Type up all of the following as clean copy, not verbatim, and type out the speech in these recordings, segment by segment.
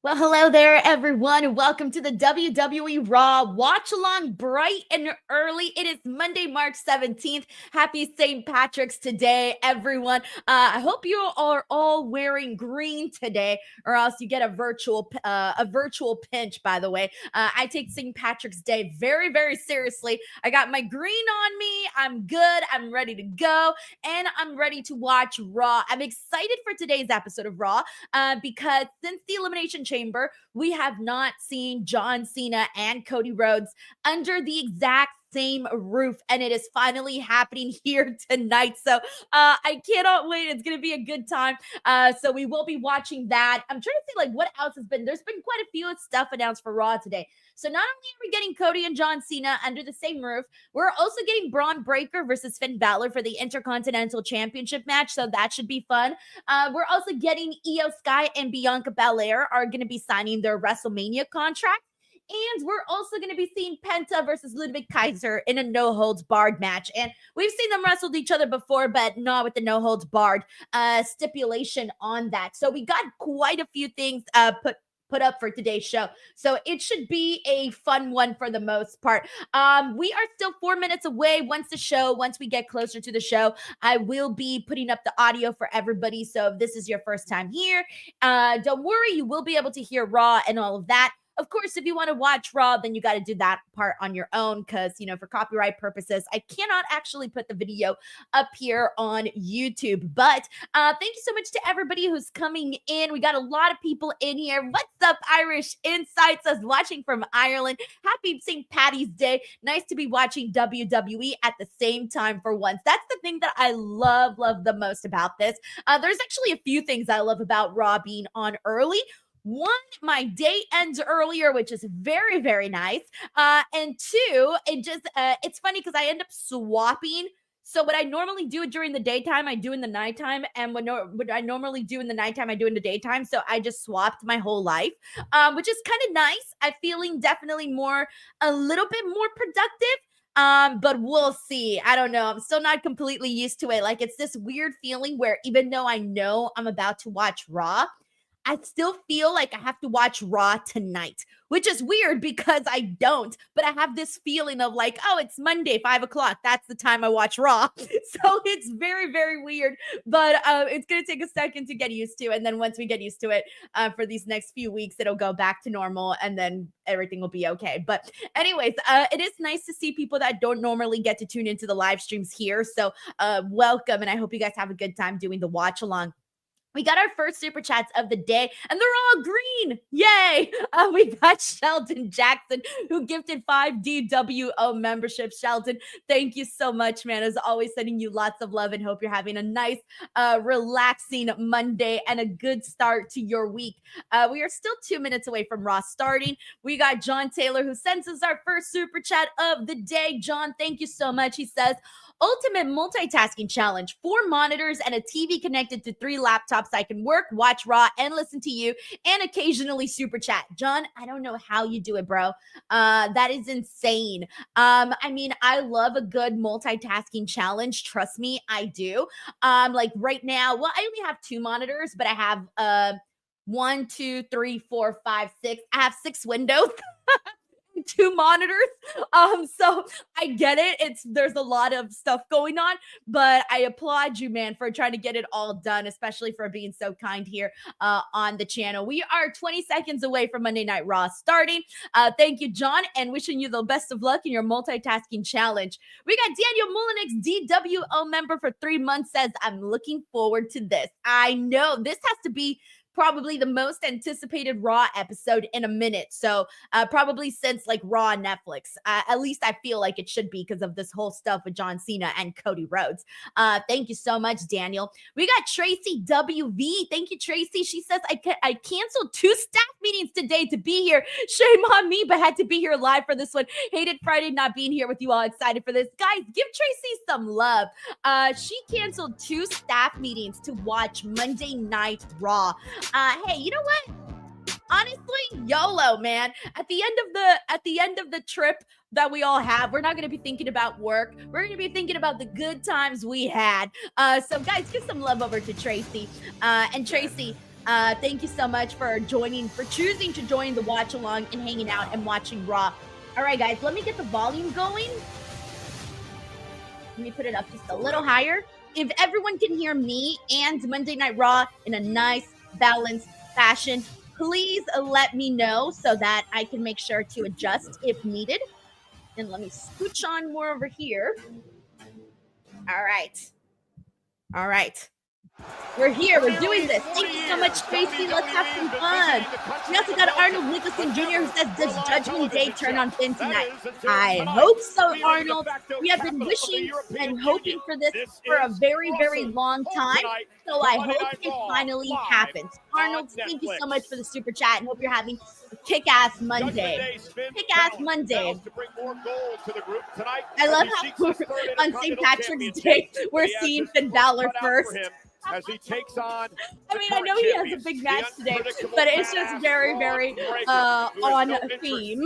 Well, hello there, everyone, and welcome to the WWE RAW Watch Along bright and early. It is Monday, March 17th. Happy St. Patrick's today, everyone. I hope you are all wearing green today, or else you get a virtual pinch, by the way. I take St. Patrick's Day very, very seriously. I got my green on me. I'm good. I'm ready to go, and I'm ready to watch RAW. I'm excited for today's episode of RAW because since the Elimination Chamber, we have not seen John Cena and Cody Rhodes under the exact same roof, and it is finally happening here tonight. So I cannot wait. It's gonna be a good time. So we will be watching that. I'm trying to see like what else has been. There's been quite a few stuff announced for Raw today. So not only are we getting Cody and John Cena under the same roof, we're also getting Braun Breaker versus Finn Balor for the Intercontinental Championship match. So that should be fun. We're also getting Io Sky and Bianca Belair are going to be signing their WrestleMania contract. And we're also going to be seeing Penta versus Ludwig Kaiser in a no holds barred match. And we've seen them wrestle each other before, but not with the no holds barred stipulation on that. So we got quite a few things put up for today's show. So it should be a fun one for the most part. We are still 4 minutes away once we get closer to the show, I will be putting up the audio for everybody. So if this is your first time here, don't worry, you will be able to hear Raw and all of that. Of course, if you want to watch Raw, then you got to do that part on your own because, for copyright purposes, I cannot actually put the video up here on YouTube. But thank you so much to everybody who's coming in. We got a lot of people in here. What's up, Irish Insights? Us watching from Ireland. Happy St. Patty's Day. Nice to be watching WWE at the same time for once. That's the thing that I love the most about this. There's actually a few things I love about Raw being on early. One, my day ends earlier, which is very, very nice. And two, it's funny because I end up swapping. So what I normally do during the daytime, I do in the nighttime. And what I normally do in the nighttime, I do in the daytime. So I just swapped my whole life, which is kind of nice. I'm feeling definitely a little bit more productive. But we'll see. I don't know. I'm still not completely used to it. Like it's this weird feeling where even though I know I'm about to watch Raw, I still feel like I have to watch Raw tonight, which is weird because I don't, but I have this feeling of like, oh, it's Monday, 5:00. That's the time I watch Raw. So it's very, very weird, but it's going to take a second to get used to. And then once we get used to it for these next few weeks, it'll go back to normal and then everything will be okay. But anyways, it is nice to see people that don't normally get to tune into the live streams here. So welcome. And I hope you guys have a good time doing the watch along. We got our first super chats of the day, and they're all green. Yay! We got Sheldon Jackson, who gifted 5 DWO memberships. Sheldon, thank you so much, man. As always, sending you lots of love and hope you're having a nice, relaxing Monday and a good start to your week. We are still 2 minutes away from Raw starting. We got John Taylor, who sends us our first super chat of the day. John, thank you so much. He says, ultimate multitasking challenge, 4 monitors and a TV connected to 3 laptops. I can work, watch Raw, and listen to you, and occasionally super chat. John, I don't know how you do it, bro. That is insane. I mean, I love a good multitasking challenge. Trust me, I do. Like right now, well, I only have 2 monitors, but I have 1, 2, 3, 4, 5, 6. I have 6 windows. 2 monitors. So I get it. There's a lot of stuff going on, but I applaud you, man, for trying to get it all done, especially for being so kind here on the channel. We are 20 seconds away from Monday Night Raw starting. Thank you, John, and wishing you the best of luck in your multitasking challenge. We got Daniel Mullenix, DWO member for 3 months, says, I'm looking forward to this. I know this has to be probably the most anticipated Raw episode in a minute. So probably since like Raw on Netflix. At least I feel like it should be because of this whole stuff with John Cena and Cody Rhodes. Thank you so much, Daniel. We got Tracy WV. Thank you, Tracy. She says, I canceled 2 staff meetings today to be here. Shame on me, but had to be here live for this one. Hated Friday not being here with you all. Excited for this. Guys, give Tracy some love. She canceled 2 staff meetings to watch Monday Night Raw. Hey, you know what? Honestly, YOLO, man. At the end of the trip that we all have, we're not going to be thinking about work. We're going to be thinking about the good times we had. So guys, give some love over to Tracy. And Tracy, Thank you so much for choosing to join the watch along and hanging out and watching Raw. All right, guys, let me get the volume going. Let me put it up just a little higher. If everyone can hear me and Monday Night Raw in a nice, balanced fashion, please let me know so that I can make sure to adjust if needed. And let me scooch on more over here. All right. All right. We're here. We're doing this. Thank you so much, Tracy. Let's have some fun. We also got Arnold Nicholson Jr. who says, does Judgment Day turn on Finn tonight? I hope so, Arnold. We have been wishing and hoping for this for a very, very long time. So I hope it finally happens. Arnold, thank you so much for the super chat and hope you're having a kick-ass Monday. Kick-ass Monday. I love how on St. Patrick's Day, we're seeing Finn Balor first. As he takes on, I mean, I know he has a big match today, but it's just very, very on theme.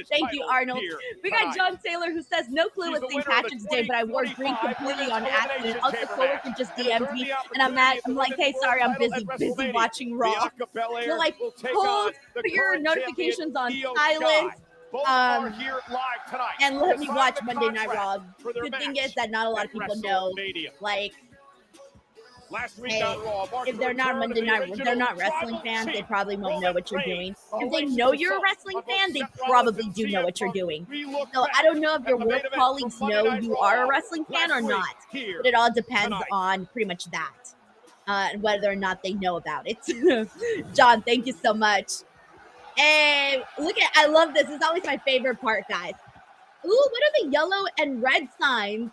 Thank you, Arnold. We got John Taylor who says, no clue it's St. Patrick's Day, but I wore green completely on accident. Also, coworker just DM'd me, and I'm like, hey, sorry, I'm busy watching Raw. You're like, put your notifications on silent. And let me watch Monday Night Raw. Good thing is that not a lot of people know, like, hey, if they're not Monday Night, if they're not wrestling fans, they probably won't know what you're doing. If they know you're a wrestling fan, they probably do know what you're doing. So I don't know if your work colleagues know you are a wrestling fan or not, but it all depends on pretty much that, and whether or not they know about it. John, thank you so much. And look at, I love this. It's always my favorite part, guys. Ooh, what are the yellow and red signs?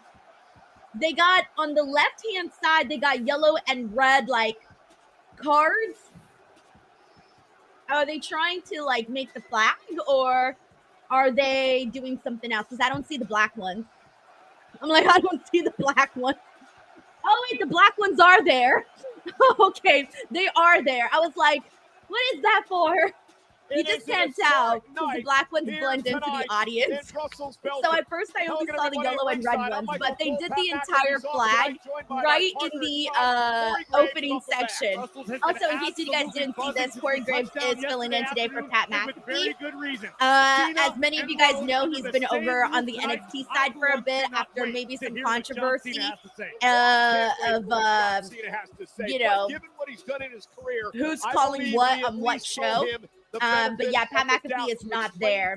They got on the left-hand side, they got yellow and red, like, cards. Are they trying to, like, make the flag, or are they doing something else? Because I don't see the black ones. I'm like, I don't see the black ones. Oh, wait, the black ones are there. Okay, they are there. I was like, what is that for? You just can't tell because the black ones blend into the audience. So at first I only saw the yellow and red ones, but they did the entire flag right in the opening section. Also, in case you guys didn't see this, Corey Graves is filling in today for Pat McAfee. As many of you guys know, he's been over on the NXT side for a bit after maybe some controversy of, you know, who's calling what on what show. But yeah, Pat McAfee is not there.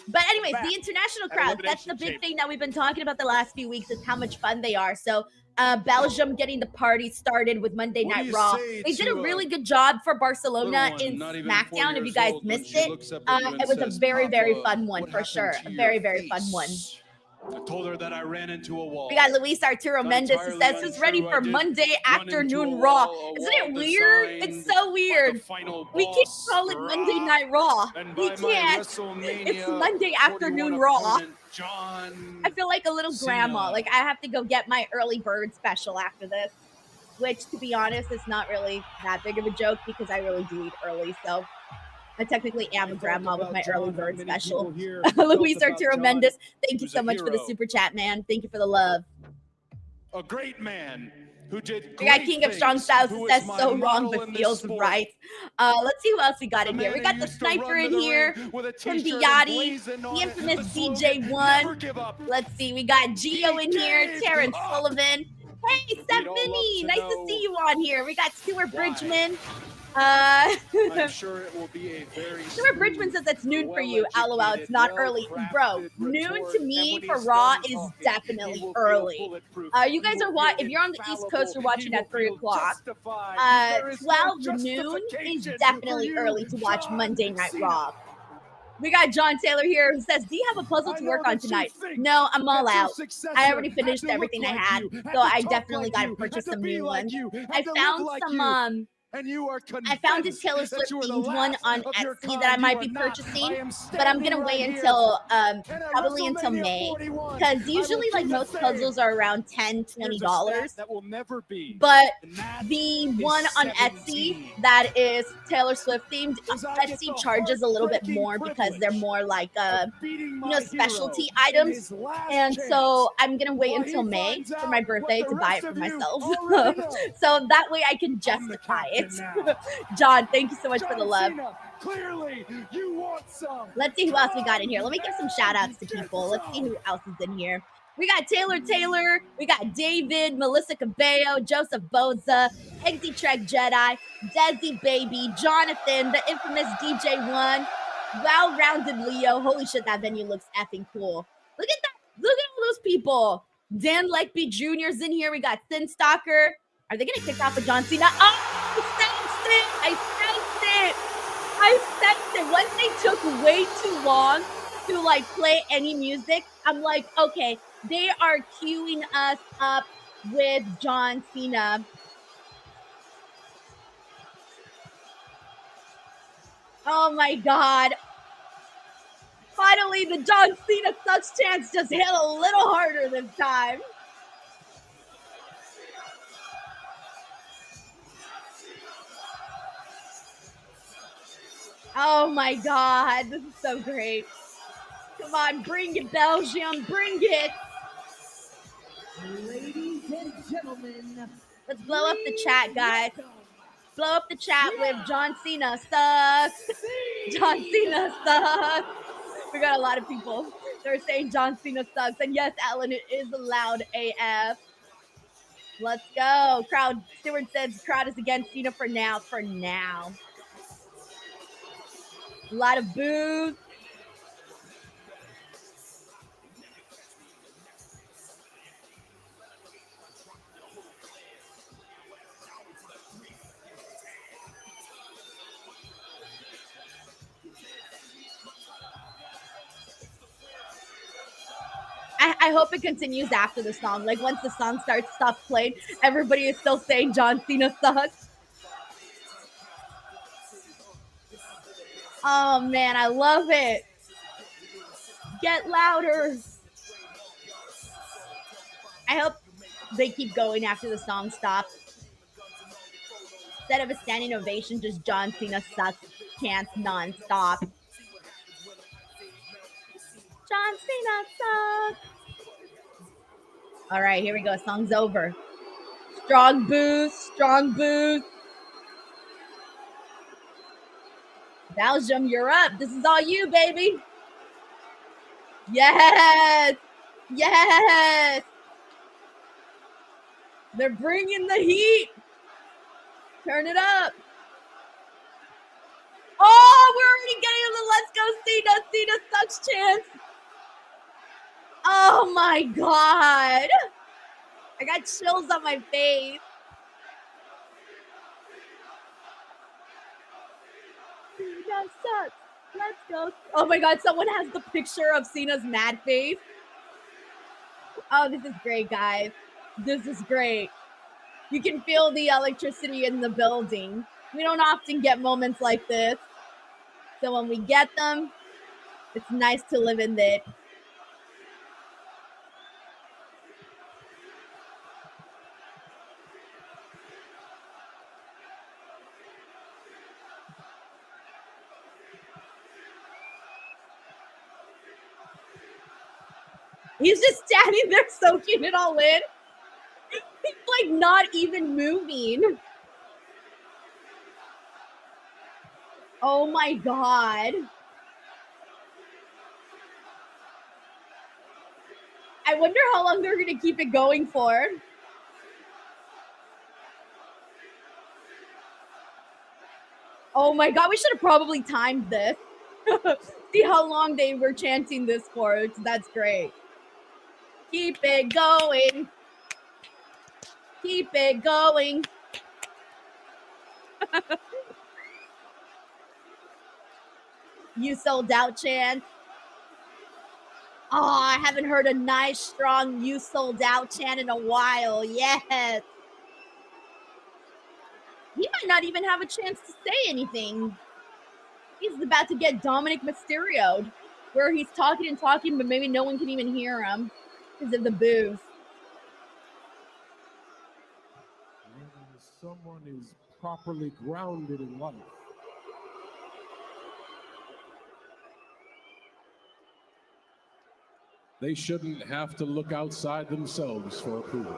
But anyways, the international crowds, that's the big thing that we've been talking about the last few weeks is how much fun they are. So Belgium getting the party started with Monday Night Raw. They did a really good job for Barcelona in SmackDown. If you guys missed it, it was a very, very fun one for sure. A very, very fun one. I told her that I ran into a wall. We got Luis Arturo Mendez who says, who's ready for Monday afternoon Raw? Isn't it weird? It's so weird. We keep calling Monday Night Raw. We can't. It's Monday afternoon Raw. I feel like a little grandma. Like I have to go get my early bird special after this, which to be honest is not really that big of a joke because I really do eat early. So I technically am a grandma with my early bird special. Luis Arturo Mendez, thank you so much for the super chat, man. Thank you for the love. A great man who did. We got King of Strong Styles who says so wrong but feels right. Let's see who else we got in here. We got the Sniper in here, Tim Biotti, the infamous DJ1. Let's see, we got Gio in here, Terrence Sullivan. Hey, Seth Finney, nice to see you on here. We got Stuart Bridgman. I'm sure it will be a very Stuart Bridgman says it's noon for you. LOL, it's not early. Bro, noon to me for Raw is definitely early. You guys are if you're on the East Coast, you're watching at 3 o'clock. 12 noon is definitely early to watch Monday Night Raw. We got John Taylor here who says, do you have a puzzle to work on tonight? No, I'm all out. I already finished everything I had, so I definitely got to purchase some new ones. I found some And you are I found a Taylor Swift themed one on Etsy that I might be purchasing, but I'm gonna wait until probably until May, because usually like most puzzles are around $10-20. That will never be. But the one on Etsy that is Taylor Swift themed, Etsy charges a little bit more because they're more like specialty items. And so I'm gonna wait until May for my birthday to buy it for myself. So that way I can justify it. John, thank you so much for the love. Clearly, you want some. Let's see who else we got in here. Let me give some shout outs to people. Let's see who else is in here. We got Taylor, we got David, Melissa Cabello, Joseph Boza, Eggsy Trek Jedi, Desi Baby, Jonathan, the infamous DJ1, Well-Rounded Leo. Holy shit, that venue looks effing cool. Look at that. Look at all those people. Dan Lekby Jr.'s in here. We got Thin Stalker. Are they going to kick off with John Cena? Oh, I sensed it. Once they took way too long to like play any music, I'm like, okay, they are queuing us up with John Cena. Oh my God. Finally, the John Cena sucks chance just hit a little harder this time. Oh my God, this is so great. Come on, bring it, Belgium, bring it. Ladies and gentlemen, let's blow up the chat, guys. Blow up the chat with John Cena sucks. John Cena sucks. We got a lot of people that are saying John Cena sucks. And yes, Alan, it is loud AF. Let's go. Crowd, Stewart says crowd is against Cena for now. For now. A lot of boos. I hope it continues after the song. Like once the song stops playing, everybody is still saying John Cena sucks. Oh man, I love it. Get louder. I hope they keep going after the song stops. Instead of a standing ovation, just John Cena sucks chants nonstop. John Cena sucks. All right, here we go. Song's over. Strong boost, strong boost. Belgium, you're up. This is all you, baby. Yes. Yes. They're bringing the heat. Turn it up. Oh, we're already getting the Let's Go Cena sucks chance. Oh my God. I got chills on my face. Cena sucks. Let's go. Oh my God, someone has the picture of Cena's mad face. Oh, this is great, guys. This is great. You can feel the electricity in the building. We don't often get moments like this. So when we get them, it's nice to live in it. He's just standing there soaking it all in. He's like not even moving. Oh my God. I wonder how long they're going to keep it going for. Oh my God, we should have probably timed this. See how long they were chanting this for. That's great. Keep it going. Keep it going. You sold out chant. Oh, I haven't heard a nice, strong you sold out chant in a while. Yes. He might not even have a chance to say anything. He's about to get Dominic Mysterio'd, where he's talking and talking, but maybe no one can even hear him because of the boos. When someone is properly grounded in life, they shouldn't have to look outside themselves for approval.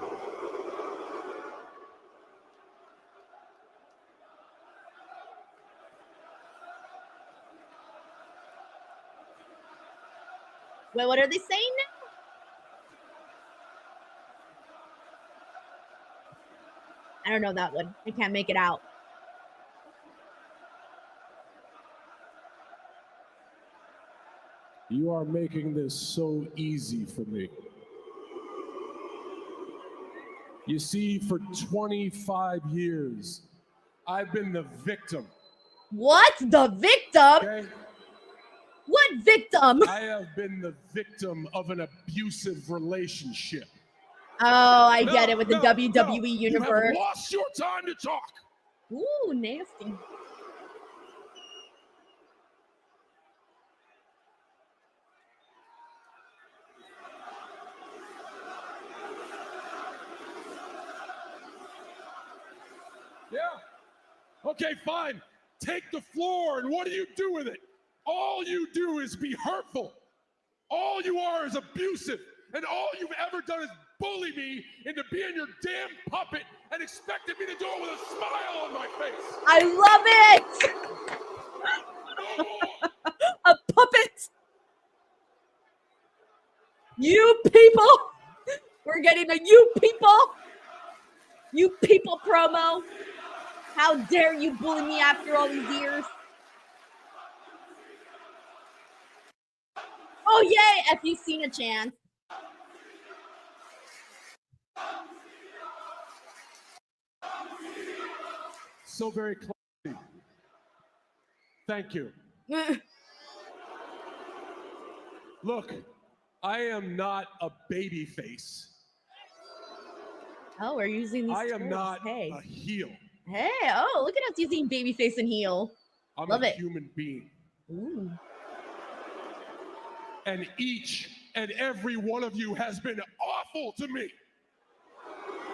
Wait, what are they saying now? I don't know that one. I can't make it out. You are making this so easy for me. You see, for 25 years, I've been the victim. What? The victim? Okay? What victim? I have been the victim of an abusive relationship. Oh, I get it with the WWE Universe. You have lost your time to talk. Ooh, nasty. Yeah. Okay, fine. Take the floor, and what do you do with it? All you do is be hurtful. All you are is abusive. And all you've ever done is bully me into being your damn puppet and expected me to do it with a smile on my face. I love it! A puppet! You people! We're getting a you people promo. How dare you bully me after all these years? Oh, yay! If you've seen a chance. So very classy. Thank you. Look, I am not a baby face. Oh, we're using these I am terms. not Hey. a heel. Hey, oh, look at us using babyface and heel. I'm Love a it. human being. Ooh. And each and every one of you has been awful to me.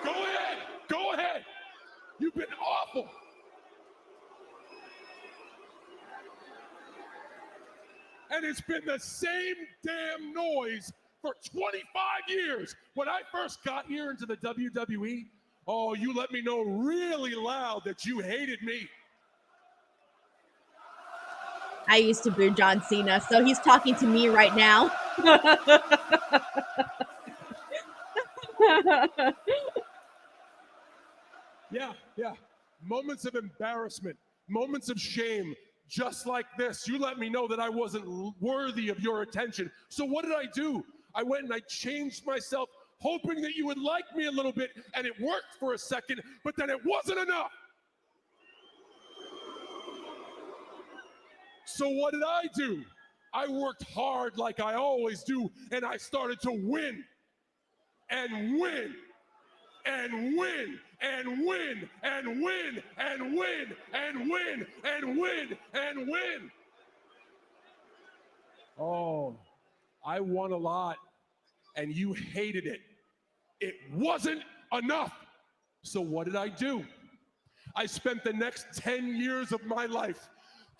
Go ahead. Go ahead. You've been awful. And it's been the same damn noise for 25 years. When I first got here into the WWE, oh, you let me know really loud that you hated me. I used to boo John Cena, so he's talking to me right now. Yeah. Moments of embarrassment, moments of shame, just like this. You let me know that I wasn't worthy of your attention. So what did I do? I went and I changed myself, hoping that you would like me a little bit, and it worked for a second, but then it wasn't enough. So what did I do? I worked hard like I always do, and I started to win and win and win and win and win and win and win and win and win. Oh, I won a lot, and you hated it. It wasn't enough. So what did I do? I spent the next 10 years of my life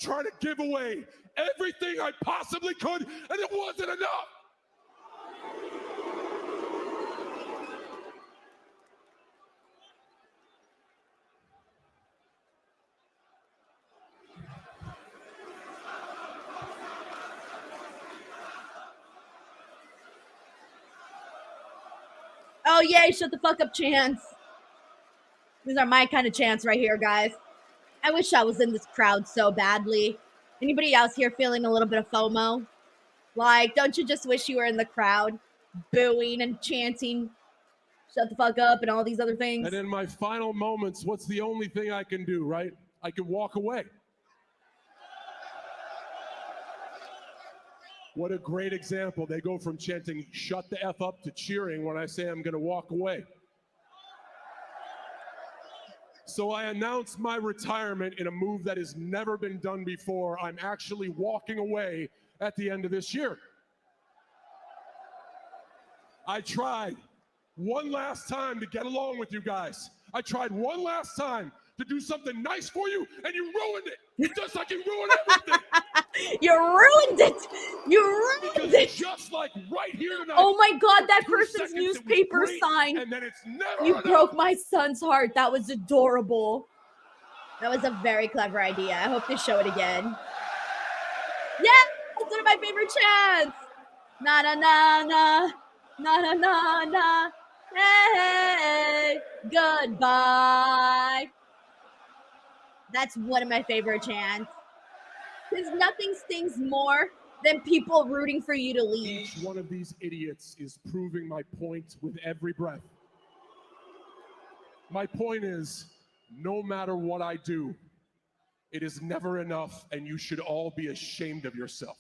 trying to give away everything I possibly could, and it wasn't enough. Oh, yay, shut the fuck up chants. These are my kind of chants right here, guys. I wish I was in this crowd so badly. Anybody else here feeling a little bit of FOMO? Like, don't you just wish you were in the crowd, booing and chanting, shut the fuck up and all these other things? And in my final moments, what's the only thing I can do, right? I can walk away. What a great example. They go from chanting, shut the F up, to cheering when I say I'm going to walk away. So I announced my retirement in a move that has never been done before. I'm actually walking away at the end of this year. I tried one last time to get along with you guys. I tried one last time to do something nice for you, and you ruined it, just like you ruined everything. You ruined it. You ruined it. Just like right here tonight. Oh my God, that for 2 person's seconds newspaper it was great, sign. and then it's never You enough. broke my son's heart. That was adorable. That was a very clever idea. I hope they show it again. Yes, it's one of my favorite chants. Na na na na, na na na na. Hey, goodbye. That's one of my favorite chants. Because nothing stings more than people rooting for you to leave. Each one of these idiots is proving my point with every breath. My point is, no matter what I do, it is never enough, and you should all be ashamed of yourself.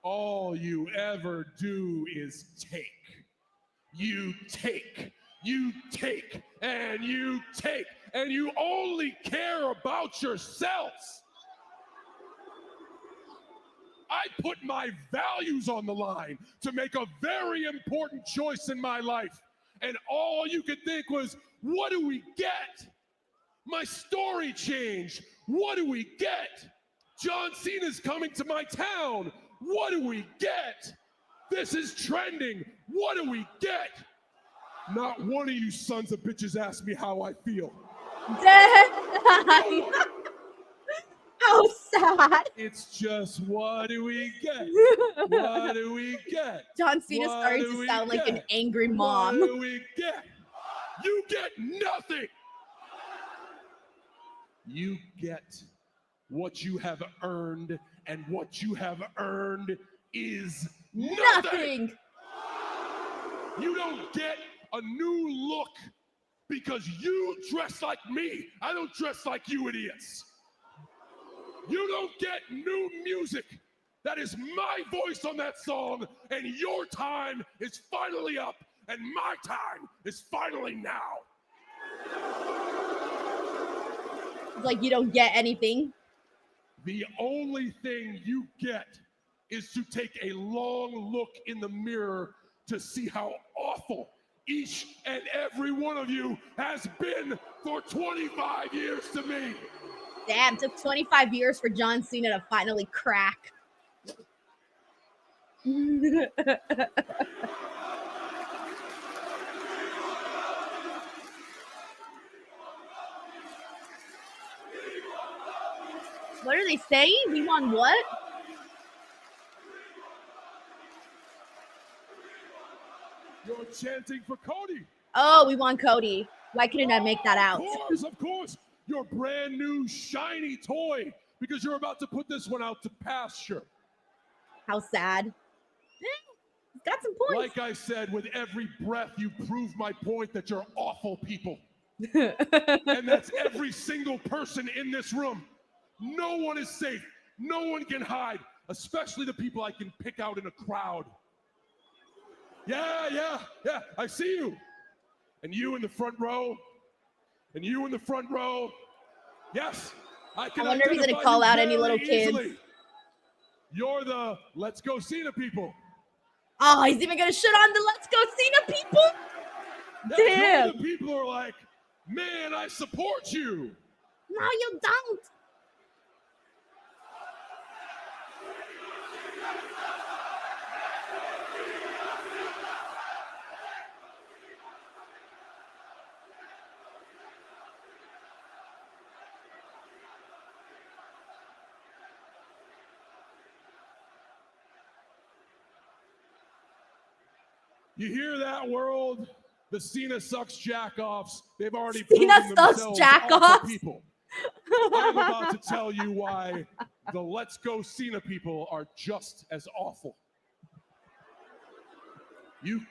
All you ever do is take. You take, you take, and you take, and you only care about yourselves. I put my values on the line to make a very important choice in my life, and all you could think was, what do we get? My story changed. What do we get? John Cena's coming to my town. What do we get? This is trending. What do we get? Not one of you sons of bitches asked me how I feel. How sad. It's just, what do we get? What do we get? John Cena's starting to sound like an angry mom. What do we get? You get nothing. You get what you have earned, and what you have earned is nothing. You don't get a new look because you dress like me. I don't dress like you idiots. You don't get new music. That is my voice on that song, and your time is finally up, and my time is finally now. Like you don't get anything. The only thing you get is to take a long look in the mirror to see how awful each and every one of you has been for 25 years to me. Damn, it took 25 years for John Cena to finally crack. What are they saying? We won what? You're chanting for Cody. Oh, we won Cody. Why couldn't I make that out? Of course. Your brand new shiny toy, because you're about to put this one out to pasture. How sad. Got some points. Like I said, with every breath, you prove my point that you're awful people. And that's every single person in this room. No one is safe. No one can hide, especially the people I can pick out in a crowd. Yeah, I see you. And you in the front row. And you in the front row. Yes, I can. I wonder if he's going to call out any little kids. Easily. You're the Let's Go Cena people. Oh, he's even going to shit on the Let's Go Cena people? Damn. The people are like, man, I support you. No, you don't. You hear that, world? The Cena sucks jack-offs. They've already Cena proven sucks themselves jack-offs? people. I'm about to tell you why the Let's Go Cena people are just as awful. You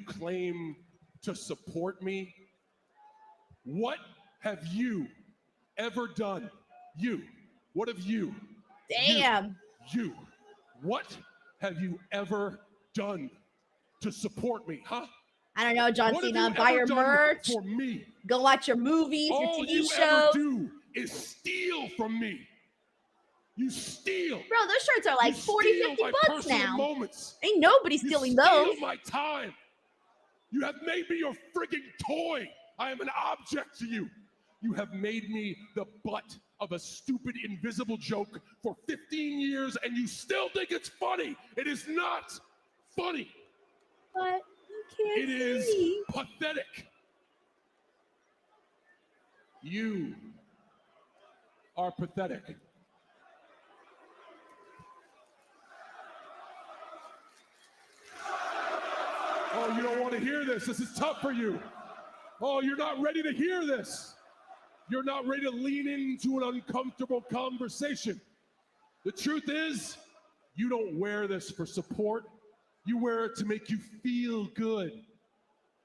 claim to support me. What have you ever done? What have you? Damn. You. What have you ever done to support me, huh? I don't know, John What have Cena. you Buy ever your done merch. for me? Go watch your movies, your All TV you shows. ever do is steal from me. You steal. Bro, those shirts are like You 40, steal 50 my bucks personal now. moments. Ain't nobody You stealing steal those. my time. You have made me your frigging toy. I am an object to you. You have made me the butt of a stupid invisible joke for 15 years, and you still think it's funny. It is not funny. But you can't It is see. pathetic. You are pathetic. Oh, you don't want to hear this. This is tough for you. Oh, you're not ready to hear this. You're not ready to lean into an uncomfortable conversation. The truth is, you don't wear this for support. You wear it to make you feel good.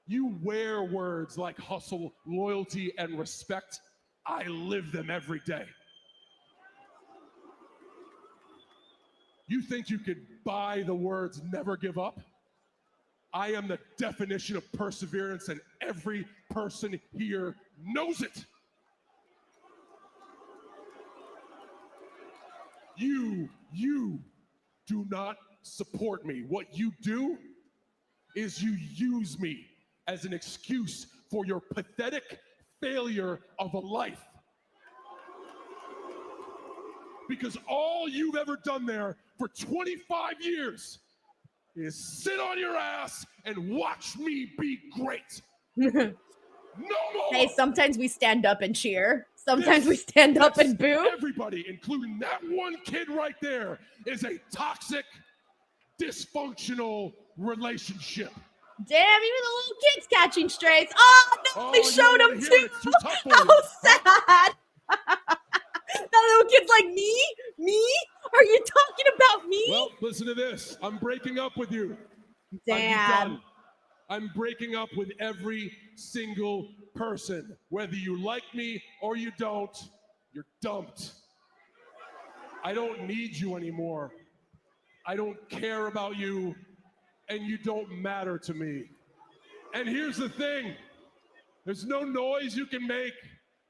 You wear words like hustle, loyalty, and respect. I live them every day. You think you could buy the words never give up? I am the definition of perseverance, and every person here knows it. You do not support me. What you do is you use me as an excuse for your pathetic failure of a life. Because all you've ever done there for 25 years is sit on your ass and watch me be great. No more. Hey, sometimes we stand up and cheer. Sometimes we stand up and boo. Everybody, including that one kid right there, is a toxic, dysfunctional relationship. Damn, even the little kids catching strays. Oh, no, they you showed don't them wanna hear too. it. It's too tough for How you. sad. That little kid's like, me? Me? Are you talking about me? Well, listen to this. I'm breaking up with you. Damn. I'm breaking up with every single person. Whether you like me or you don't, you're dumped. I don't need you anymore. I don't care about you, and you don't matter to me. And here's the thing. There's no noise you can make.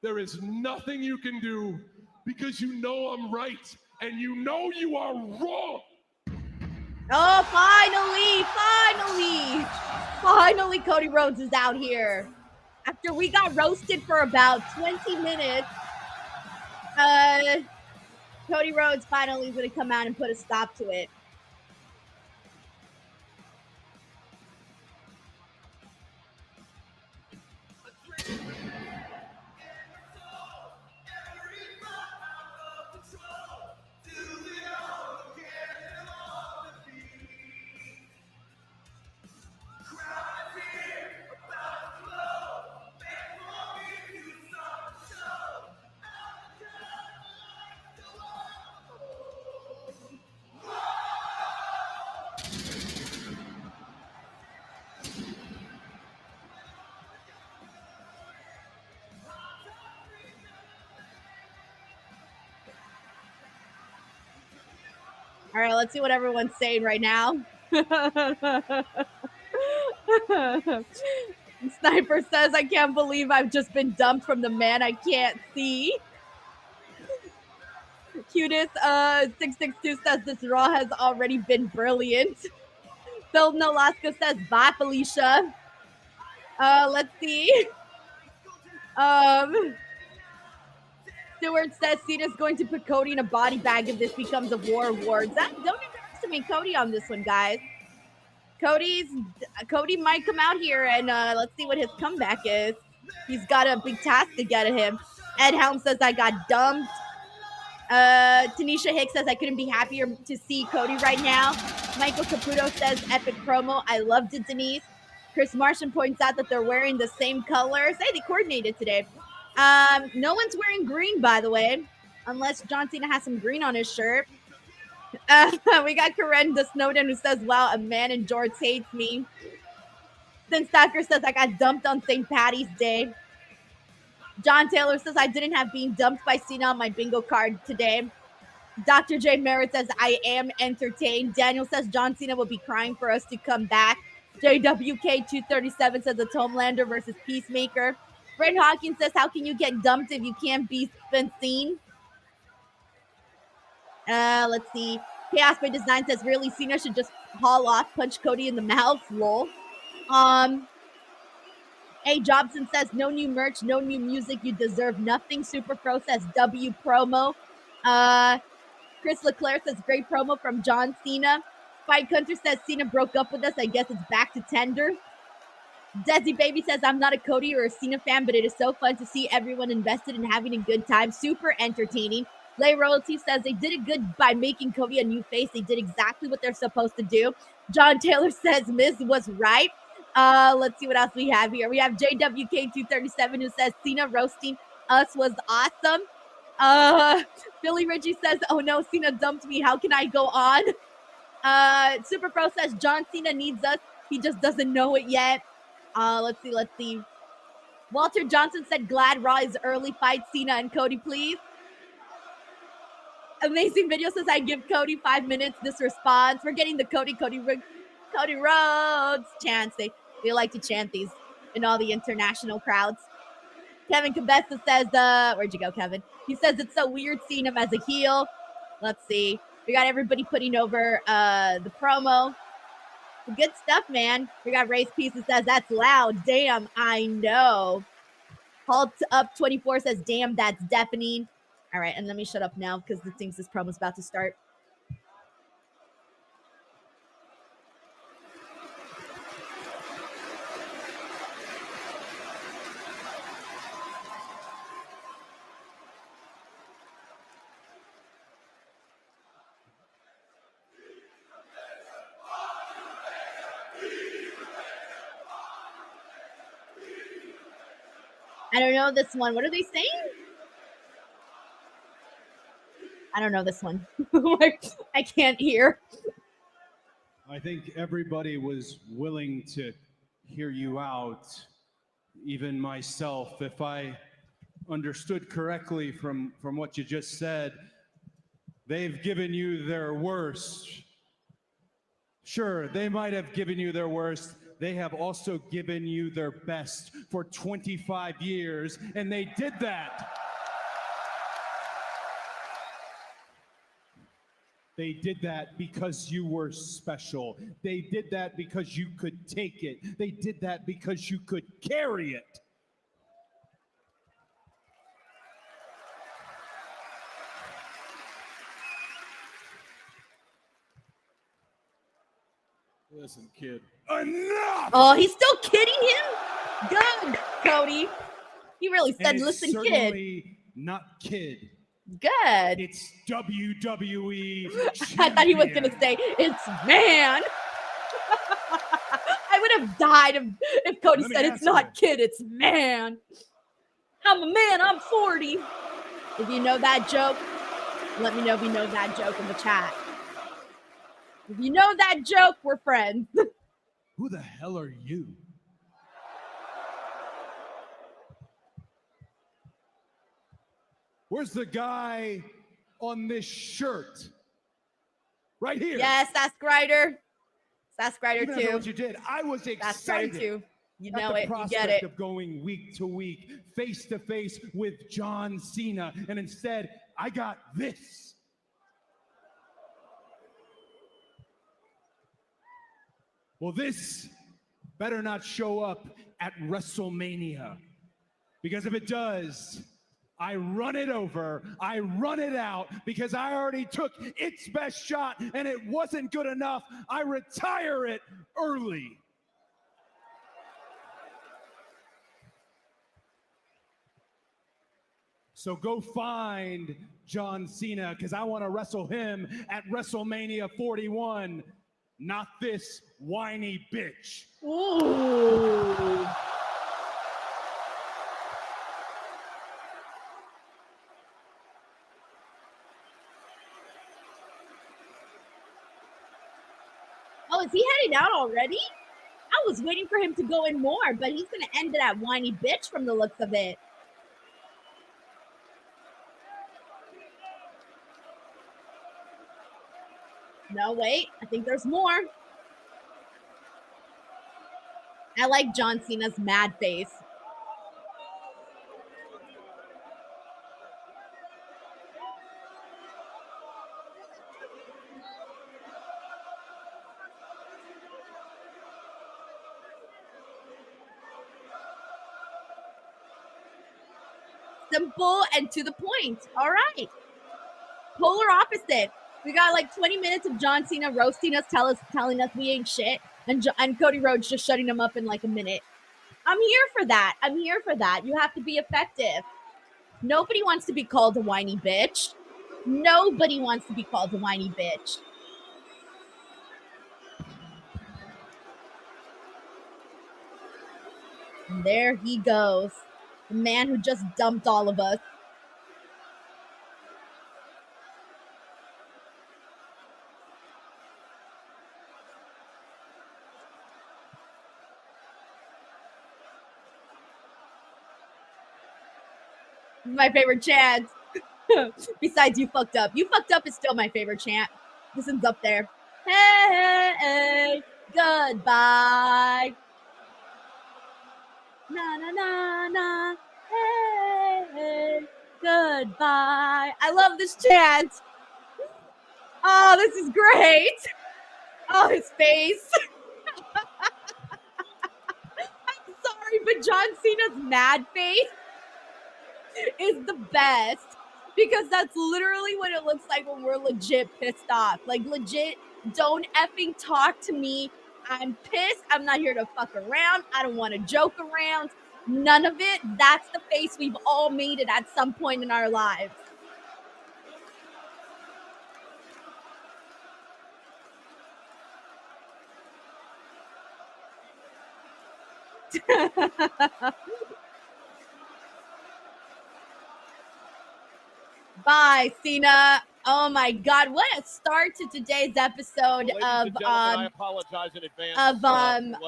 There is nothing you can do, because you know I'm right, and you know you are wrong. Oh, finally, Cody Rhodes is out here. After we got roasted for about 20 minutes, Cody Rhodes finally is going to come out and put a stop to it. All right, let's see what everyone's saying right now. Sniper says, I can't believe I've just been dumped from the man I can't see. Cutest 662 says this Raw has already been brilliant. Phil Nolasco says, bye, Felicia. Let's see. Stewart says Cena's going to put Cody in a body bag if this becomes a war of words. Don't underestimate Cody on this one, guys. Cody might come out here and let's see what his comeback is. He's got a big task to get at him. Ed Helm says I got dumped. Tanisha Hicks says I couldn't be happier to see Cody right now. Michael Caputo says epic promo. I loved it, Denise. Chris Martian points out that they're wearing the same colors. Hey, they coordinated today. No one's wearing green, by the way, unless John Cena has some green on his shirt. We got Karen Snowden who says, wow, a man in jorts hates me. Then Stacker says, I got dumped on St. Patty's Day. John Taylor says, I didn't have being dumped by Cena on my bingo card today. Dr. J. Merritt says, I am entertained. Daniel says, John Cena will be crying for us to come back. JWK237 says it's Homelander versus Peacemaker. Brent Hawkins says, how can you get dumped if you can't be seen? Let's see. Chaos by Design says, really, Cena should just haul off, punch Cody in the mouth. Lol. A. Jobson says, no new merch, no new music. You deserve nothing. Super Pro says, W promo. Chris Leclerc says, great promo from John Cena. Spike Hunter says, Cena broke up with us. I guess it's back to tender. Desi Baby says, I'm not a Cody or a Cena fan, but it is so fun to see everyone invested in having a good time. Super entertaining. Lay Royalty says, they did it good by making Cody a new face. They did exactly what they're supposed to do. John Taylor says, Miz was right. Let's see what else we have here. We have JWK237 who says, Cena roasting us was awesome. Billy Ritchie says, oh no, Cena dumped me. How can I go on? Super Pro says, John Cena needs us. He just doesn't know it yet. Let's see. Walter Johnson said, glad Raw is early. Fight Cena and Cody, please. Amazing Video says, I give Cody 5 minutes. This response. We're getting the Cody Rhodes chants. They like to chant these in all the international crowds. Kevin Cabeza says, where'd you go, Kevin? He says it's so weird seeing him as a heel. Let's see. We got everybody putting over the promo. Good stuff, man. We got Race Piece that says, that's loud. Damn, I know. Halt Up 24 says, damn, that's deafening. All right, and let me shut up now because it thinks this promo's about to start. I don't know this one. What are they saying? I don't know this one. I can't hear. I think everybody was willing to hear you out, even myself. If I understood correctly from what you just said, they've given you their worst. Sure, they might have given you their worst. They have also given you their best for 25 years, and they did that. They did that because you were special. They did that because you could take it. They did that because you could carry it. Listen, kid. Enough! Oh, he's still kidding him? Good, Cody. He really said, listen, certainly kid. Not kid. Good. It's WWE I thought he was going to say, it's man. I would have died if Cody said, it's not kid, it's man. I'm a man, I'm 40. If you know that joke, let me know if you know that joke in the chat. If you know that joke, we're friends. Who the hell are you? Where's the guy on this shirt? Right here. Yes, that's Grider. That's Grider Even too. what you did, I was excited. That's Grider too. You know it. You get The prospect it. of going week to week, face to face with John Cena, and instead, I got this. Well, this better not show up at WrestleMania, because if it does, I run it over, I run it out, because I already took its best shot and it wasn't good enough. I retire it early. So go find John Cena, because I want to wrestle him at WrestleMania 41. Not this whiny bitch. Ooh. Oh, is he heading out already? I was waiting for him to go in more, but he's going to end it at whiny bitch from the looks of it. No, wait. I think there's more. I like John Cena's mad face. Simple and to the point. All right. Polar opposite. We got like 20 minutes of John Cena roasting us, telling us we ain't shit, and Cody Rhodes just shutting him up in like a minute. I'm here for that. I'm here for that. You have to be effective. Nobody wants to be called a whiny bitch. Nobody wants to be called a whiny bitch. And there he goes. The man who just dumped all of us. My favorite chant. Besides you fucked up. You fucked up is still my favorite chant. This one's up there. Hey, goodbye. Na na na na. Hey, goodbye. I love this chant. Oh, this is great. Oh, his face. I'm sorry, but John Cena's mad face is the best, because that's literally what it looks like when we're legit pissed off. Like, legit, don't effing talk to me. I'm pissed. I'm not here to fuck around. I don't want to joke around. None of it. That's the face we've all made it at some point in our lives. Bye, Cena. Oh my God, what a start to today's episode of I apologize in advance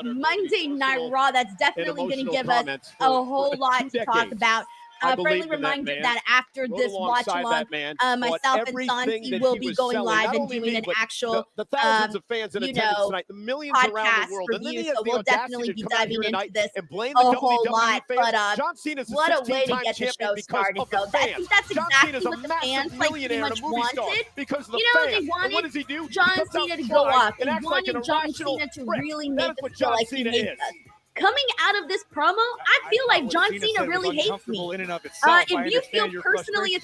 Monday Night Raw. That's definitely going to give us a whole lot to talk about. Friendly reminder that after this watch along, myself and Santi will be going live and doing an actual, the thousands of fans in attendance tonight, the millions around the world, review. So we'll definitely be diving into this a whole lot. But what a way to get the show started, though. I think that's exactly what the fans pretty much wanted. They wanted John Cena to go off. They wanted John Cena to really make us feel like he hates us. Coming out of this promo, I feel like John Cena really hates me. If you feel personally, it's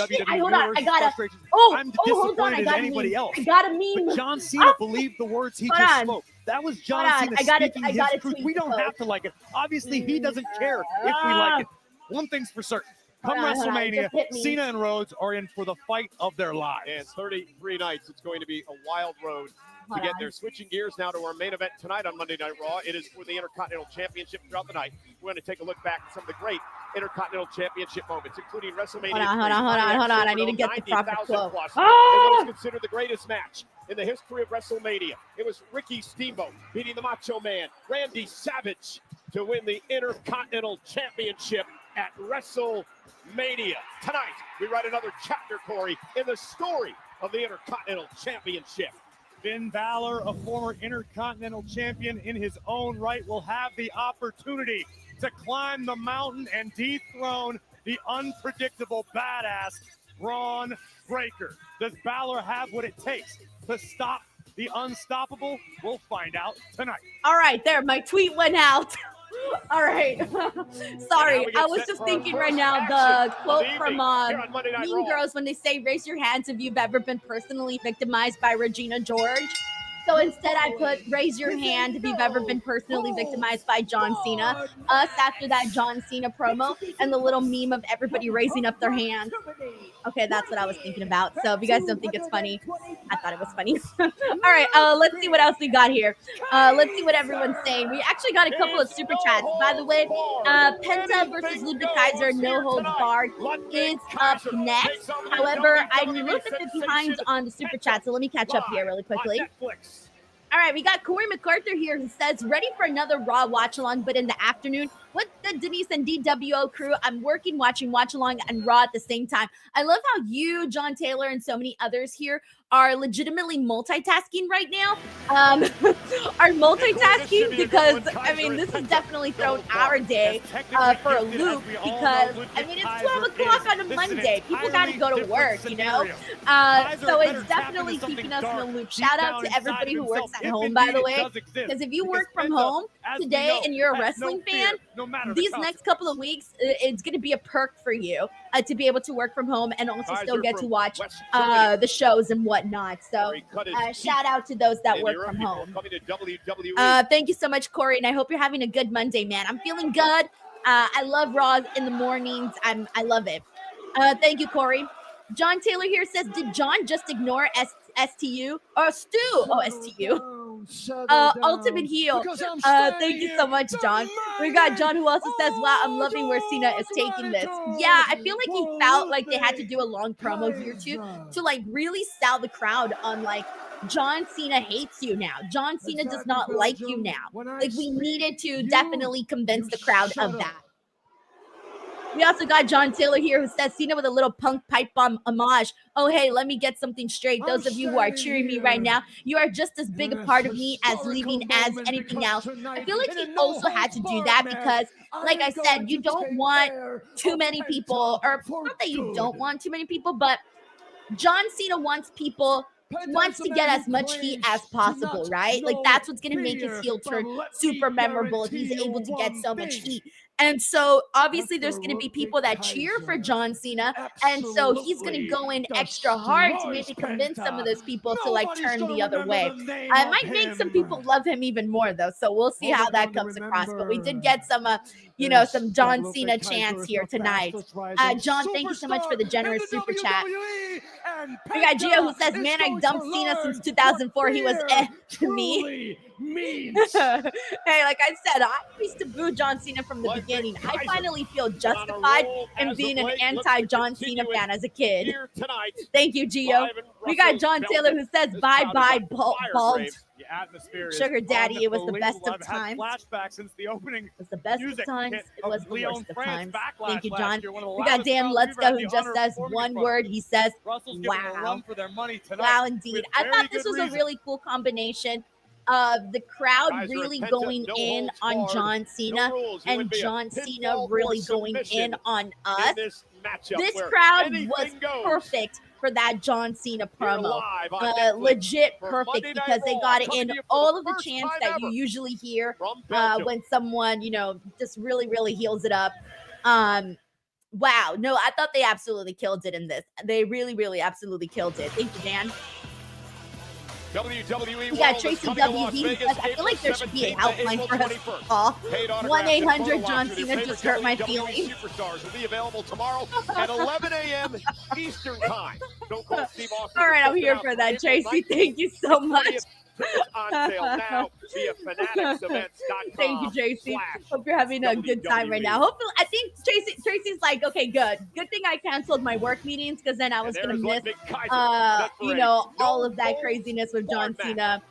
shit. Hold on, I gotta. Hold on, I gotta meme. But John Cena believed the words he just spoke. That was John Cena speaking his truth. We don't have to like it. Obviously, he doesn't care if we like it. One thing's for certain. Come WrestleMania, Cena and Rhodes are in for the fight of their lives. And 33 nights, it's going to be a wild road to get there. Switching gears now to our main event tonight on Monday Night Raw. It is for the Intercontinental Championship throughout the night. We're going to take a look back at some of the great Intercontinental Championship moments, including WrestleMania. Hold on. I need to get the proper quote. Plus, what is considered the greatest match in the history of WrestleMania. It was Ricky Steamboat beating the Macho Man, Randy Savage, to win the Intercontinental Championship at WrestleMania. Tonight, we write another chapter, Corey, in the story of the Intercontinental Championship. Finn Balor, a former Intercontinental Champion in his own right, will have the opportunity to climb the mountain and dethrone the unpredictable badass Braun Breaker. Does Balor have what it takes to stop the unstoppable? We'll find out tonight. All right, there, my tweet went out. All right. Sorry, I was just thinking right now the quote from Mean Girls when they say, raise your hands if you've ever been personally victimized by Regina George. So instead I put, raise your hand if you've ever been personally victimized by John Cena. Us after that John Cena promo and the little meme of everybody raising up their hand. Okay, that's what I was thinking about. So if you guys don't think it's funny, I thought it was funny. All right, let's see what else we got here. Let's see what everyone's saying. We actually got a couple of super chats. By the way, Penta versus Ludwig Kaiser, no holds barred, is up next. However, I'm a little bit behind on the super chat, so let me catch up here really quickly. All right, we got Corey MacArthur here who says, ready for another Raw watch-along, but in the afternoon. What's good, Denise and DWO crew? I'm watching Watch Along and Raw at the same time. I love how you, John Taylor, and so many others here are legitimately multitasking right now. Are multitasking because, I mean, this has definitely thrown our day for a loop because, I mean, it's 12 o'clock on a Monday. People got to go to work, you know? So it's definitely keeping us in a loop. Shout out to everybody who works at home, by the way, because if you work from home today and you're a wrestling fan, these next couple of weeks, it's going to be a perk for you to be able to work from home and also still get to watch the shows and whatnot. So shout out to those that work from home. Thank you so much, Corey, and I hope you're having a good Monday, man. I'm feeling good. I love Raw in the mornings. I love it. Thank you, Corey. John Taylor here says, did John just ignore STU or Stu? Oh, STU. Ultimate heel. Thank you so much, John. We got John who also says, wow, I'm loving where Cena is taking this. Yeah, I feel like he felt like they had to do a long promo here too to like really sell the crowd on like John Cena hates you now. John Cena does not like you now. Like we needed to definitely convince the crowd of that. We also got John Taylor here who says Cena with a little punk pipe bomb homage. Oh, hey, let me get something straight. Those of you who are cheering me right now, you are just as big a part of me as leaving as anything else. I feel like he also had to do that because, like I said, you don't want too many people, or not that you don't want too many people, but John Cena wants to get as much heat as possible, right? Like that's what's going to make his heel turn super memorable if he's able to get so much heat. And so obviously there's going to be people that cheer for John Cena. And so he's going to go in extra hard to maybe convince some of those people to like turn the other way. I might make some people love him even more though. So we'll see how that comes across. But we did get some, some John Cena chants here tonight. John, thank you so much for the generous super chat. We got Gio who says, man, I dumped Cena since 2004. He was to me. Hey, like I said, I used to boo John Cena from the beginning. I finally feel justified in being an anti-John Cena fan as a kid. Thank you, Gio. We got John Taylor who says, bye-bye, bald sugar daddy. It was the best of times. It was the best of times. It was the worst of times. Thank you, John. We got Dan Lutzko who just says one word. He says, wow. Wow, indeed. I thought this was a really cool combination of the crowd really going in on John Cena and John Cena really going in on us. This crowd was perfect for that John Cena promo. Legit perfect because they got in all of the chants that you usually hear when someone, just really, really heals it up. Wow. No, I thought they absolutely killed it in this. They really, really absolutely killed it. Thank you, Dan. WWE we got Tracy WD who says, I feel like there should be a helpline for us to call. 1-800 John Cena just hurt my feelings. Superstars will be available tomorrow at 11 a.m. Eastern time. Don't call Steve Austin. All right, I'm here for that, Tracy. Thank you so much. On sale now via fanaticsevents.com. Thank you, Tracy. Hope you're having a good time right now. Hopefully, I think Tracy's like, okay, good thing I canceled my work meetings because then I was gonna miss all of that craziness with John Cena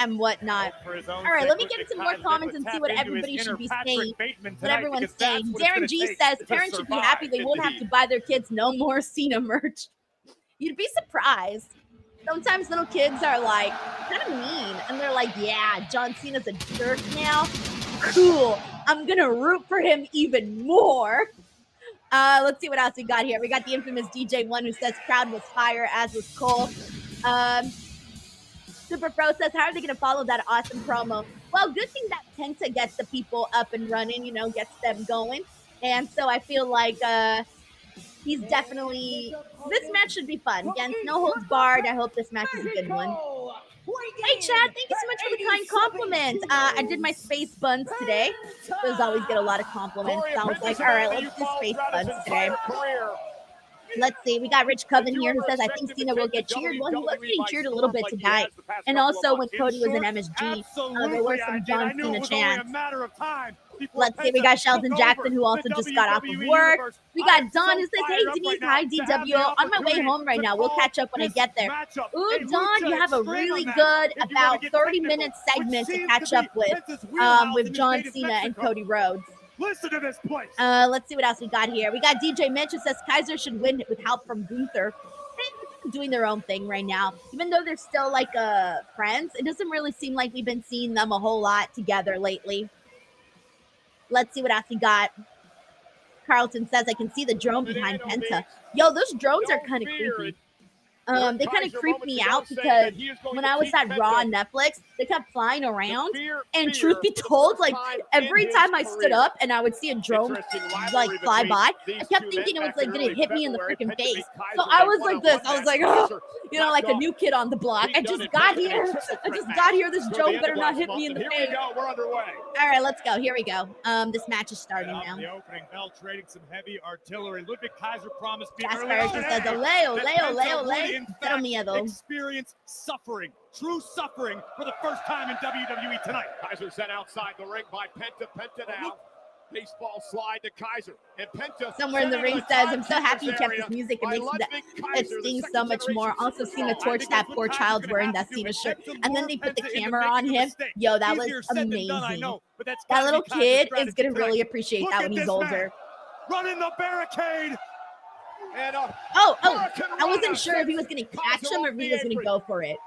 and whatnot. All right, let me get some more comments and see what everybody should be saying. What everyone's saying. Darren G says parents should be happy they won't have to buy their kids no more Cena merch. You'd be surprised. Sometimes little kids are like kind of mean and they're like, yeah, John Cena's a jerk now. Cool. I'm going to root for him even more. Let's see what else we got here. We got the infamous DJ1 who says crowd was fire, as was Cole. Super Pro says, how are they going to follow that awesome promo? Well, good thing that Penta gets the people up and running, gets them going. And so I feel like he's definitely, this match should be fun. Again, no holds barred. I hope this match is a good one. Hey, Chad, thank you so much for the kind compliment. I did my space buns today. Those always get a lot of compliments. So I was like, all right, let's do space buns today. Let's see. We got Rich Coven here who says, I think Cena will get cheered. Well, he was getting cheered a little bit tonight. And also when Cody was in MSG, there were some John Cena chants. Let's see. We got Sheldon Jackson who also just got off of work. We got Don who says, hey, Denise, hi, DWO. On my way home right now. We'll catch up when I get there. Ooh, Don, you have a really good about 30-minute segment to catch up with John Cena and Cody Rhodes. Listen to this place. Let's see what else we got here. We got DJ Mitch who says Kaiser should win with help from Gunther. They're doing their own thing right now. Even though they're still like friends, it doesn't really seem like we've been seeing them a whole lot together lately. Let's see what else we got. Carlton says, I can see the drone behind Penta. Yo, those drones are kind of creepy. They kind of creeped me out because when I was at Raw on Netflix, they kept flying around. And truth be told, like every time I stood up and I would see a drone like fly by, I kept thinking it was like gonna hit me in the freaking face. So I was like this. I was like, oh, you know, like a new kid on the block. I just got here. This drone better not hit me in the face. We're underway. All right, let's go. Here we go. This match is starting now. The opening bell trading some heavy artillery. Ludwig Kaiser promised me Jasper just says, ole. Experience suffering, true suffering for the first time in WWE tonight. Kaiser sent outside the ring by Penta. Penta now. Baseball slide to Kaiser. And Penta somewhere in the ring says, I'm so happy you kept this music. It makes it stings so much more. Also Cena torched that poor child wearing that Cena shirt. And then they put the camera on him. Yo, that was amazing. That little kid is going to really appreciate that when he's older. Running the barricade. And I wasn't sure if he was going to catch him or if he was going to go for it.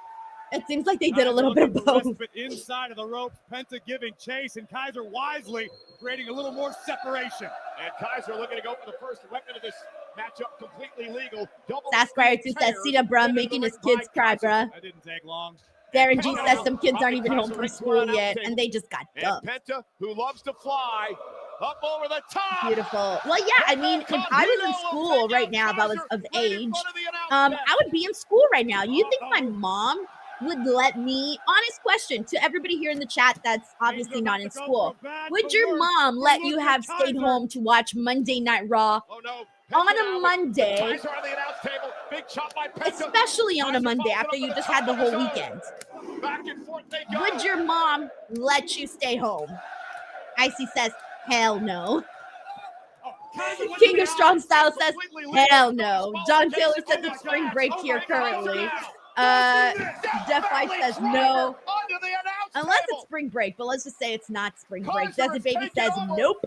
It seems like they did a little bit of both. Inside of the ropes, Penta giving chase, and Kaiser wisely creating a little more separation. And Kaiser looking to go for the first weapon of this matchup, completely legal. Sasquatch says, Cena, bruh, making his kids cry, bruh. That didn't take long. Darren G says some kids aren't even home from school yet, and they just got dumped. And Penta, who loves to fly, up over the top. Beautiful. Well, yeah, I mean, if I was in school right now, if I was of age, I would be in school right now. You think my mom would let me, honest question to everybody here in the chat that's obviously not in school, would your mom let you have stayed home to watch Monday Night Raw on a Monday, especially on a Monday after you just had the whole weekend? Would your mom let you stay home? Icy says, hell no. King of Strong Style says, hell no. John Taylor says it's spring break here currently. Jeff White says no. Unless it's spring break, but let's just say it's not spring break. Desert Baby says nope.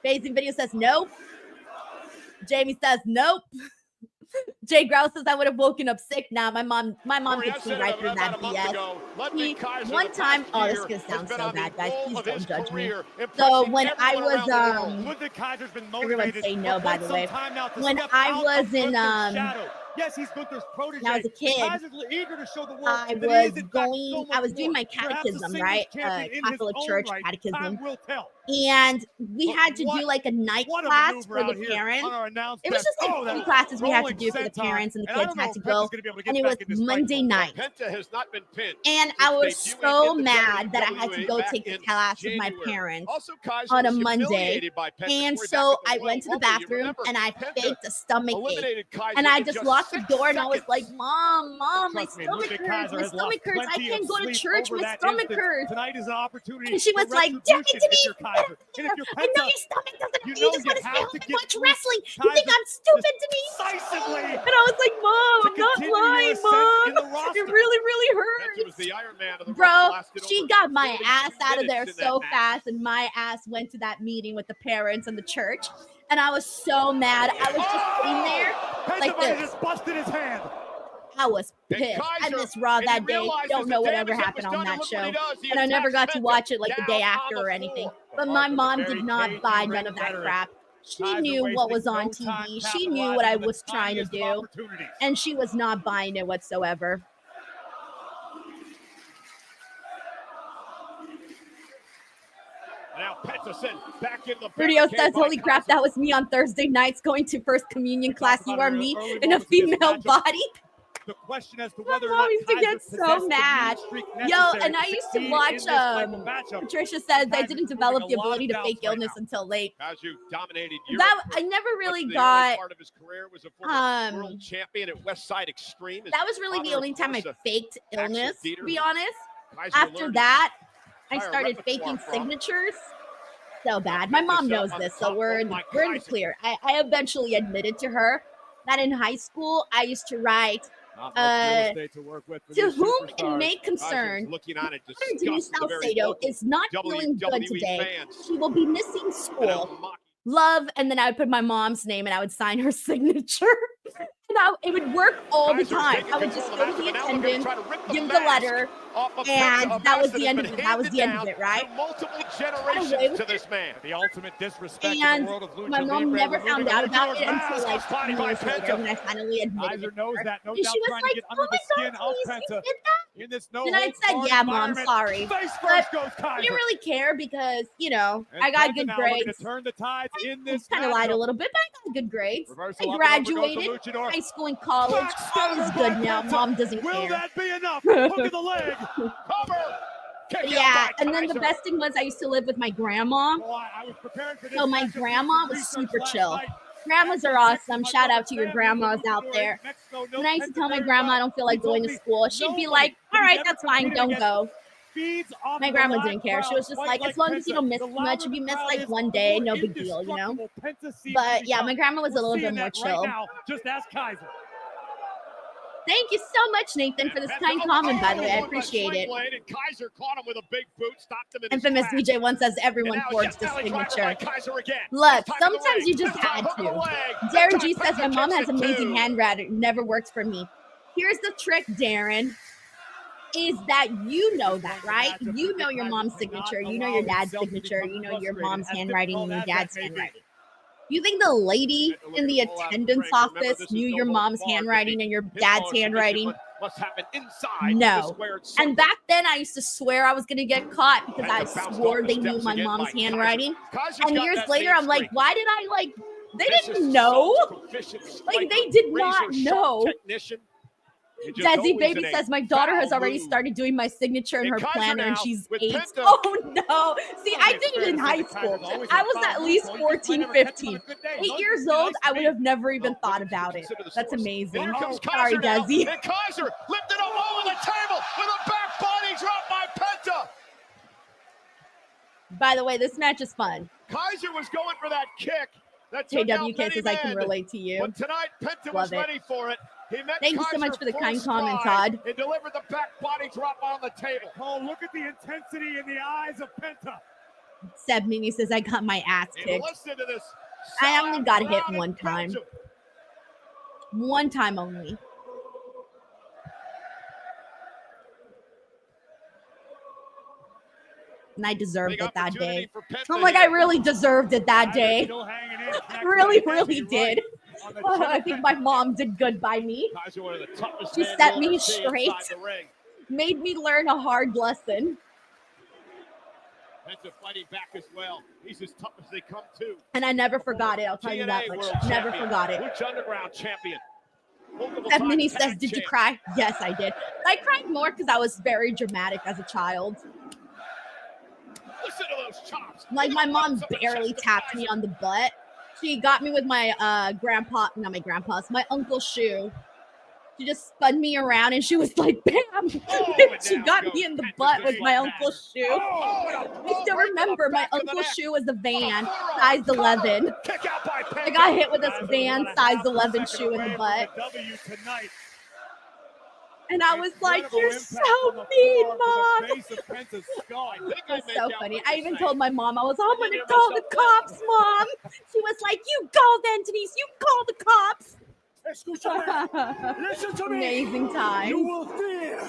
Phasing Video says nope. Jamie says nope. Jay Grouse says I would have woken up sick. Now my mom could see right through that BS. One time, oh, this is gonna sound so bad, guys. Please don't judge me. So when I was everyone say no, by the way. When I was in yes, he's Gunther's protege. When I was a kid, I was doing my catechism, right? Catholic Church catechism. And we had to do like a night class for the parents. It was just like 2 classes we had to do for the parents, and the kids had to go. And it was Monday night. And I was so mad that I had to go take the class with my parents on a Monday. And so I went to the bathroom and I faked a stomach ache. And I just locked the door and I was like, Mom, my stomach hurts. My stomach hurts. I can't go to church. My stomach hurts. Tonight is an opportunity. And she was like, damn it, Denise. I know your stomach doesn't hurt. You just want to stay home and watch wrestling. You think I'm stupid, Denise? And I was like, Mom, I'm not lying, Mom. It really hurts. Bro, she got my ass out of there so fast, and my ass went to that meeting with the parents and the church. And I was so mad. I was just sitting there like this. Just busted his hand. I was pissed. I missed Raw that day. Don't know whatever happened on that show. And I never got to watch it like the day after or anything. But my mom did not buy none of that crap. She knew what was on TV. She knew what I was trying to do. And she was not buying it whatsoever. Now Peterson back in the Rudio says, holy crap, that was me on Thursday nights going to first communion class. You are me in a female body. The question as to whether my mom used to get so mad. Yo, and I used to watch, Patricia says I didn't develop the ability to fake illness until late. As you dominated that, I never really got, part of his career was a world champion at Westside Extreme. That was really the only time I faked illness, to be honest. After that, I started faking signatures. So bad. My mom knows this, so we're in the clear. I eventually admitted to her that in high school, I used to write To whom it may concern, Denise Salcedo is not feeling good today. She will be missing school. Love, and then I would put my mom's name and I would sign her signature. And it would work all the time. I would just go to the attendant, give the letter, and that was the end of it. That was the end of it, right? Multiple generations to this man. The ultimate disrespect and in the world of lucha my mom libre. never found out about it until like 2 years later when I finally admitted Kaiser it. knows that. No And doubt she was trying like, to get under the skin of Denise, you Penta. did that? In this no And I said, yeah, Mom, sorry. Face But first goes I Kaiser. didn't really care because, you know, And I got Penta good now looking grades. to turn the tides in this Kind of lied a matchup. little bit, but I got good grades. Reversal I up and over goes the graduated luchador. high school and college. I was good now. Mom doesn't Will care. that be enough? Hook of the leg. Cover. Kick Yeah, out by and then the Kaiser. best thing was I used to live with my grandma. Oh, I was preparing for this So my matchup. grandma was Research super last chill. night. Grandmas are awesome. Shout out to your grandmas out there. And I used to tell my grandma I don't feel like going to school. She'd be like, all right, that's fine, don't go. My grandma didn't care. She was just like, as long as you don't miss too much, if you miss like one day, no big deal, you know? But yeah, my grandma was a little bit more chill. Just ask Kaiser. Thank you so much, Nathan, for this kind comment, by the way. I appreciate it. And Kaiser caught him with a big boot, stopped him in his Infamous tracks. DJ once says everyone And now forged the Jeff Kelly tried to ride signature. Kaiser again. Look, This time to the sometimes leg. you just This time had hook of the to. leg. Darren This G time says my Penta mom kicks has it amazing too. handwriting. Never works for me. Here's the trick, Darren. Is that you know that, right? You know your mom's signature. You know your dad's signature. You know your mom's handwriting and your dad's handwriting. You think the lady in the attendance office knew your mom's handwriting and your dad's handwriting? Must happen inside No. the squared circle. And back then, I used to swear I was going to get caught because I Penta bounced swore off they the knew steps my again mom's by handwriting. Kaiser's And got years that later, main I'm like, streak. why did I like? They Vicious, didn't know. self-sufficient Like, they striker, did not razor-sharp know. technician. And just Desi always Baby in a says my daughter has foul already mood. started doing my signature in And her Kaiser planner, and now she's with 8. Penta. Oh no! See, I did it in high school. I was at least 14, 15. 8 years old, I would have never even thought about it. That's amazing. Here comes Sorry, Kaiser now, Desi. and Kaiser lifted up over the table with a back body drop by Penta. By the way, this match is fun. Kaiser was going for that kick. That took out JWK many says I can men. relate to you. But tonight, Penta Love was it. ready for it. He met Thank you so Kaiser much for the full kind comment, stride Todd. and delivered the back body drop on the table. Oh, look at the intensity in the eyes of Penta. Seb Mimi says I got my ass And kicked. listen to this. I only got hit sound one in time. Belgium. One time only. And I deserved Big it that opportunity day. for Penta I'm like, here. I really deserved it that day. Still hanging in. I really, Connected really right did. on the I chin. think my mom did good by me. Kaiser, one of the toughest She men set you'll me ever see straight. inside the ring. Made me learn a hard lesson. Penta fighting back as well. He's as tough as they come too. And I never forgot it. I'll tell you that TNA much. World Never Champion, forgot it. Lucha Underground champion. Multiple Seth time Mini says, tag did you champ. cry? Yes, I did. I cried more because I was very dramatic as a child. Listen to those chops. Like, my mom Up the barely chest of tapped Kaiser. me on the butt. She got me with my my uncle's shoe. She just spun me around and she was like, bam! Oh, and She down got goes me in the Penta butt to with the my back. uncle's shoe. Oh, and a I blow still right to the remember my back of the uncle's neck. shoe was a Van, Forearm. size Cover. 11. Kick out by Penta. I got hit with this Kaiser Van was about a size half a 11 second shoe in away the from butt. the W tonight. And I was like, Incredible you're impact so on the mean, floor Mom. to the base of Penta's skull. I think It was I make so out funny. what I you're even saying. told my mom, I'm I going did to hear call the myself cops, Mom. She was like, you go then, Denise. You call the cops. Listen to me. Amazing time. You will fear.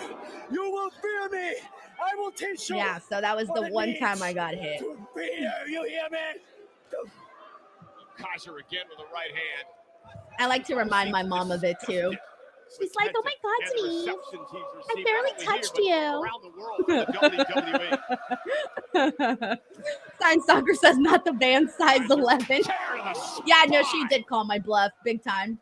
You will fear me. I will teach you. Yeah, so that was what the it one means time I got hit. to fear. You hear me? Kaiser again with the right hand. I like to remind my mom of it too. She's like, oh my God, And the Denise. receptions he's I received, barely not only here, touched but you. around the world from the WWE. Sign Soccer says not the Van size 11. Tear to the Yeah, no, she spine. did call my bluff big time.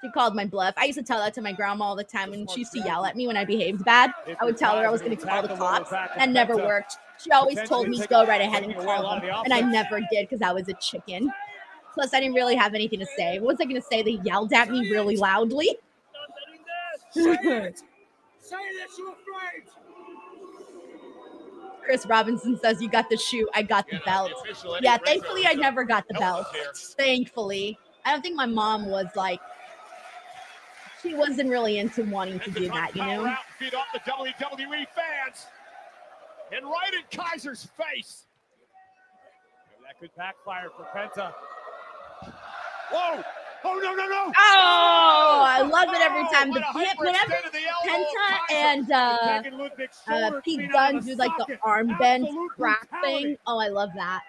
She called my bluff. I used to tell that to my grandma all the time, and she used to yell at me when I behaved bad. I would tell her I was going to call the cops. That never worked. She always told me to go right ahead and call them, and I never did because I was a chicken. Plus, I didn't really have anything to say. What was I going to say? They yelled at me really loudly. Say it. Say that you're afraid. Chris Robinson says, you got the shoe, I got the belt. Yeah, thankfully, I never got the belt. Thankfully. I don't think my mom was like, She wasn't really into wanting to do that, you know? Out, feed off the WWE fans. And right in Kaiser's face. That could backfire for Penta. Whoa! Oh, no, no, no! Oh, I love it every time. Whenever Penta and Pete Dunne do like the arm bend crack thing. Oh, I love that.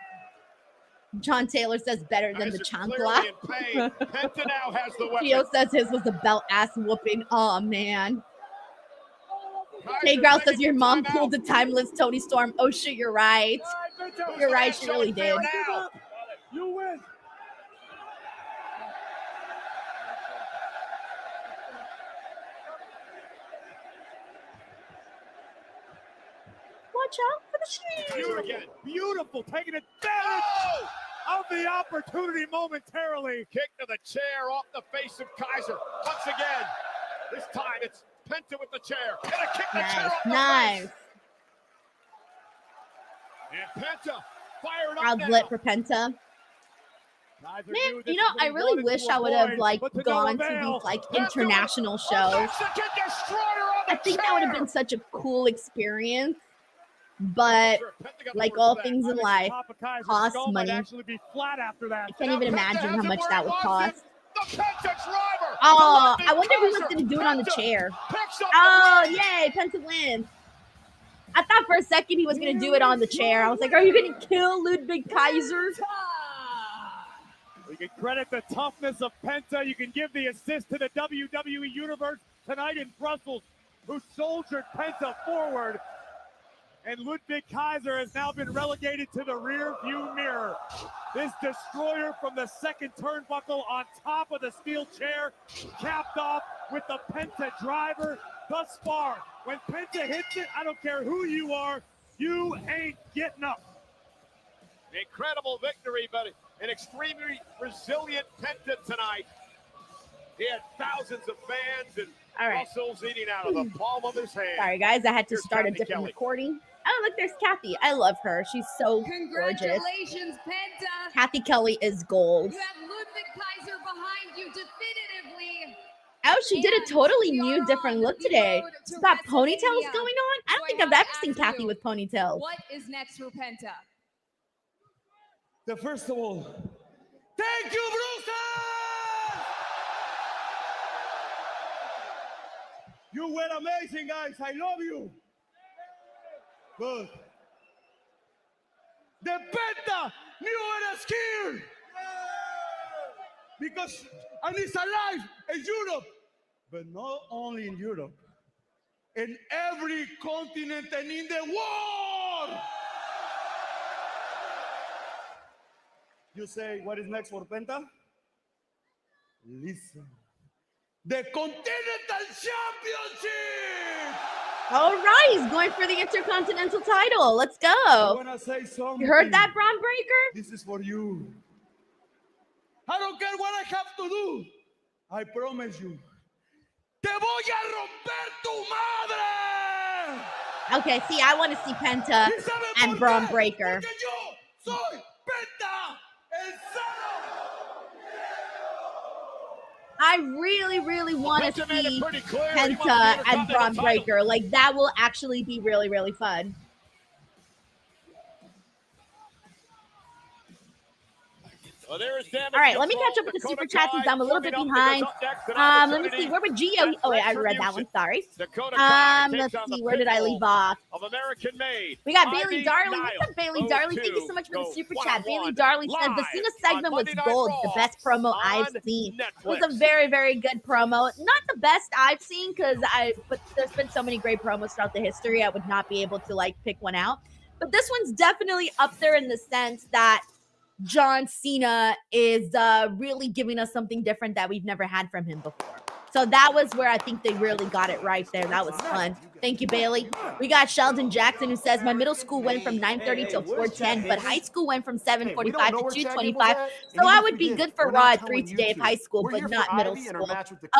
John Taylor says better than the chancla. Penta now has the weapon. Theo says his was a belt ass whooping. Oh, man. Hey, Growl says your mom pulled the timeless Tony Storm. Oh, shit, you're right. You're right, she really did. You win. Watch out for the street. Beautiful, taking advantage of the opportunity momentarily. Kick to the chair off the face of Kaiser. Once again, this time it's Penta with the chair. And a kick to the chair off the face. And Penta fired up. Crowd's lit for Penta. Man, you know, I really wish I would have like gone to these like international shows. I think that would have been such a cool experience. But like all things in life, costs money. I can't even imagine how much that would cost. Oh, I wonder if he was going to do it on the chair. Oh, yay, Penta wins. I thought for a second he was going to do it on the chair. I was like, are you going to kill Ludwig Kaiser? We can credit the toughness of Penta. You can give the assist to the WWE Universe tonight in Brussels, who soldiered Penta forward. And Ludwig Kaiser has now been relegated to the rear view mirror. This destroyer from the second turnbuckle on top of the steel chair, capped off with the Penta driver. Thus far, when Penta hits it, I don't care who you are, you ain't getting up. Incredible victory, but an extremely resilient Penta tonight. He had thousands of fans and muscles eating out of the palm of his hand. Sorry, guys, I had to start a different recording. Oh, look, there's Kathy. I love her. She's so gorgeous. Congratulations, Penta. Kathy Kelly is gold. You have Ludwig Kaiser behind you definitively. Oh, she did a totally new, different look today. She's got ponytails going on. I don't think I've ever seen Kathy with ponytails. What is next for Penta? First of all, thank you, Bruce! You were amazing, guys. I love you. Good. The Penta New Era is here. Because and it's alive in Europe. But not only in Europe. In every continent and in the world. You say, what is next for Penta? Listen. The Continental Championship! All right, he's going for the Intercontinental title. Let's go. I wanna say something. You heard that, Braun Breaker? This is for you. I don't care what I have to do. I promise you. Te voy a romper tu madre! Okay, see, I want to see Penta and Braun Breaker. Porque yo soy Penta, el I really, really want to see Penta and Braun Breaker. Like, that will actually be really, really fun. Well, all right, let me catch up with the super chats since I'm a little bit behind. Let me see. Where would Gio? Oh, wait, I read that one. Sorry. Let's see. Where did I leave off? We got Bailey Darley. What's up, Bailey Darley? Thank you so much for the super chat. Bailey Darley says the Cena segment was gold. The best promo I've seen. It was a very, very good promo. Not the best I've seen because there's been so many great promos throughout the history. I would not be able to like pick one out. But this one's definitely up there in the sense that John Cena is really giving us something different that we've never had from him before. So that was where I think they really got it right there. That was fun. Thank you, Bailey. We got Sheldon Jackson who says, my middle school went from 9:30 till 4:10, but high school went from 7:45 to 2:25. So I would be good for Raw at 3 today of high school, but not middle school.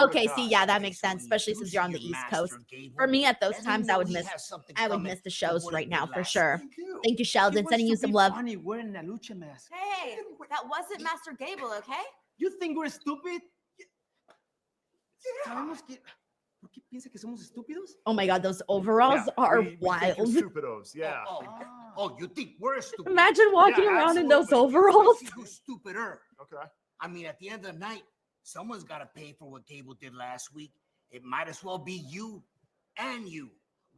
Okay, see, yeah, that makes sense, especially since you're on the East Coast. For me, at those times, I would miss the shows right now for sure. Thank you, Sheldon. Sending you some love. Hey, that wasn't Master Gable, okay? You think we're stupid? Sabemos que... ¿Por qué piensa que somos estúpidos? Oh my God, those overalls are wild. Stupidos, yeah. Oh, you think we're stupid? Imagine walking around in those overalls. Who's stupider? Okay. I mean, at the end of the night, someone's got to pay for what Gable did last week. It might as well be you and you.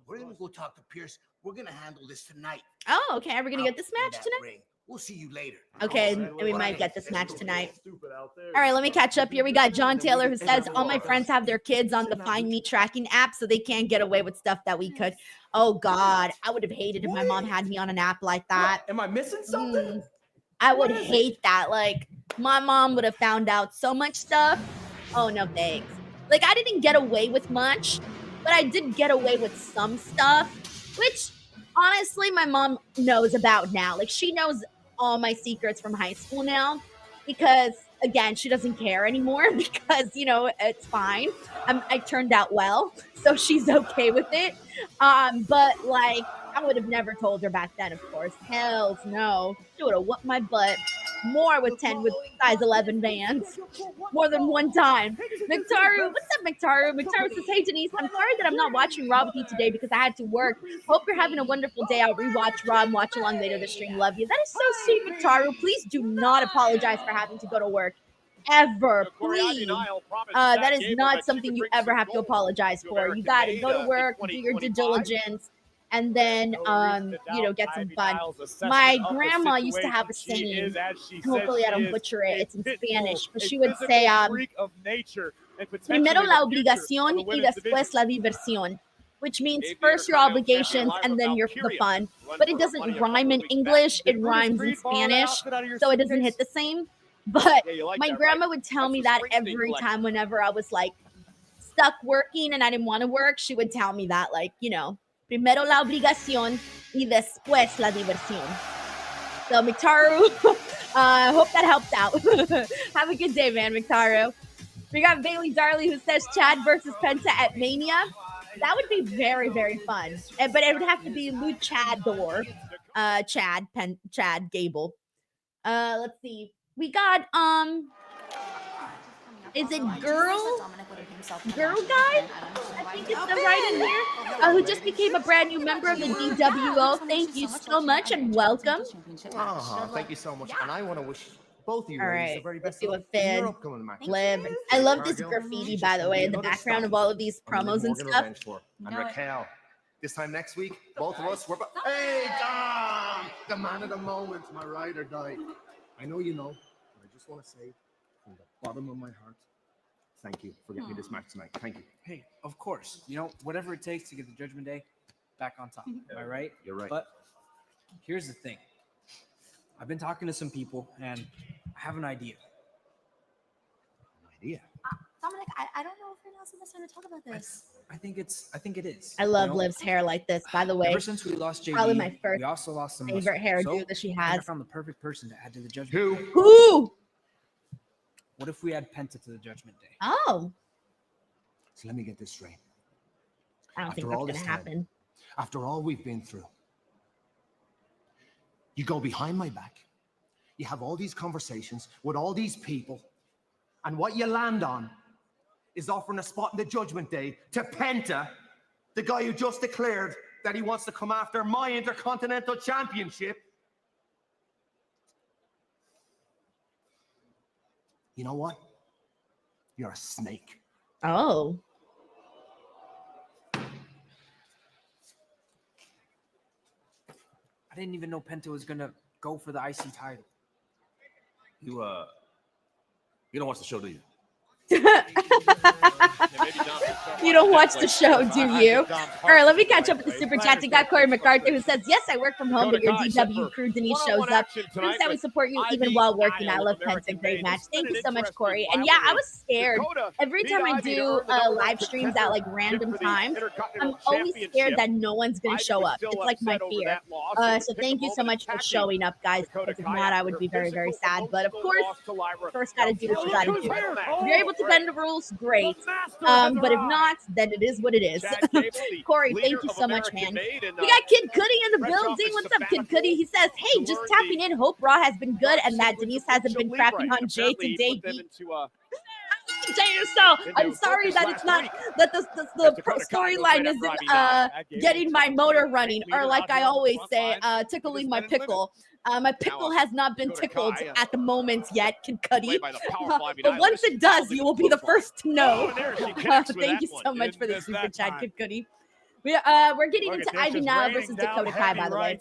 We're going to go talk to Pierce. We're going to handle this tonight. Oh, okay. Are we going to get this Out in match that tonight? ring. We'll see you later. Okay, and we might get this match tonight. All right, let me catch up here. We got John Taylor who says, all my friends have their kids on the Find Me tracking app so they can't get away with stuff that we could. Oh, God. I would have hated if my mom had me on an app like that. Am I missing something? I would hate that. Like, my mom would have found out so much stuff. Oh, no thanks. Like, I didn't get away with much, but I did get away with some stuff, which, honestly, my mom knows about now. Like, she knows all my secrets from high school now because, again, she doesn't care anymore because, you know, it's fine. I turned out well, so she's okay with it. But, like, I would have never told her back then, of course. Hells no. She would have whooped my butt more with size 11 bands. More than one time. Mictaru, what's up, Mictaru? Mictaru says, hey, Denise, I'm sorry that I'm not watching Raw with you today because I had to work. Hope you're having a wonderful day. I'll rewatch Raw and watch along later this stream. Love you. That is so sweet, Mictaru. Please do not apologize for having to go to work. Ever, please. That is not something you ever have to apologize for. You got to go to work, do your due diligence, and then, you know, get some fun. My grandma used to have a saying, hopefully I don't butcher it, it's in Spanish, but she would say, primero la obligación y después la diversión, which means first your obligations and then the fun. But it doesn't rhyme in English, it rhymes in Spanish, so it doesn't hit the same. But my grandma would tell me that every time whenever I was like stuck working and I didn't want to work, she would tell me that, like, you know, primero la obligación y después la diversión. So, Mictaru, hope that helped out. Have a good day, man, Mictaru. We got Bailey Darley who says Chad versus Penta at Mania. That would be very, very fun. But it would have to be Luchador. Chad Gable. Let's see. We got, is it Girl Guy? I think it's the right in here. Who just became a brand new member of the DWO. Thank you so much and welcome. Thank you so much. And I want to wish both of you all right, the very best. Let's see what Finn, Liv. I love this graffiti, by the way, in the background of all of these promos and stuff. And Raquel, this time next week, both of us, we're hey, Dom! The man of the moment, my ride or die. I know you know, but I just want to say from the bottom of my heart, thank you for getting me this match tonight. Thank you. Hey, of course. You know, whatever it takes to get the Judgment Day back on top. Am I right? You're right. But here's the thing. I've been talking to some people, and I have an idea. An idea? Dominic, I don't know if you're not supposed to talk about this. I think it is. I love Liv's hair like this, by the way. Ever since we lost JD, probably my first we also lost some favorite hairdo that she has. I found the perfect person to add to the Judgment Day. Who? What if we add Penta to the Judgment Day? Oh. So let me get this straight. I don't think that's going to happen. After all we've been through, you go behind my back, you have all these conversations with all these people, and what you land on is offering a spot in the Judgment Day to Penta, the guy who just declared that he wants to come after my Intercontinental Championship. You know what? You're a snake. Oh. I didn't even know Penta was going to go for the IC title. You don't watch the show, do you? You don't watch the show, do you? All right, let me catch up with the super chats. You got Corey McCarthy who says, yes, I work from home, but your DW crew, Denise, shows up. Proves that we support you even while working. I love Penta. Great match. Thank you so much, Corey. And yeah, I was scared. Every time I do live streams at like random times, I'm always scared that no one's going to show up. It's like my fear. So thank you so much for showing up, guys. Because if not, I would be very, very sad. But of course, first got to do what you got to do. If you're able to bend the rules, great. But if not, then it is what it is. Corey, thank you so much, man. We got Kid Cudi in the building. What's up, Kid Cudi? He says, hey, just tapping in. Hope Raw has been good and that Denise hasn't been crapping on Jey to debut. Jey Uso. I'm sorry that it's not that the storyline isn't getting my motor running, or like I always say, tickling my pickle. My pickle has not been tickled at the moment yet, Kid Cudi. But once it does, you will be the first to know. Thank you so much for the super chat, Kid Cudi. We're getting into Ivy now versus Dakota Kai, by the way.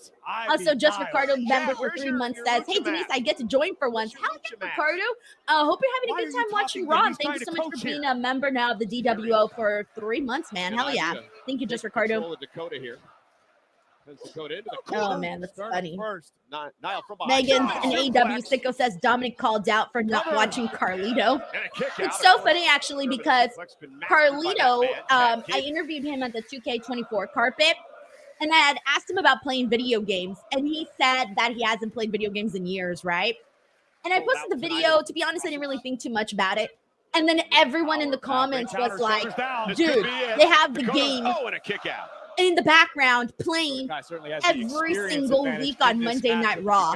Also, Just Ricardo, member for 3 months, says, "Hey Denise, I get to join for once." Hell yeah, Ricardo. Hope you're having a good time watching Raw. Thank you so much for being a member now of the DWO for 3 months, man. Hell yeah. Thank you, Just Ricardo. Oh man, that's funny. Megan and AEW Sicko says Dominic called out for not watching Carlito. It's so funny actually because Carlito, I interviewed him at the 2K24 carpet, and I had asked him about playing video games, and he said that he hasn't played video games in years, right? And I posted the video. To be honest, I didn't really think too much about it. And then everyone in the comments was like, "Dude, they have the game in the background playing every single week on Monday Night Raw."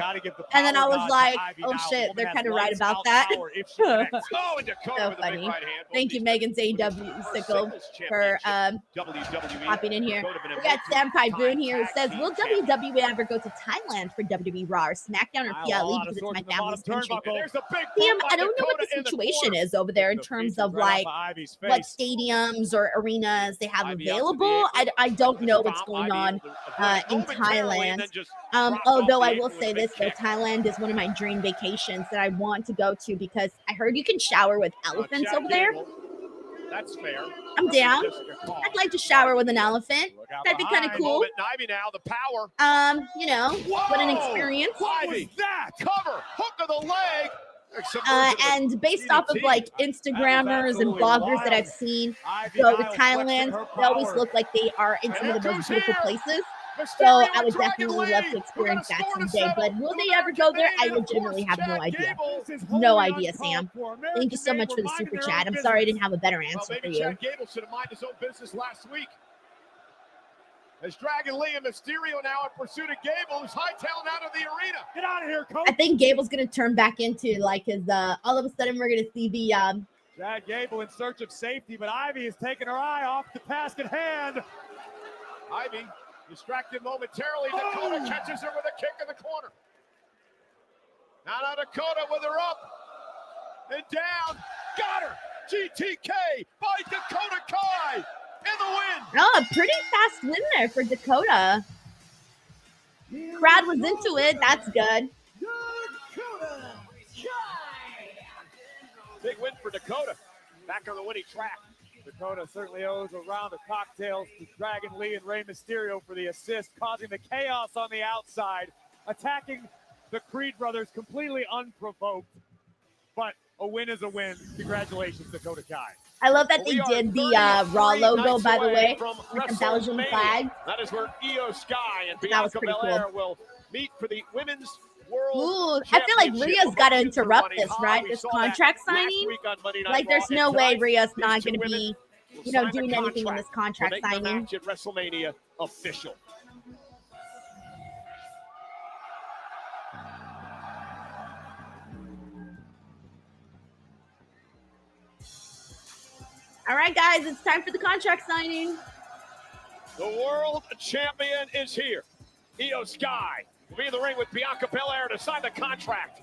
And then I was like, oh shit, they're kind of right about that. So funny. Thank you, Megan AEW Sickle, for popping in here. We got Sam Kai Boone here who says, will WWE ever go to Thailand for WWE RAW or SmackDown or PLE because it's my family's country? I don't know what the situation is over there in terms of like what stadiums or arenas they have available. I don't know what's going on in Thailand. Although I will say this, though, Thailand is one of my dream vacations that I want to go to because I heard you can shower with elephants over there. That's fair. I'm down. I'd like to shower with an elephant. That'd be kind of cool. You know, what an experience. What was that? Cover, hook of the leg. And based off of like Instagrammers and bloggers that I've seen go to Thailand, they always look like they are in some of the most beautiful places. So I would definitely love to experience that someday. But will they ever go there? I legitimately have no idea. No idea, Sam. Thank you so much for the super chat. I'm sorry I didn't have a better answer for you. Gable should have minded his own business last week. As Dragon Lee and Mysterio now in pursuit of Gable, who's hightailing out of the arena. Get out of here, coach. I think Gable's going to turn back into like his, all of a sudden we're going to see the... Chad Gable in search of safety, but Ivy is taking her eye off the task at hand. Ivy distracted momentarily. Dakota catches her with a kick in the corner. Now Dakota with her up and down. Got her. GTK by Dakota Kai in the win. Oh, a pretty fast win there for Dakota. Crowd was into it. That's good. Big win for Dakota. Back on the winning track. Dakota certainly owes a round of cocktails to Dragon Lee and Rey Mysterio for the assist, causing the chaos on the outside, attacking the Creed brothers completely unprovoked. But a win is a win. Congratulations, Dakota Kai. I love that they did the Raw logo, by the way, with the Belgian flag. That is where Io Sky and Bianca Belair will meet for the women's World I feel like Rhea's got to interrupt this, right? This contract signing. Like, there's no way Rhea's not going to be, you know, doing anything in this contract signing. At WrestleMania official. All right, guys, it's time for the contract signing. The world champion is here. Io Sky will be in the ring with Bianca Belair to sign the contract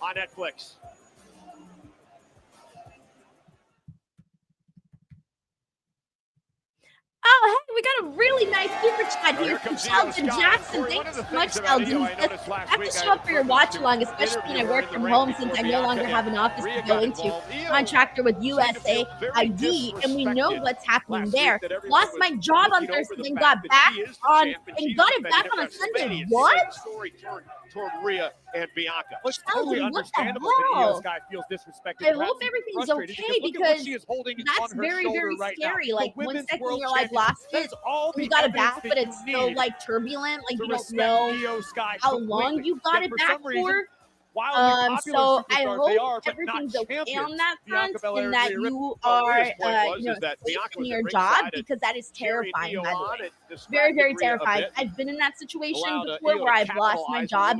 on Netflix. Oh, hey, we got a really nice super chat here from Sheldon Jackson. Thanks so much, Sheldon. I have to show up for your watch along, especially when I work from home since I no longer have an office to go into. Contractor with USA ID, and we know what's happening there. Lost my job on Thursday and got it back on a Sunday. What? Toward Rhea and Bianca. It's totally understandable that Io Sky feels disrespected. I hope everything's okay because that's very, very scary. Like, one second you're like lost it, you got it back, but it's so like turbulent. Like, you don't know how long you got it back for. So I hope everything's okay on that front and that you are, safe in your job, because that is terrifying, by the way. Very, very terrifying. I've been in that situation before where I've lost my job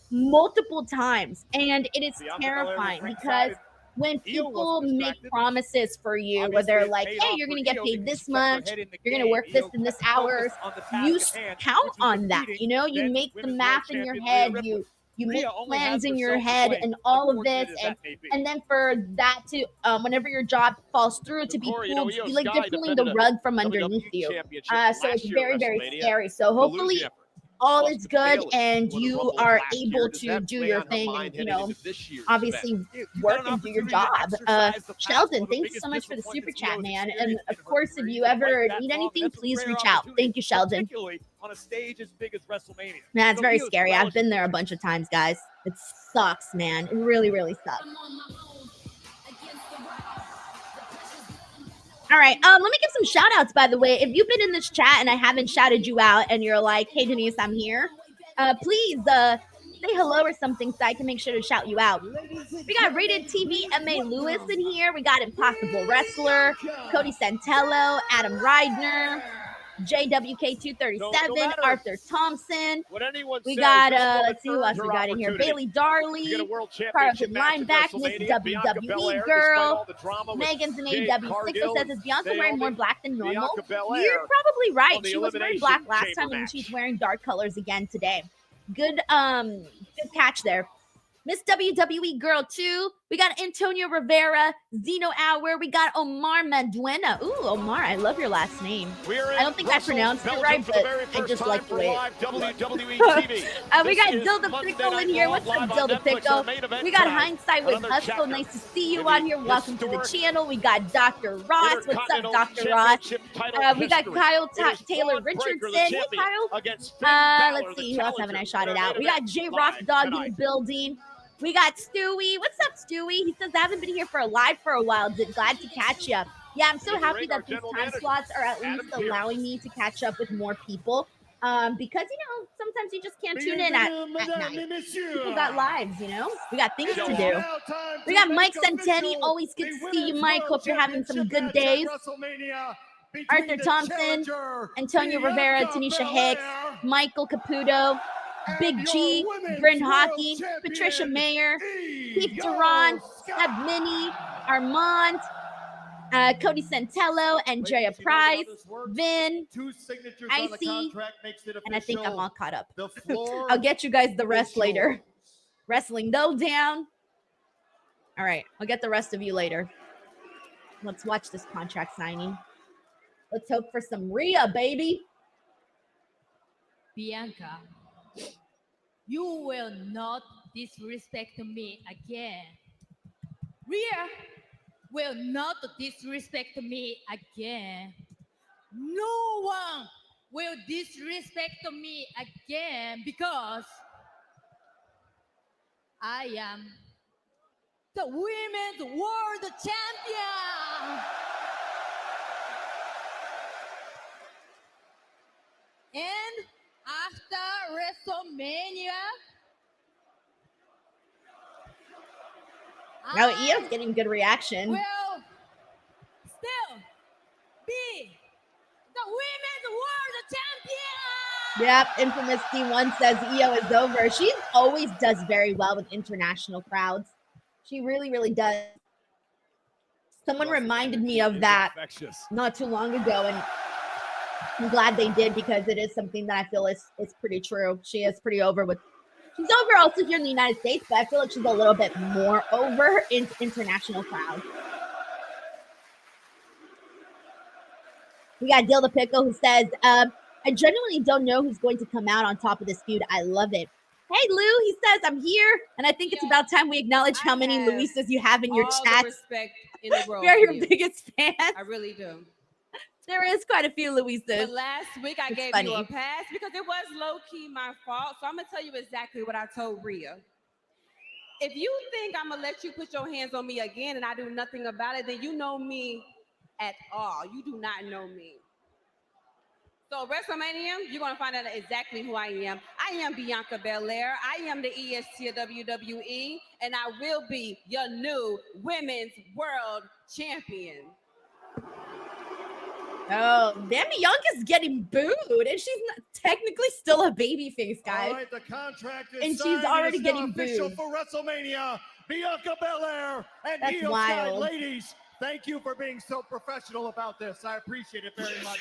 multiple times, and it is terrifying because when Io people wasn't make distracted. promises for you, where Obviously, they're it like, paid hey, off you're for going to get Io paid because this she kept her much, head in the you're going to game. work this Io in this kept focused hours, on the you task at hand, count which was on that. defeating You know, you then make the Women's math World in your Champion Rhea head, Ripley. you make Rhea only has plans in your herself to head blame, and all of this. unfortunate as that may be. And then for that to, whenever your job falls through, to be Corey, you know, pulled, Io like Sky they're pulling defended the a rug from WWE underneath you. Championship So last it's year very, at very WrestleMania. scary. So hopefully Losing effort. all Lost is to good Bayley and when the you Rumble are last year. able Does to that do play your on her thing mind and, heading into this year's obviously event? work and do your job. Sheldon, thank you so much for the super chat, man. And of course, if you ever need anything, please reach out. Thank you, Sheldon. Particularly on a stage as big as WrestleMania. Yeah, it's So very Io's scary. I've been there a eligible. bunch of times, guys. It sucks, man. It really, really sucks. All right. Let me give some shout outs, by the way. If you've been in this chat and I haven't shouted you out and you're like, hey, Denise, I'm here, please say hello or something so I can make sure to shout you out. We got Rated TV M.A. Lewis in here. We got Impossible Wrestler, Cody Santello, Adam Reidner, JWK237, Arthur Thompson. We got, let's see who else we got in here. Bailey Darley, Carlton Lineback, Miss WWE Girl, Megan's an AW6 says, is Bianca wearing more black than normal? You're probably right. She was wearing black last time and she's wearing dark colors again today. Good catch there. Miss WWE Girl 2. We got Antonio Rivera, Zeno Hour. We got Omar Maduena. Ooh, Omar, I love your last name. I don't think I pronounced it right, but I just like the way we got Dilda Pickle in here. What's up, Dilda Pickle? We got Hindsight with Hustle. Nice to see you on here. Welcome to the channel. We got Dr. Ross. What's up, Dr. Ross? We got Kyle Taylor Richardson. Hey, Kyle. Let's see. Who else haven't I shouted out? We got J Rock Dog in the building. We got Stewie. What's up, Stewie? He says, I haven't been here for a live for a while. Glad to catch you. Yeah, I'm so happy that these time slots are at least allowing me to catch up with more people. Because, sometimes you just can't tune in at night. People got lives, We got things to do. We got Mike Centeni. Always good to see you, Mike. Hope you're having some good days. Arthur Thompson, Antonio Rivera, Tanisha Hicks, Michael Caputo, Big G, Bryn Hockey, Patricia Mayer, Keith Duran, Seb Mini, Armand, Cody Santello, Andrea Price, Vin, Icy, and I think I'm all caught up. I'll get you guys the rest later. Wrestling Lowdown. All right, I'll get the rest of you later. Let's watch this contract signing. Let's hope for some Rhea, baby. Bianca, you will not disrespect me again. Rhea will not disrespect me again. No one will disrespect me again because I am the Women's World Champion. And after WrestleMania, Now Io's getting good reaction. will still be the Women's World Champion. Yep, Infamous D1 says Io is over. She always does very well with international crowds. She really, really does. Someone reminded me of that not too long ago, and I'm glad they did because it is something that I feel is pretty true. She is pretty over with. She's over also here in the United States, but I feel like she's a little bit more over in international crowds. We got Dilda Pickle who says, I genuinely don't know who's going to come out on top of this feud. I love it. Hey, Lou, he says, I'm here, and I think it's about time we acknowledge how many Luisas you have in your chat. Respect in the world. We are your biggest fans. I really do. There is quite a few Luisas. But last week I gave you a pass because it was low-key my fault. So I'm going to tell you exactly what I told Rhea. If you think I'm going to let you put your hands on me again and I do nothing about it, then you know me at all. You do not know me. So WrestleMania, you're going to find out exactly who I am. I am Bianca Belair. I am the EST of WWE, and I will be your new Women's World Champion. Oh, damn, Bianca's getting booed, and she's not technically still a babyface, guys. All right, the contract is and signed. she's already It is now getting official booed. for WrestleMania. Bianca Belair and That's Io Sky. wild. Ladies, thank you for being so professional about this. I appreciate it very much.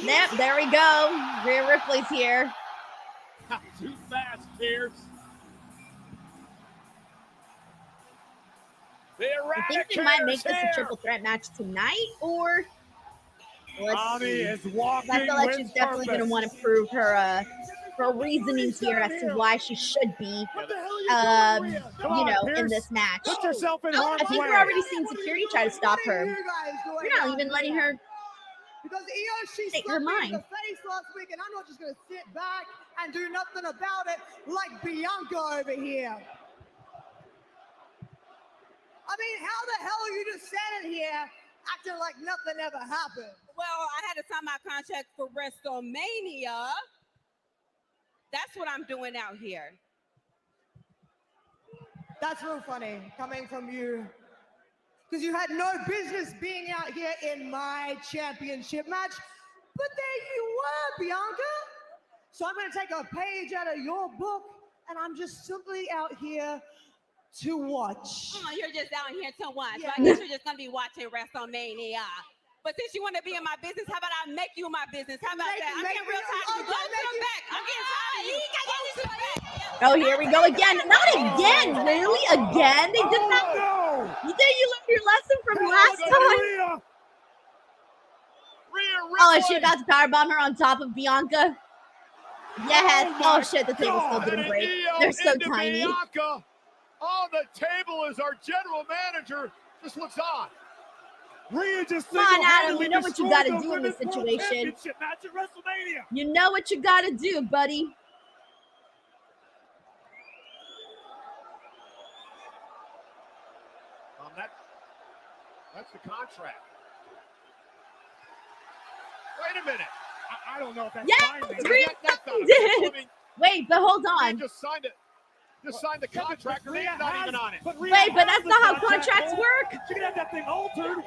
Yep, there we go. Rhea Ripley's here. Too fast, Pierce. I think they might make this a triple threat match tonight, or let's see. Is walking I feel like she's definitely going to want to prove her reasonings here as to why she should be, in this match. Put yourself in I harm's think way. we're already seeing security try to stop her. We're not even letting her Because she take her mind. in the face last week, and I'm not just going to sit back and do nothing about it like Bianca over here. I mean, how the hell are you just standing here acting like nothing ever happened? Well, I had to sign my contract for WrestleMania. That's what I'm doing out here. That's real funny coming from you. Because you had no business being out here in my championship match. But there you were, Bianca. So I'm going to take a page out of your book, and I'm just simply out here to watch. Oh, you're just out here to watch. Yeah. So I guess you're just going to be watching WrestleMania. But since you want to be in my business, how about I make you my business? How about that? I'm getting real tired of you. Go to the back. I'm getting tired. You got to get to the back. Oh, here we go again. Not again, really? Again? They did that. No. You think you learned your lesson from last time? Oh, is she about to powerbomb her on top of Bianca? Yes. Oh, shit, the table still didn't break. They're so tiny. Bianca on the table as our general manager just looks on. Rhea just Come on, Adam, you know what you got to do in this situation. Match at WrestleMania. You know what you got to do, buddy. That's the contract. Wait a minute. I don't know if that's Yes, binding. Rhea That's not did. I mean, Wait, but hold on. Rhea just signed it. Just signed the contract. Her name's Rhea not has- even on it. Rhea Wait, but has that's the not how contract, contracts Cole. work. She can have that thing altered.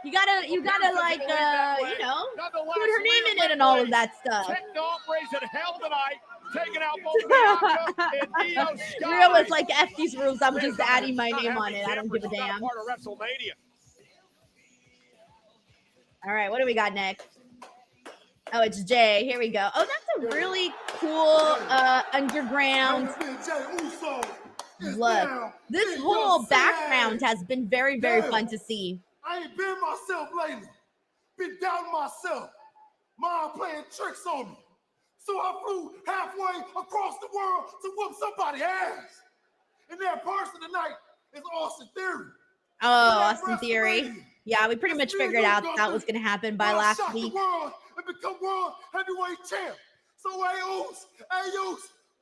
You gotta like, put Nonetheless, her name in Rhea it and all of Ripley that stuff. Kicked off, raising hell tonight, taking out both Bianca and Io Sky. Rhea was like, F these rules, I'm just adding my name on it. I don't give a She's not damn. part of WrestleMania. All right, what do we got next? Oh, it's Jey. Here we go. Oh, that's a really cool underground look. This whole background has been very, very fun to see. I ain't been myself lately. Been doubting myself. Mom playing tricks on me. So I flew halfway across the world to whoop somebody's ass. And that person tonight is Austin Theory. Oh, Austin Theory. Yeah, we pretty much figured out that was going to happen by last week. The world and become world heavyweight champ. So hey, Oos,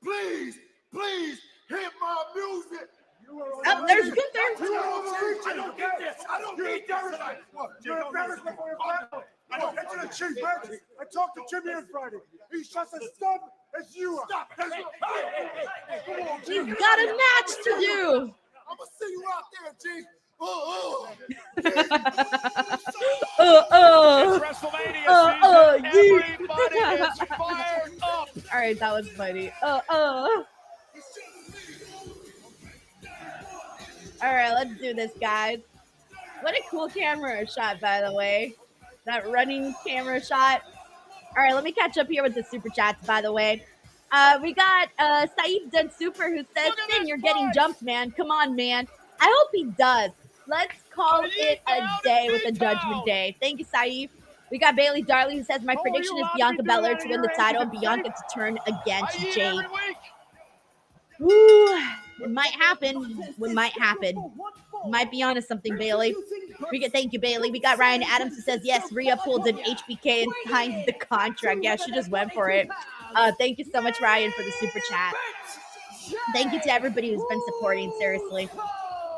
please hit my music. Oh, there's Gunther. I don't get this. I don't get this. You're embarrassment for your family. I don't get to the chief, man. I talked to Jimmy on Friday. He's just as dumb as you are. Stop. You've got a match to do. I'm going to see you out there, G. It's WrestleMania season. Everybody is fired up. All right, that was funny. All right, let's do this, guys. What a cool camera shot, by the way. That running camera shot. All right, let me catch up here with the super chats, by the way. We got Saeed Dun Super who says, Sin, you're getting jumped, man. Come on, man. I hope he does. Let's call it a day with a Judgment Day. Thank you, Saeed. We got Bailey Darley who says, my prediction is Bianca Belair to win the title and Bianca to turn against Jey. Woo, it might happen. It might happen. Might be onto something, Bailey. Thank you, Bailey. We got Ryan Adams who says, yes, Rhea pulled an HBK and signed the contract. Yeah, she just went for it. Thank you so much, Ryan, for the super chat. Thank you to everybody who's been supporting, seriously.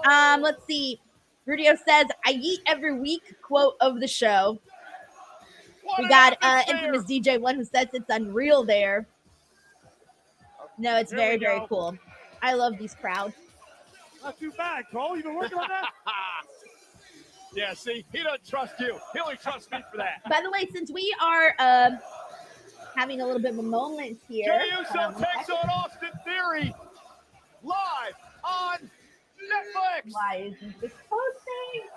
Let's see. Rudio says, I eat every week, quote of the show. We got infamous DJ1 who says it's unreal there. No, it's very, very cool. I love these crowds. Not too bad, Cole. You've been working on that? Yeah, see, he doesn't trust you. He only trusts me for that. By the way, since we are having a little bit of a moment here. Jey Uso takes on Austin Theory live on Netflix. Why isn't this posting?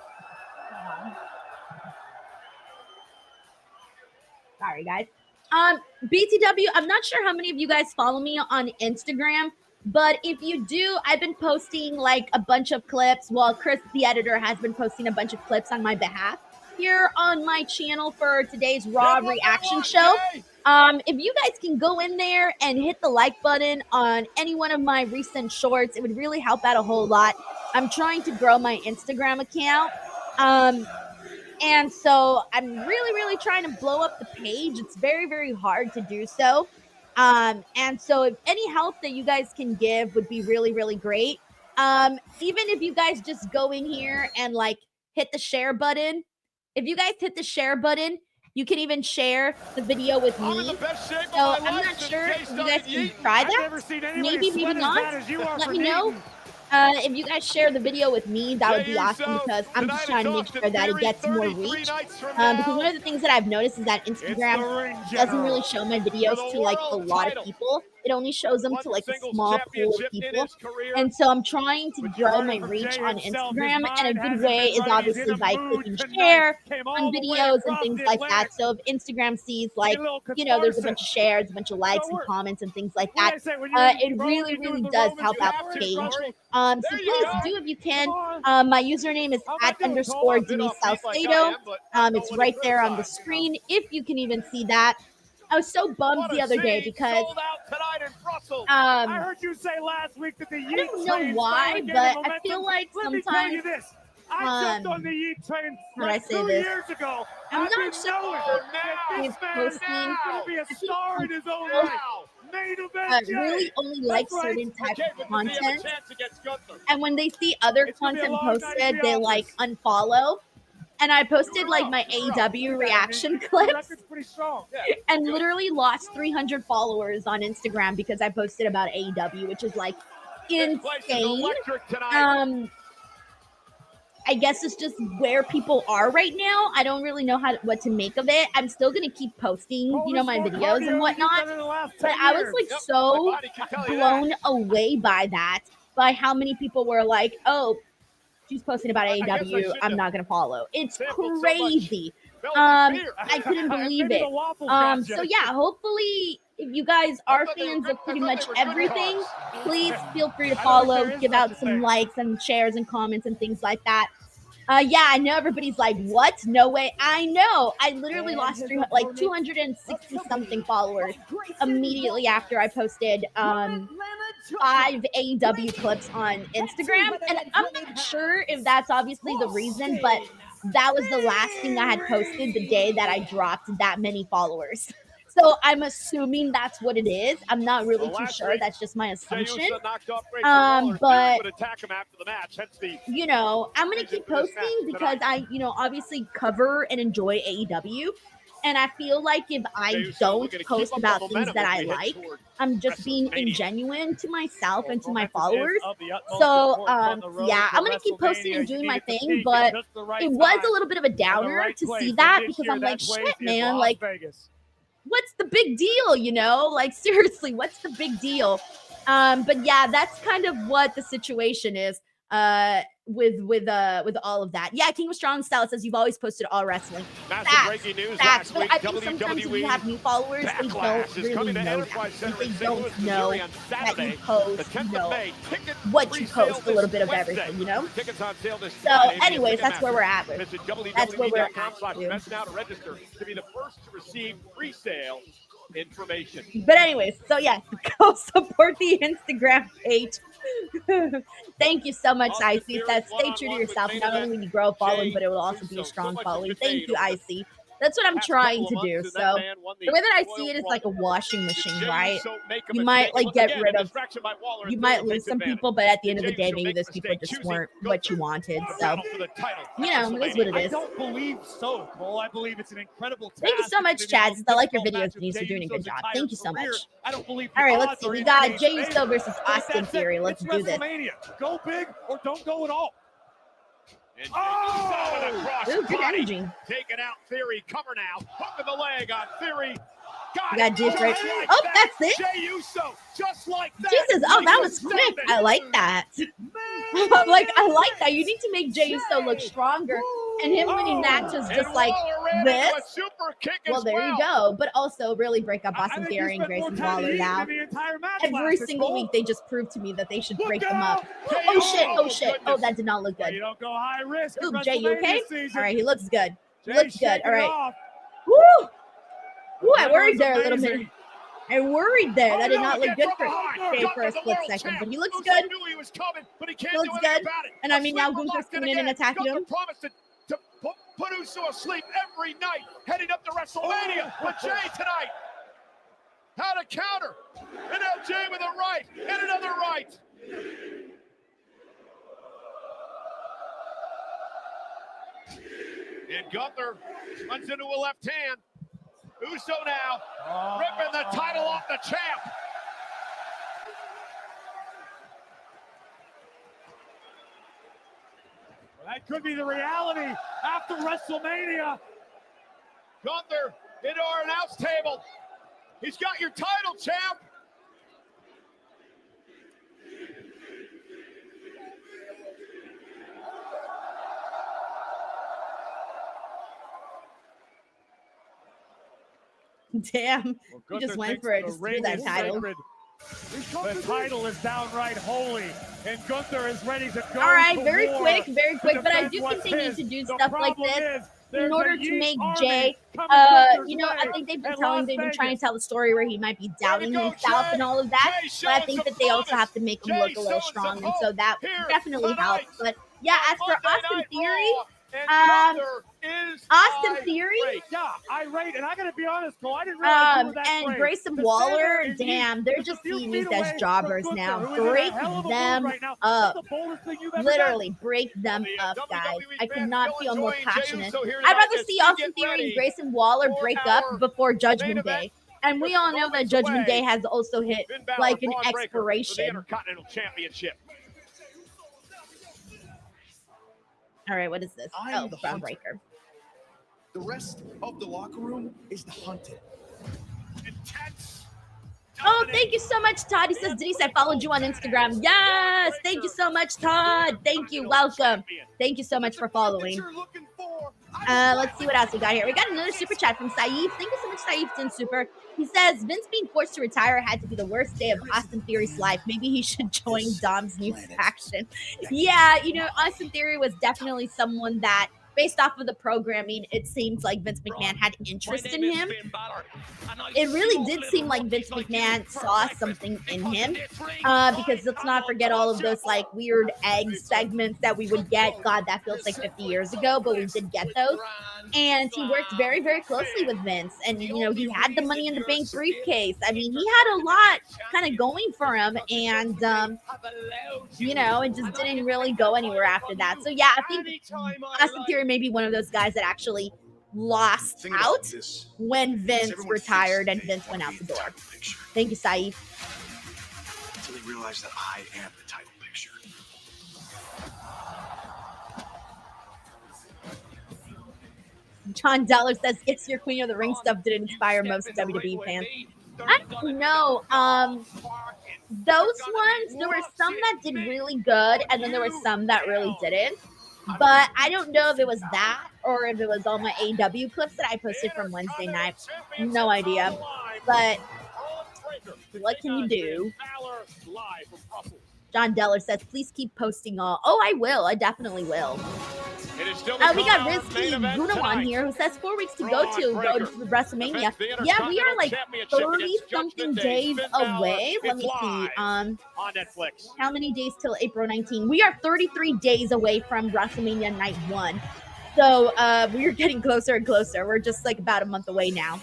Sorry, guys. BTW, I'm not sure how many of you guys follow me on Instagram, but if you do, I've been posting like a bunch of clips. Well, Chris, the editor, has been posting a bunch of clips on my behalf here on my channel for today's Raw reaction show. If you guys can go in there and hit the like button on any one of my recent shorts, it would really help out a whole lot. I'm trying to grow my Instagram account. And so I'm really trying to blow up the page. It's very hard to do so. And so if any help that you guys can give would be really great. Even if you guys just go in here and like hit the share button. If you guys hit the share button, you can even share the video with me. So I'm not sure if you guys can try that. Maybe not. Let me know. If you guys share the video with me, that would be awesome because I'm just trying to make sure that it gets more reach. Because one of the things that I've noticed is that Instagram doesn't really show my videos to like a lot of people. It only shows them to like a small pool of people. And so I'm trying to grow my reach on Instagram, and a good way is obviously by clicking share on videos and things like that. So if Instagram sees like, you know, there's a bunch of shares, a bunch of likes and comments and things like that, it really does help out the page. So please do if you can. My username is @_ Denise Salcedo. It's right there on the screen if you can even see that. I was so bummed the other day because I heard you say last week that the Yeet I don't know why, but I feel like sometimes I jumped on the Yeet train like 2 years ago. I'm not sure this man now going to be a star in his own right. Main event, really only like certain types of content, and when they see other content posted, they like unfollow. And I posted like my AEW reaction clips and literally lost 300 followers on Instagram because I posted about AEW, which is like insane. I guess it's just where people are right now. I don't really know what to make of it. I'm still gonna keep posting, you know, my videos and whatnot. But I was like so blown away by that, by how many people were like, "Oh, she's posting about AEW. I'm not gonna follow." It's crazy. I couldn't believe it. So yeah, hopefully if you guys are fans of pretty much everything, please feel free to follow, give out some likes and shares and comments and things like that. Yeah, I know everybody's like, what? No way. I know. I literally lost 260 something followers immediately after I posted 5 AEW clips on Instagram. And I'm not sure if that's obviously the reason, but that was the last thing I had posted the day that I dropped that many followers. So I'm assuming that's what it is. I'm not really too sure. That's just my assumption. But you know, I'm gonna keep posting because I, you know, obviously cover and enjoy AEW. And I feel like if I don't post about things that I like, I'm just being ingenuine to myself and to my followers. So, yeah, I'm going to keep posting and doing my thing, but it was a little bit of a downer to see that because I'm like, shit, man, like, what's the big deal, you know? Like, seriously, what's the big deal? But yeah, that's kind of what the situation is. With all of that. Yeah, King of Strong Style says you've always posted all wrestling. Breaking news facts. But I think sometimes if you have new followers, they don't really know that. They don't know that you post, you know, what you post, a little bit of everything, you know? So anyways, that's where we're at with. That's where we're at. Now to register to be the first to receive resale information. But anyways, so yeah, go support the Instagram page. Thank you so much, Icy. That stay true to yourself. Not only will you grow a following, but it will also be a strong following. Thank you, Icy. That's what I'm trying to do. So the way that I see it is like a washing machine, right? You might like get rid of, you might lose some people, but at the end of the day, maybe those people just weren't what you wanted. So, you know, it is what it is. I don't believe so, Cole. I believe it's an incredible task. Thank you so much, Chad. I like your videos, Denise. You're doing a good job. Thank you so much. All right, let's see. We got Jey Uso versus Austin Theory. Let's do this. Go big or don't go at all. Ooh, good energy. Taking out Theory. Cover now. Hook of the leg on Theory. You got different. Oh, that's it. Jey Uso, just like that. Jesus, oh, that was quick. I like that. Like, I like that. You need to make Jey Uso look stronger. And him winning matches just like this. Well, there you go. But also really break up Austin Theory and Grayson Waller now. Every single week they just prove to me that they should break them up. Oh shit, oh shit. Oh, that did not look good. You don't go high risk. Ooh, Jey, you okay? All right, he looks good. He Jey, looks good. All right. off. Woo! Ooh, I worried there a little bit. I worried there. That did not look good for Jey for a split second, but he looks good. He looks good. And I mean, now Gunther's coming in and attacking him. To put Uso asleep every night, heading up to WrestleMania with Jey tonight. How to counter. And now Jey with a right and another right. And Gunther runs into a left hand. Uso now ripping the title off the champ. That could be the reality after WrestleMania. Gunther into our announce table. He's got your title, champ. Damn, he just went for it. Just threw that title. The title is downright holy, and Gunther is ready to go. All right, very war quick. But I do continue to do stuff like this in order to make Jey. You know, I think they've been trying to tell the story where he might be doubting himself and all of that. But I think that they also have to make him look a little strong, and so that definitely helps. But yeah, as for Austin Theory. Austin Theory, irate, and I gotta be honest, Cole, I didn't realize you were that and great. Grayson Waller, damn, they're just being used as jobbers now. Break them up, literally break them up, guys. I could not feel more passionate. I'd rather see Austin Theory and Grayson Waller break up before Judgment Day. And we all know that Judgment Day has also hit like an expiration. Intercontinental Championship. All right, what is this? Oh, the Braun breaker. The rest of the locker room is the hunted. Intense. Oh, thank you so much, Todd. He says, Denise, I followed you on Instagram. Yes, thank you so much, Todd. Thank you. Welcome. Thank you so much for following. Let's see what else we got here. We got another super chat from Saeed. Thank you so much, Saeed, in super. He says, Vince being forced to retire had to be the worst day of Austin Theory's life. Maybe he should join Dom's new faction. Yeah, you know, Austin Theory was definitely someone that, based off of the programming, it seems like Vince McMahon had interest in him. It really did seem like Vince McMahon saw something in him, because let's not forget all of those like weird egg segments that we would get. God, that feels like 50 years ago, but we did get those. And he worked very, very closely with Vince. And, you know, he had the Money in the Bank briefcase. I mean, he had a lot kind of going for him. And, you know, it just didn't really go anywhere after that. So, yeah, I think Austin Theory may be one of those guys that actually lost out when Vince retired and Vince went out the door. Thank you, Saeed. Until he realized that I am the title picture. John Dollar says, yes, your Queen of the Ring stuff didn't inspire most WWE fans. I don't know. Those ones, there were some that did really good, and then there were some that really didn't. But I don't know if it was that or if it was all my AEW clips that I posted from Wednesday night. No idea. But what can you do? John Deller says, please keep posting all. Oh, I will. I definitely will. We got Rizky Gunawan here who says 4 weeks to go to WrestleMania. Yeah, we are like 30-something days away. Let me see. On Netflix. How many days till April 19? We are 33 days away from WrestleMania Night 1. So we're getting closer and closer. We're just like about a month away now.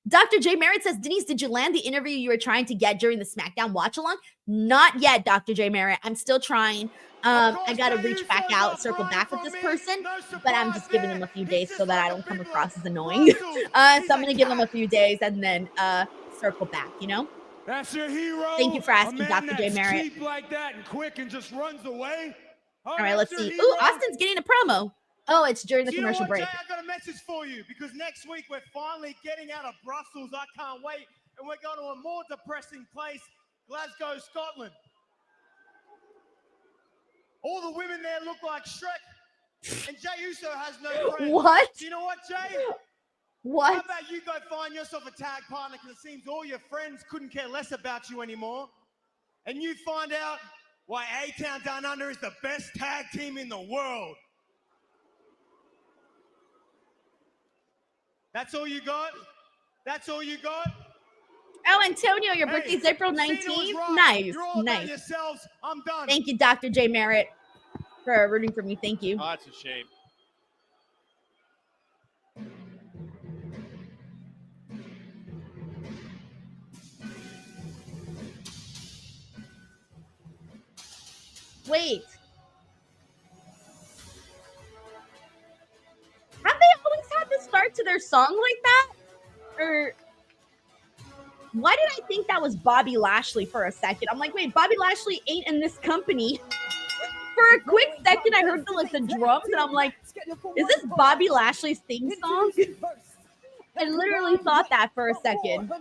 Dr. J. Merritt says, Denise, did you land the interview you were trying to get during the SmackDown watch-along? Not yet, Dr. J. Merritt. I'm still trying. I got to reach back out, circle back with this person, but I'm just giving them a few days so that I don't come across as annoying. So I'm going to give them a few days and then circle back, you know? That's your hero. Thank you for asking, Dr. J. Merritt. Cheap like that and quick and just runs away. All right, let's see. Ooh, Austin's getting a promo. Oh, it's during the Do you know commercial what, break. Jay? I got a message for you because next week we're finally getting out of Brussels. I can't wait. And we're going to a more depressing place, Glasgow, Scotland. All the women there look like Shrek. And Jey Uso has no friends. What? Do you know what, Jay? What? How about you go find yourself a tag partner because it seems all your friends couldn't care less about you anymore. And you find out why A-Town Down Under is the best tag team in the world. That's all you got? That's all you got? Oh, Antonio, your birthday's April 19th. Nice. You're all about Nice. yourselves. I'm done. Thank you, Dr. J. Merritt, for rooting for me. Thank you. Oh, that's a shame. Wait. Have they always had the start to their song like that? Or why did I think that was Bobby Lashley for a second? I'm like, wait, Bobby Lashley ain't in this company. For a quick second, I heard the drums, and I'm like, is this Bobby Lashley's theme song? I literally thought that for a second.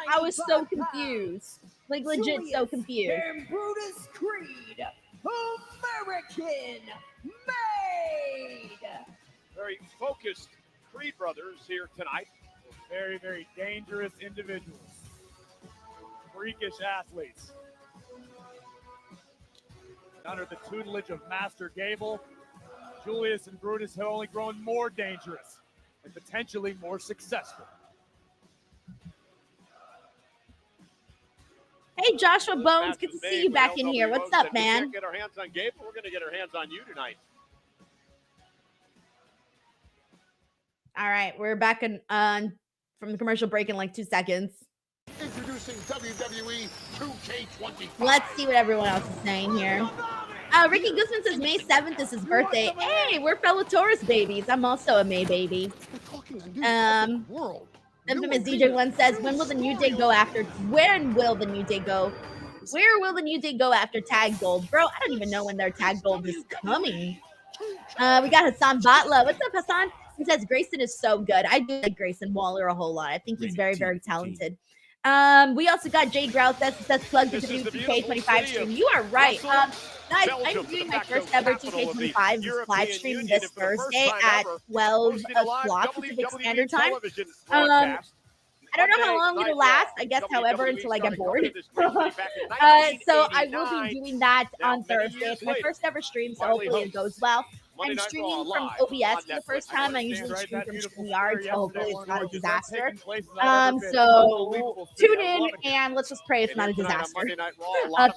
I was so confused. Like, legit so confused. And Brutus Creed, American made. Very focused Creed brothers here tonight. Very, very dangerous individuals. Freakish athletes. Under the tutelage of Master Gable, Julius and Brutus have only grown more dangerous and potentially more successful. Hey, Joshua Bones, good to see you back in here. What's up, We man? can't get our hands on Gable. We're going to get our hands on you tonight. All right, we're back on from the commercial break in like 2 seconds. Introducing WWE 2K25. Let's see what everyone else is saying here. Ricky Guzman says May 7th is his birthday. Hey, we're fellow Taurus babies. I'm also a May baby. Infamous DJ One says, when will the New Day go after? When will the New Day go? Where will the New Day go after Tag Gold? Bro, I don't even know when their Tag Gold is coming. We got Hassan Batla. What's up, Hassan? He says Grayson is so good. I do like Grayson Waller a whole lot. I think he's very, very talented. We also got Jay Grout that's plugged into the 2K25 stream. You are right. Guys, I'm doing my first ever 2K25 live stream this Thursday at 12 o'clock Pacific Standard Time. I don't know how long it'll last. I guess, however, until I get bored. So I will be doing that on Thursday. It's my first ever stream, so hopefully it goes well. I'm streaming from OBS for the first time. I usually stream from StreamYard, so hopefully it's not a disaster. So tune in and let's just pray it's not a disaster.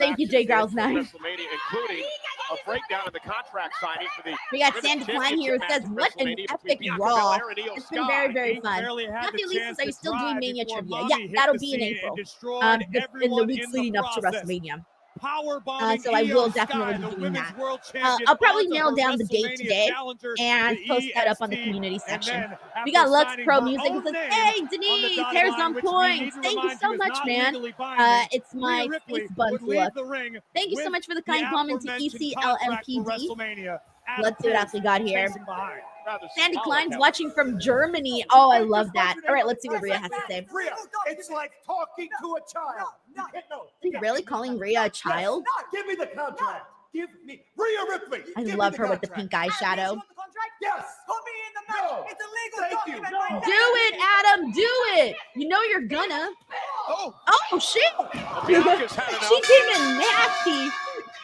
Thank you, Jay Growls 9. Including a breakdown of the contract signing for the. We got Sandy Klein here who says, what an epic Raw. It's been very, very fun. Happy Lisa, are you still doing Mania trivia? Yeah, that'll be in April. In the weeks leading up to WrestleMania. So I will definitely be doing that. I'll probably nail down the date today and post that up on the community section. We got Lux Pro Music who says, hey, Denise, hair's on point. Thank you so much, man. It's my face buns look. Thank you so much for the kind comment to ECLMPD. Let's see what else we got here. Sandy Klein's watching from Germany. Oh, I love that. All right, let's see what Rhea has to say. Rhea, it's like talking to a child. Are you really calling Rhea a child? Give me the contract. Give me Rhea Ripley. I love her with the pink eyeshadow. Yes. Put me in the match. No. It's a legal document right now. Do it, Adam. Do it. You know you're gonna. Oh shit. She came in nasty,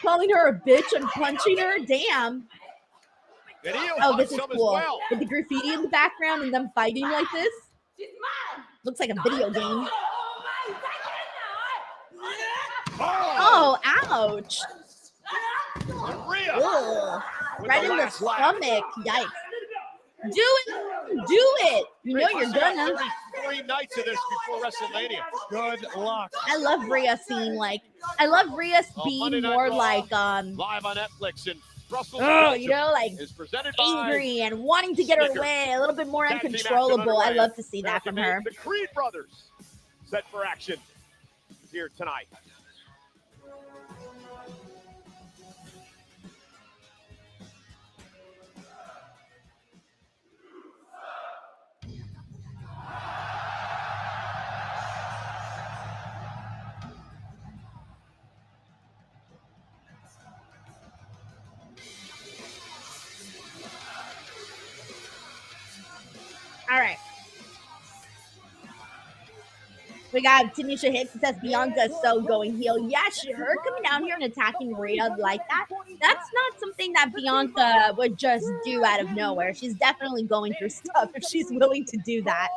calling her a bitch and punching her. Damn. Oh, this is cool. With the graffiti in the background and them fighting like this. Looks like a video game. Oh, ouch. Ugh. Right in the stomach. Yikes. Do it. Do it. You know you're gonna. 3 nights of this before WrestleMania. Good luck. I love Rhea being more like live on Netflix and Brussels, you know, like angry and wanting to get her way, a little bit more uncontrollable. I love to see that from her. The Creed brothers set for action here tonight. We got Tanisha Hicks that says Bianca is so going heel. Yeah, her coming down here and attacking Rhea like that, that's not something that Bianca would just do out of nowhere. She's definitely going through stuff if she's willing to do that.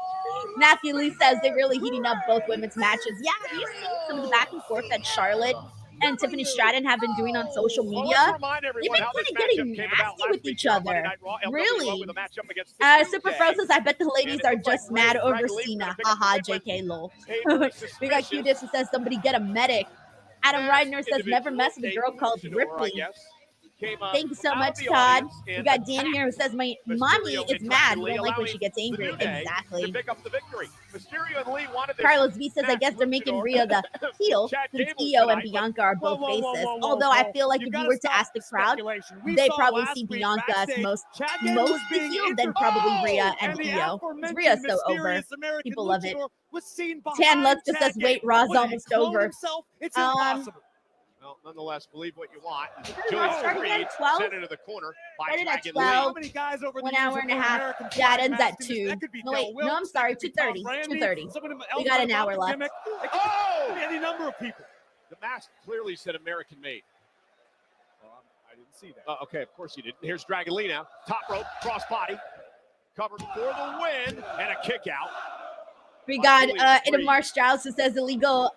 Matthew Lee says they're really heating up both women's matches. Yeah, have you seen some of the back and forth that Charlotte and Tiffany Stratton have been doing on social media? They've been kind of getting nasty with each other. Really? Super Fro says, I bet the ladies are just mad over Cena. Haha, JK lol. We got Q-Dish who says, somebody get a medic. Adam Reidner says, never mess with a girl called Ripley. Thank you so much, Todd. We got Dan here who says, my mommy is mad. We don't like when she gets angry. Exactly. Carlos V says, I guess they're making Rhea the heel since Io and Bianca are both faces. Although I feel like if you were to ask the crowd, they probably see Bianca as most the heel, then probably Rhea and Io. Rhea's so over. People love it. Tan Lutzka says, wait, Raw's almost over. It's impossible. Well, nonetheless, believe what you want. Julius Creed sent into the corner by Dragon Lee. How many guys over 1 hour and a half? Yeah, it ends at 2. No, wait, no, I'm sorry, 2:30. 2:30. We got an hour left. Oh! Any number of people. The mask clearly said American made. Well, I didn't see that. Okay, of course you didn't. Here's Dragon Lee now. Top rope, cross body. Covered for the win and a kick out. We got Idamar Strauss who says illegal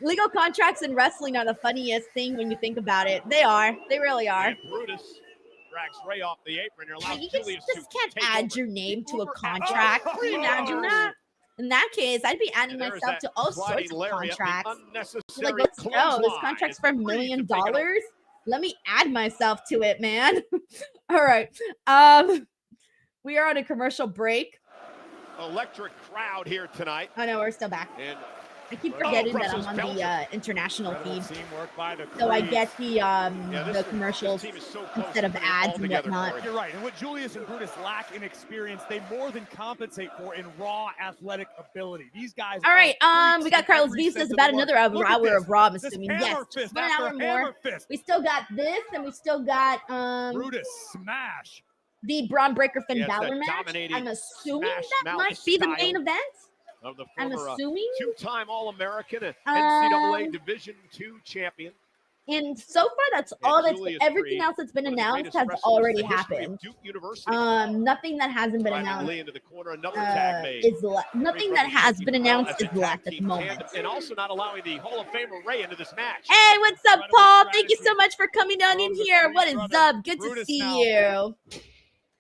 legal contracts in wrestling are the funniest thing when you think about it. They are. They really are. And Brutus drags Ray off the apron and allows you Julius just can't add your name to a contract. Can you imagine that? In that case, I'd be adding myself to all sorts of contracts. Like, let's go. This contract's for $1 million. Let me add myself to it, man. All right. We are on a commercial break. Electric crowd here tonight. Oh no, we're still back. And I keep forgetting that I'm on the international feed, so I get the commercials instead of ads and whatnot. You're right, and what Julius and Brutus lack in experience, they more than compensate for in raw athletic ability. These guys. All right, we got Carlos V says about another hour of Raw. I'm assuming yes, just 1 hour more. We still got this, and we still got Brutus smash. The Braun Breaker Finn Balor match. I'm assuming that might be the main event. Of the I'm former, assuming two-time All-American and NCAA Division II champion. And so far, that's all. Everything else that's been announced has already happened. Nothing that hasn't been announced into the corner, another tag made. Is nothing that has been announced is left at the moment. And also not allowing the Hall of Famer Ray into this match. Hey, what's up, Paul? Thank you so much for coming on in here. What is up? Good to see you.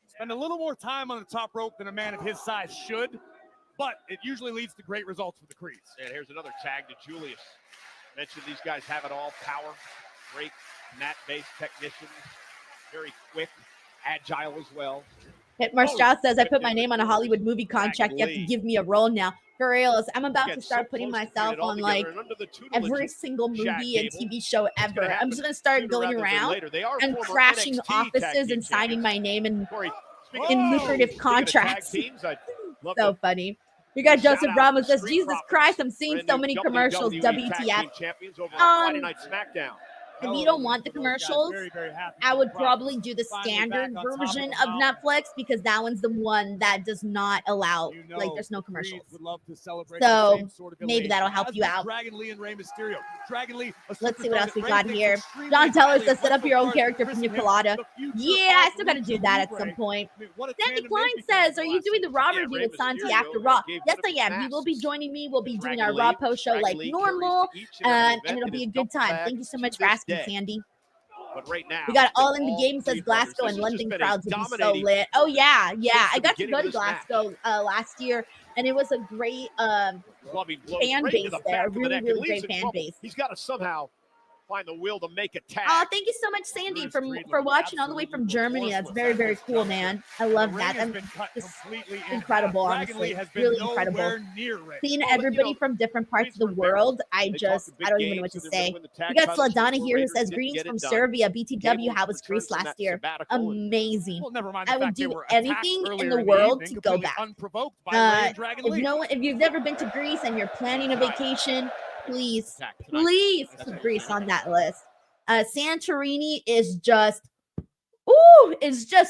Spend a little more time on the top rope than a man of his size should. But it usually leads to great results for the Creeds. And here's another tag to Julius. Mentioned these guys have it all. Power, great mat-based technicians, very quick, agile as well. Hitmar Strauss says, I put my name on a Hollywood movie contract. You have to give me a role now. For reals, I'm about to start putting myself on like every single movie and TV show ever. I'm just going to start going around and crashing offices and signing my name in lucrative contracts. So funny. We got Joseph Ramos says, Jesus Christ, I'm seeing so many commercials. WTF. If you don't want the commercials, I would probably do the standard version of Netflix because that one's the one that does not allow, like, there's no commercials. So maybe that'll help you out. Let's see what else we got here. John Teller says, set up your own character from your colada. Yeah, I still got to do that at some point. Sandy Klein says, are you doing the Raw review with Santi after Raw? Yes, I am. He will be joining me. We'll be doing our Raw post show like normal, and it'll be a good time. Thank you so much for asking, Sandy. But right now, we got all in the game, says Glasgow, and London crowds will be so lit. Oh yeah, I got to go to Glasgow last year, and it was a great fan base there. Really great fan base. He's got to somehow find the will to make a tag. Oh, thank you so much, Sandy, for watching all the way from Germany. That's very cool, man. I love that. That's incredible, honestly. Really incredible. Seeing everybody from different parts of the world, I don't even know what to say. We got Sladana here who says, greetings from Serbia. BTW, how was Greece last year? Amazing. I would do anything in the world to go back. If you've never been to Greece and you're planning a vacation, please put Greece on that list. Santorini is just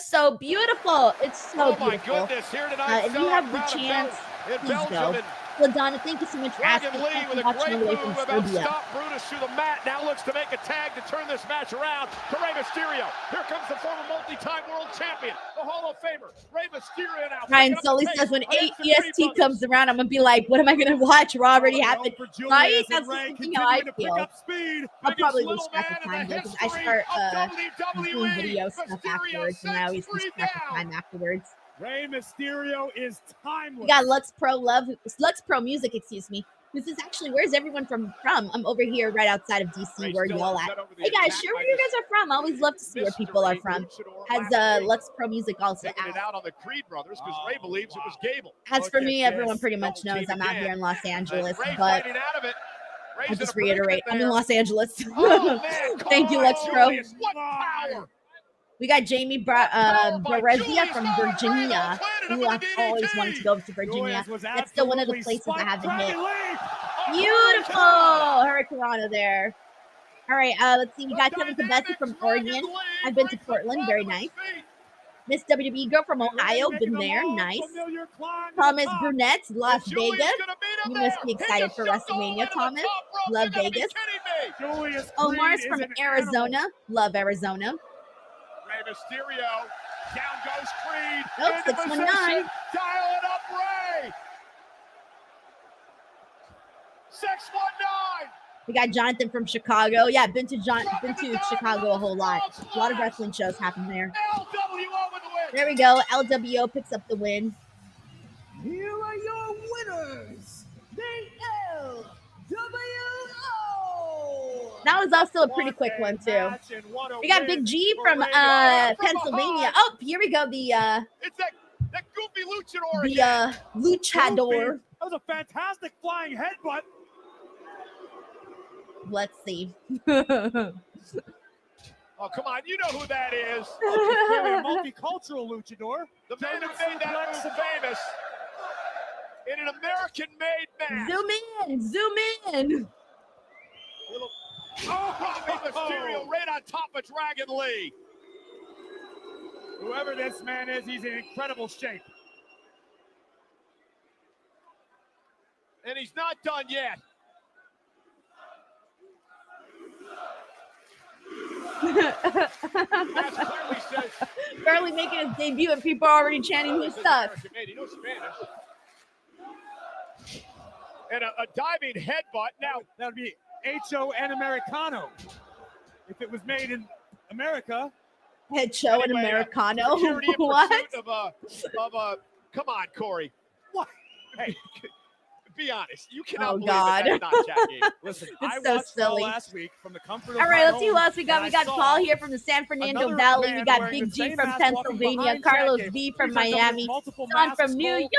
so beautiful. It's so beautiful. My goodness, here tonight, if you have the chance, please go. LaDonna, thank you so much for asking. Dragon Lee Thanks with for a watching great all the way move from about Serbia. stop Brutus through the mat. Now looks to make a tag to turn this match around to Rey Mysterio. Here comes the former multi-time world champion, the Hall of Famer, Rey Mysterio now. Ryan Sully says when EST comes around, I'm gonna be like, what am I gonna watch? Raw already happened. Right? That's the thinking how I feel. I'll probably lose track of time though, because I start doing video stuff afterwards, and I always lose track of time afterwards. Rey Mysterio is timeless. We got Lux Pro Music, excuse me. This is actually, where's everyone from? I'm over here right outside of DC. Where y'all at? Hey guys, share where you guys are from. I always love to see where people are from. Has Lux Pro Music also Taking it out on the Creed brothers because Rey believes it was Gable. As for me, everyone pretty much knows I'm out here in Los Angeles, but I'll just reiterate, I'm in Los Angeles. Thank you, Lux Pro. What power! We got Jamie Berezia from Virginia, who I've always wanted to go to Virginia. That's still one of the places I haven't hit. Beautiful! Hurricanrana there. All right, let's see. We got Kevin Cabesi from Oregon. I've been to Portland. Very nice. Miss WWE Girl from Ohio. Been there. Nice. Thomas Brunette, Las Vegas. You must be excited for WrestleMania, Thomas. Love Vegas. Omar's from Arizona. Love Arizona. Rey Mysterio, down goes Creed. Nope, 619. Dial it up, Rey. 619. We got Jonathan from Chicago. Yeah, been to Chicago a whole lot. A lot of wrestling shows happen there. LWO with the win. There we go. LWO picks up the win. Here are your winners, the LWO. That was also a pretty quick one too. We got Big G from Pennsylvania. Oh, here we go. It's that goofy luchador again. Luchador. That was a fantastic flying headbutt. Let's see. Oh, come on. You know who that is. A multicultural luchador. The man who made that move famous in an American-made match. Zoom in. Rey Mysterio right on top of Dragon Lee. Whoever this man is, he's in incredible shape. And he's not done yet. Barely making his debut and people are already chanting his stuff. He knows Spanish. And a diving headbutt. Now that would be H-O-N Americano. If it was made in America. H-O and Americano. What? Come on, Corey. What? Hey, be honest. You cannot believe God. that's not Jack Gable. Listen, It's I so watched silly. last week from the comfort of All right, my let's see who home, else we got. and We got I saw Paul here from the San Fernando another Valley. We man got wearing Big the G same from mask walking Pennsylvania, behind Carlos Jack V Gable. from He's like Miami, multiple Sean masks from New full. York,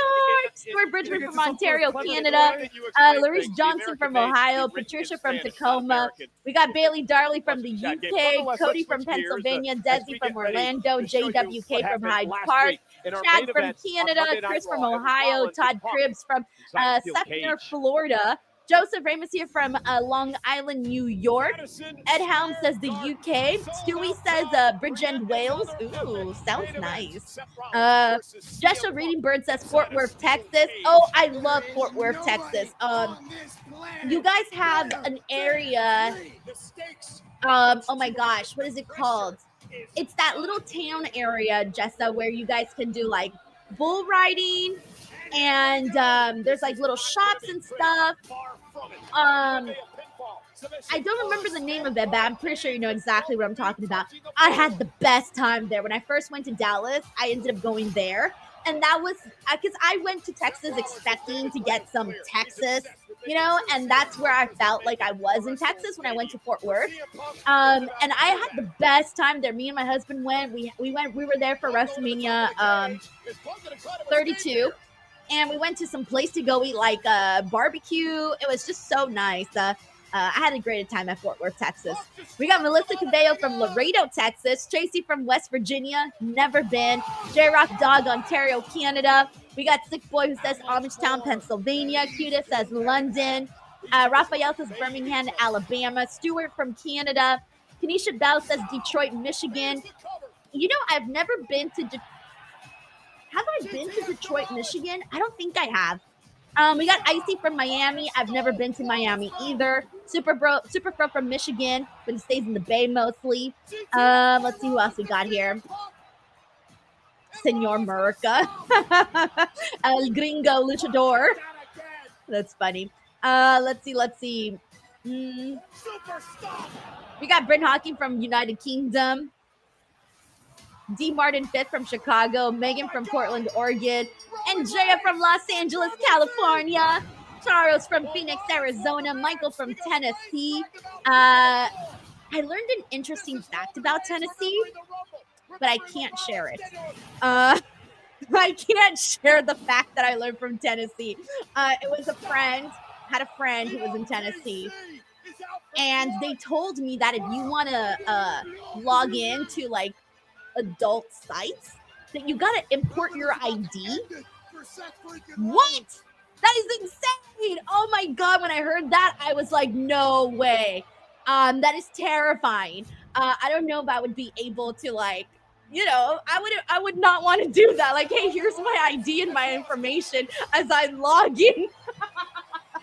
Stuart Bridgman It's from just a Ontario, clever Canada, way that you Larice explain Johnson things, from the American Ohio, made, Patricia it's from Spanish, not Tacoma. American. We got Bailey Darley from the Jack Gable. UK, Nonetheless, Cody let's from switch gears Pennsylvania, as Desi we from get ready Orlando, to show you JWK what from happened Hyde last Park, week in our Chad main from event on Canada, Monday Night Chris from Raw, as Ohio, Rollins Todd and Punk Cribbs from inside a steel Sefner, cage. Florida. Joseph Ramos here from Long Island, New York. Ed Helm says the UK. Stewie says Bridgend, Wales. Ooh, sounds nice. Joshua Reading Bird says Fort Worth, Texas. Oh, I love Fort Worth, Texas. You guys have an area. Oh my gosh, what is it called? It's that little town area, Jessa, where you guys can do like bull riding. And there's like little shops and stuff. I don't remember the name of it, but I'm pretty sure you know exactly what I'm talking about. I had the best time there. When I first went to Dallas, I ended up going there. And that was because I went to Texas expecting to get some Texas, you know, and that's where I felt like I was in Texas when I went to Fort Worth. And I had the best time there. Me and my husband went. We were there for WrestleMania 32. And we went to some place to go eat like barbecue. It was just so nice. I had a great time at Fort Worth, Texas. We got Melissa Cabello from Laredo, Texas. Tracy from West Virginia, never been. J-Rock Dog, Ontario, Canada. We got Sick Boy who says Amishtown, Pennsylvania. Cutest says London. Raphael says Birmingham, Alabama. Stuart from Canada. Kanisha Bell says Detroit, Michigan. You know, I've never been to Have I been to Detroit, Michigan? I don't think I have. We got Icy from Miami. I've never been to Miami either. Super Pro from Michigan, but he stays in the Bay mostly. Let's see who else we got here. Senor Murica. El Gringo Luchador. That's funny. Let's see. We got Bryn Hawking from United Kingdom. D. Martin 5th from Chicago. Megan from Portland, Oregon. Andrea from Los Angeles, California. Charles from Phoenix, Arizona. Michael from Tennessee. I learned an interesting fact about Tennessee, but I can't share it. I can't share the fact that I learned from Tennessee. It was a friend, had a friend who was in Tennessee. And they told me that if you want to log in to like adult sites, that you got to import your ID. What? That is insane. Oh my God. When I heard that, I was like, no way. That is terrifying. I don't know if I would be able to like, you know, I would not want to do that. Like, hey, here's my ID and my information as I log in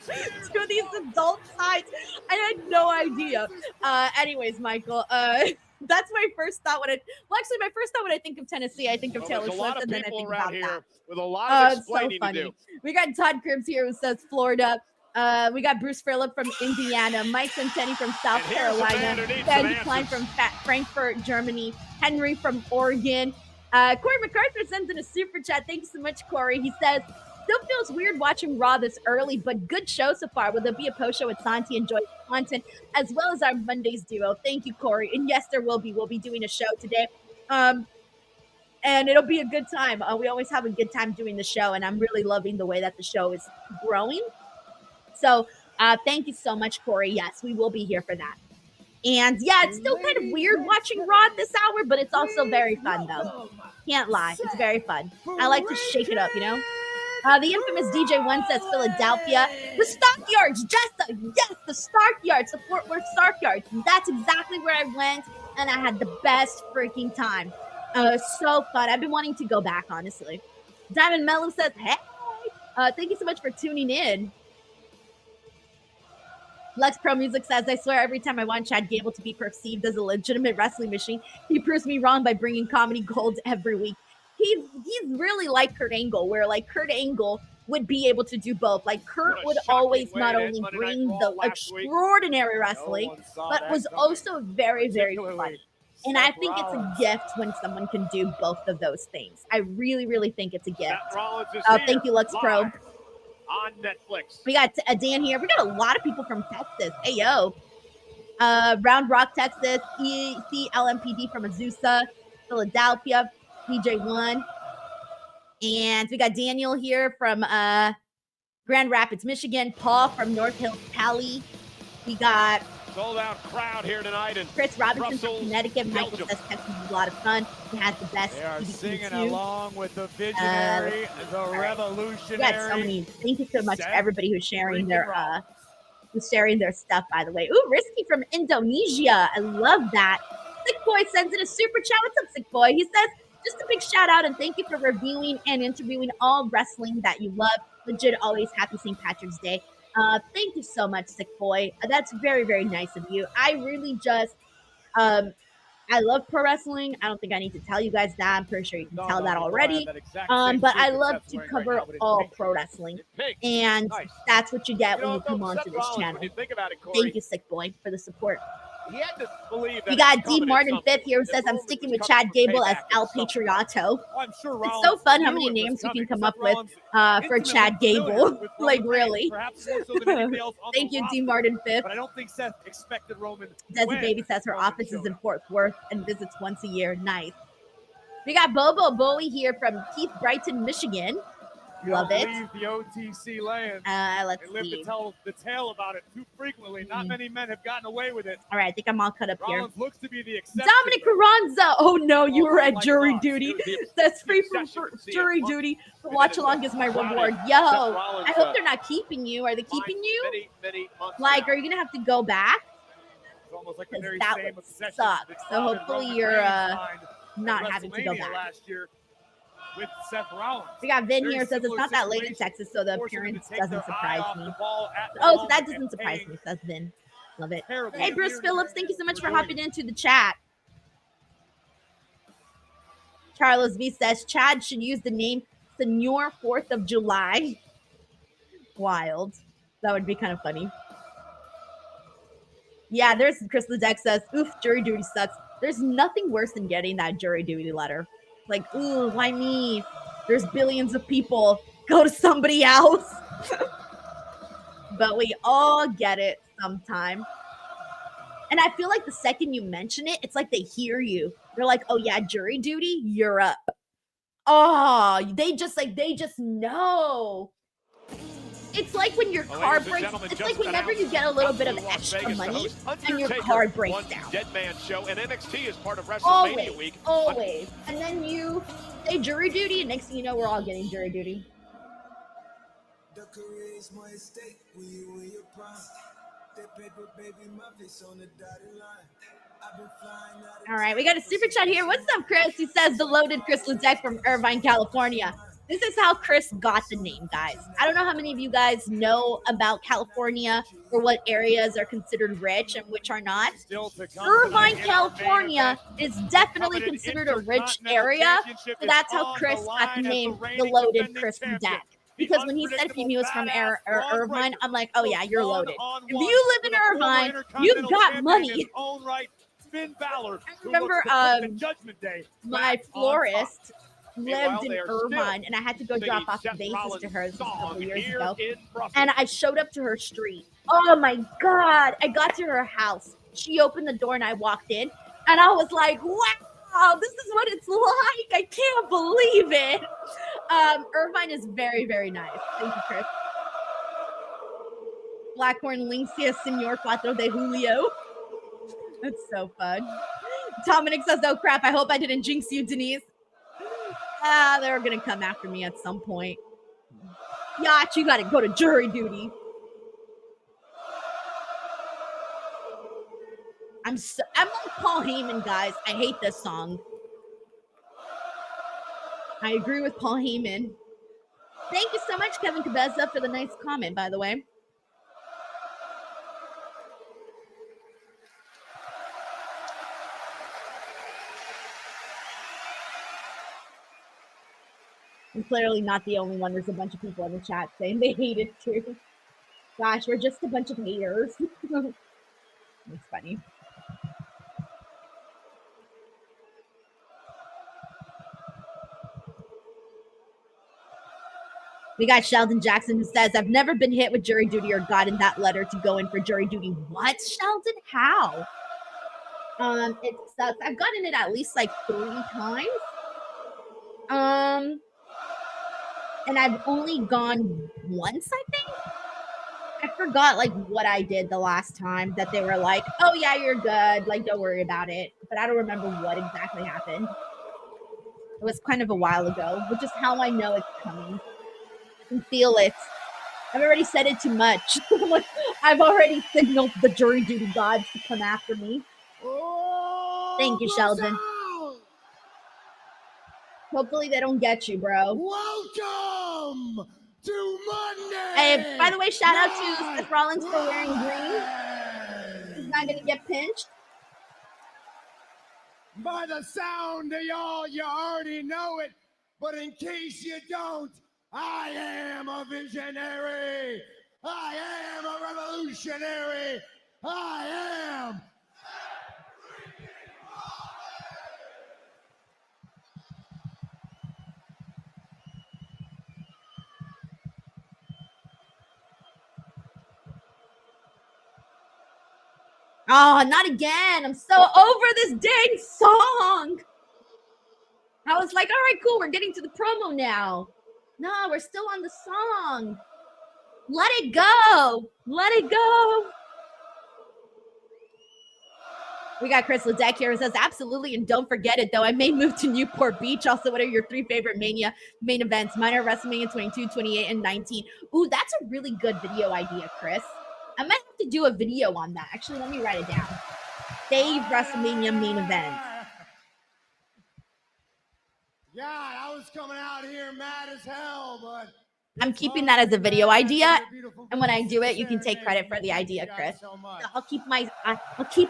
to these adult sites. I had no idea. Anyways, Michael, that's my first thought when my first thought when I think of Tennessee, I think of Taylor Swift, and then I think about that. With a lot of explaining so funny. to do. We got Todd Cribbs here who says Florida. We got Bruce Phillip from Indiana, Mike Centeni from South Carolina, Sandy Klein from Frankfurt, Germany, Henry from Oregon. Corey MacArthur sends in a super chat. Thanks so much, Corey. He says, still feels weird watching Raw this early, but good show so far. Will there be a post show with Santi and Joy content as well as our Mondays duo? Thank you, Corey. And yes, there will be. We'll be doing a show today. And it'll be a good time. We always have a good time doing the show, and I'm really loving the way that the show is growing. So thank you so much, Corey. Yes, we will be here for that. And yeah, it's still kind of weird watching Raw at this hour, but it's also very fun, though. Can't lie. It's very fun. I like to shake it up, you know? The infamous DJ One says Philadelphia. The Stockyards, Jessa. Yes, the Stockyards, the Fort Worth Stockyards. That's exactly where I went, and I had the best freaking time. So fun. I've been wanting to go back, honestly. Diamond Mellow says, hey. Thank you so much for tuning in. Lex Pro Music says, I swear every time I want Chad Gable to be perceived as a legitimate wrestling machine, he proves me wrong by bringing comedy gold every week. He's really like Kurt Angle, where like Kurt Angle would be able to do both. Like Kurt would always not only bring the extraordinary wrestling, but was also very, very funny. And I think it's a gift when someone can do both of those things. I really, really think it's a gift. Thank you, Lex Pro. On Netflix. We got Dan here. We got a lot of people from Texas. Hey, yo. Round Rock, Texas. ECLMPD from Azusa, Philadelphia. PJ1. And we got Daniel here from Grand Rapids, Michigan. Paul from North Hills, Cali. We got sold out crowd here tonight. And Chris Robinson from Connecticut. Michael says Texas is a lot of fun. He has the best. They are singing along with the visionary, the revolutionary. Yeah, so many. Thank you so much to everybody who's sharing their stuff, by the way. Ooh, Risky from Indonesia. I love that. Sick Boy sends in a super chat. What's up, Sick Boy? He says, just a big shout out and thank you for reviewing and interviewing all wrestling that you love. Legit, always happy St. Patrick's Day. Thank you so much, Sick Boy. That's very, very nice of you. I really just, I love pro wrestling. I don't think I need to tell you guys that. I'm pretty sure you can tell that already. But I love to cover all pro wrestling. And that's what you get when you come onto this channel. Thank you, Sick Boy, for the support. He had to believe that we got D. Martin 5th here who says, I'm sticking with Chad Gable as El Patrioto. It's so fun how many names you can come up with for Chad Gable. Like, really. Thank you, D. Martin 5th. But I don't think Seth expected Roman. Desi Baby says her office is in Fort Worth and visits once a year. Nice. We got Bobo Bowie here from Keith Brighton, Michigan. Love it. Leave the OTC land. Let's they live see. to tell the tale about it too frequently. Not many men have gotten away with it. All right, I think I'm all cut up Rollins here. looks to be the exception. Dominic Carranza. Oh no, you were at jury duty. That's free from jury duty. The watch along is my reward. Yo, I hope they're not keeping you. Are they keeping you? Like, are you gonna have to go back? It's almost like the very that same would obsession suck. with his So father, hopefully Roman you're Reigns' mind not at having to go WrestleMania back. last year. with Seth Rollins. We got Vin Very here, says it's similar not that late in situation, Texas, so the forcing them to appearance take doesn't their eye surprise off me. the ball at the Oh, so moment that doesn't and surprise paying me, says Vin. Love it. terribly. Hey, Bruce Phillips, thank you so much for hopping into the chat. Carlos V says Chad should use the name Senor 4th of July. Wild. That would be kind of funny. Yeah, there's Chris Ledeck says, oof, jury duty sucks. There's nothing worse than getting that jury duty letter. Like, ooh, why me? There's billions of people. Go to somebody else. But we all get it sometime. And I feel like the second you mention it, it's like they hear you. They're like, oh yeah, jury duty, you're up. Oh, they just know. It's like when your car breaks. It's like whenever you get a little bit of extra money and your car breaks down. Dead Man Show, and NXT is part of WrestleMania week. Always. And then you say jury duty, and next thing you know, we're all getting jury duty. All right, we got a super chat here. What's up, Chris? He says the loaded Chris Ledeck from Irvine, California. This is how Chris got the name, guys. I don't know how many of you guys know about California or what areas are considered rich and which are not. Irvine, California is definitely considered a rich area. So that's how Chris got the name, the loaded Chris Ledeck. Because when he said he was from Irvine, I'm like, oh yeah, you're loaded. If you live in Irvine, you've got money. I remember my florist lived in Irvine, and I had to go drop off the vases to her this was a couple years ago. And I showed up to her street. Oh my God. I got to her house. She opened the door and I walked in, and I was like, wow, this is what it's like. I can't believe it. Irvine is very, very nice. Thank you, Chris. Blackhorn Lincia Senor Cuatro de Julio. That's so fun. Dominic says, oh crap, I hope I didn't jinx you, Denise. They're gonna come after me at some point. Yacht, you gotta go to jury duty. I'm like Paul Heyman, guys. I hate this song. I agree with Paul Heyman. Thank you so much, Kevin Cabeza, for the nice comment, by the way. I'm clearly not the only one. There's a bunch of people in the chat saying they hate it too. Gosh, we're just a bunch of haters. It's funny. We got Sheldon Jackson who says, I've never been hit with jury duty or gotten that letter to go in for jury duty. What, Sheldon? How? It sucks. I've gotten it at least like 3 times. And I've only gone once, I think. I forgot like what I did the last time that they were like, oh yeah, you're good. Like, don't worry about it. But I don't remember what exactly happened. It was kind of a while ago, which is how I know it's coming. I can feel it. I've already said it too much. I've already signaled the jury duty gods to come after me. Thank you, Sheldon. Hopefully they don't get you, bro. Welcome to Monday. Hey, by the way, shout out to Seth Rollins for wearing green. He's not gonna get pinched. By the sound of y'all, you already know it. But in case you don't, I am a visionary. I am a revolutionary. I am. Oh, not again. I'm so over this dang song. I was like, all right, cool. We're getting to the promo now. No, we're still on the song. Let it go. Let it go. We got Chris Ledeck here who says, absolutely, and don't forget it, though. I may move to Newport Beach. Also, what are your 3 favorite Mania main events? Mine are WrestleMania 22, 28, and 19. Ooh, that's a really good video idea, Chris. I might have to do a video on that. Actually, let me write it down. Save WrestleMania main events. God, I was coming out here mad as hell, but I'm keeping that as a video idea, and when I do it, you can take credit for the idea, Chris. I'll keep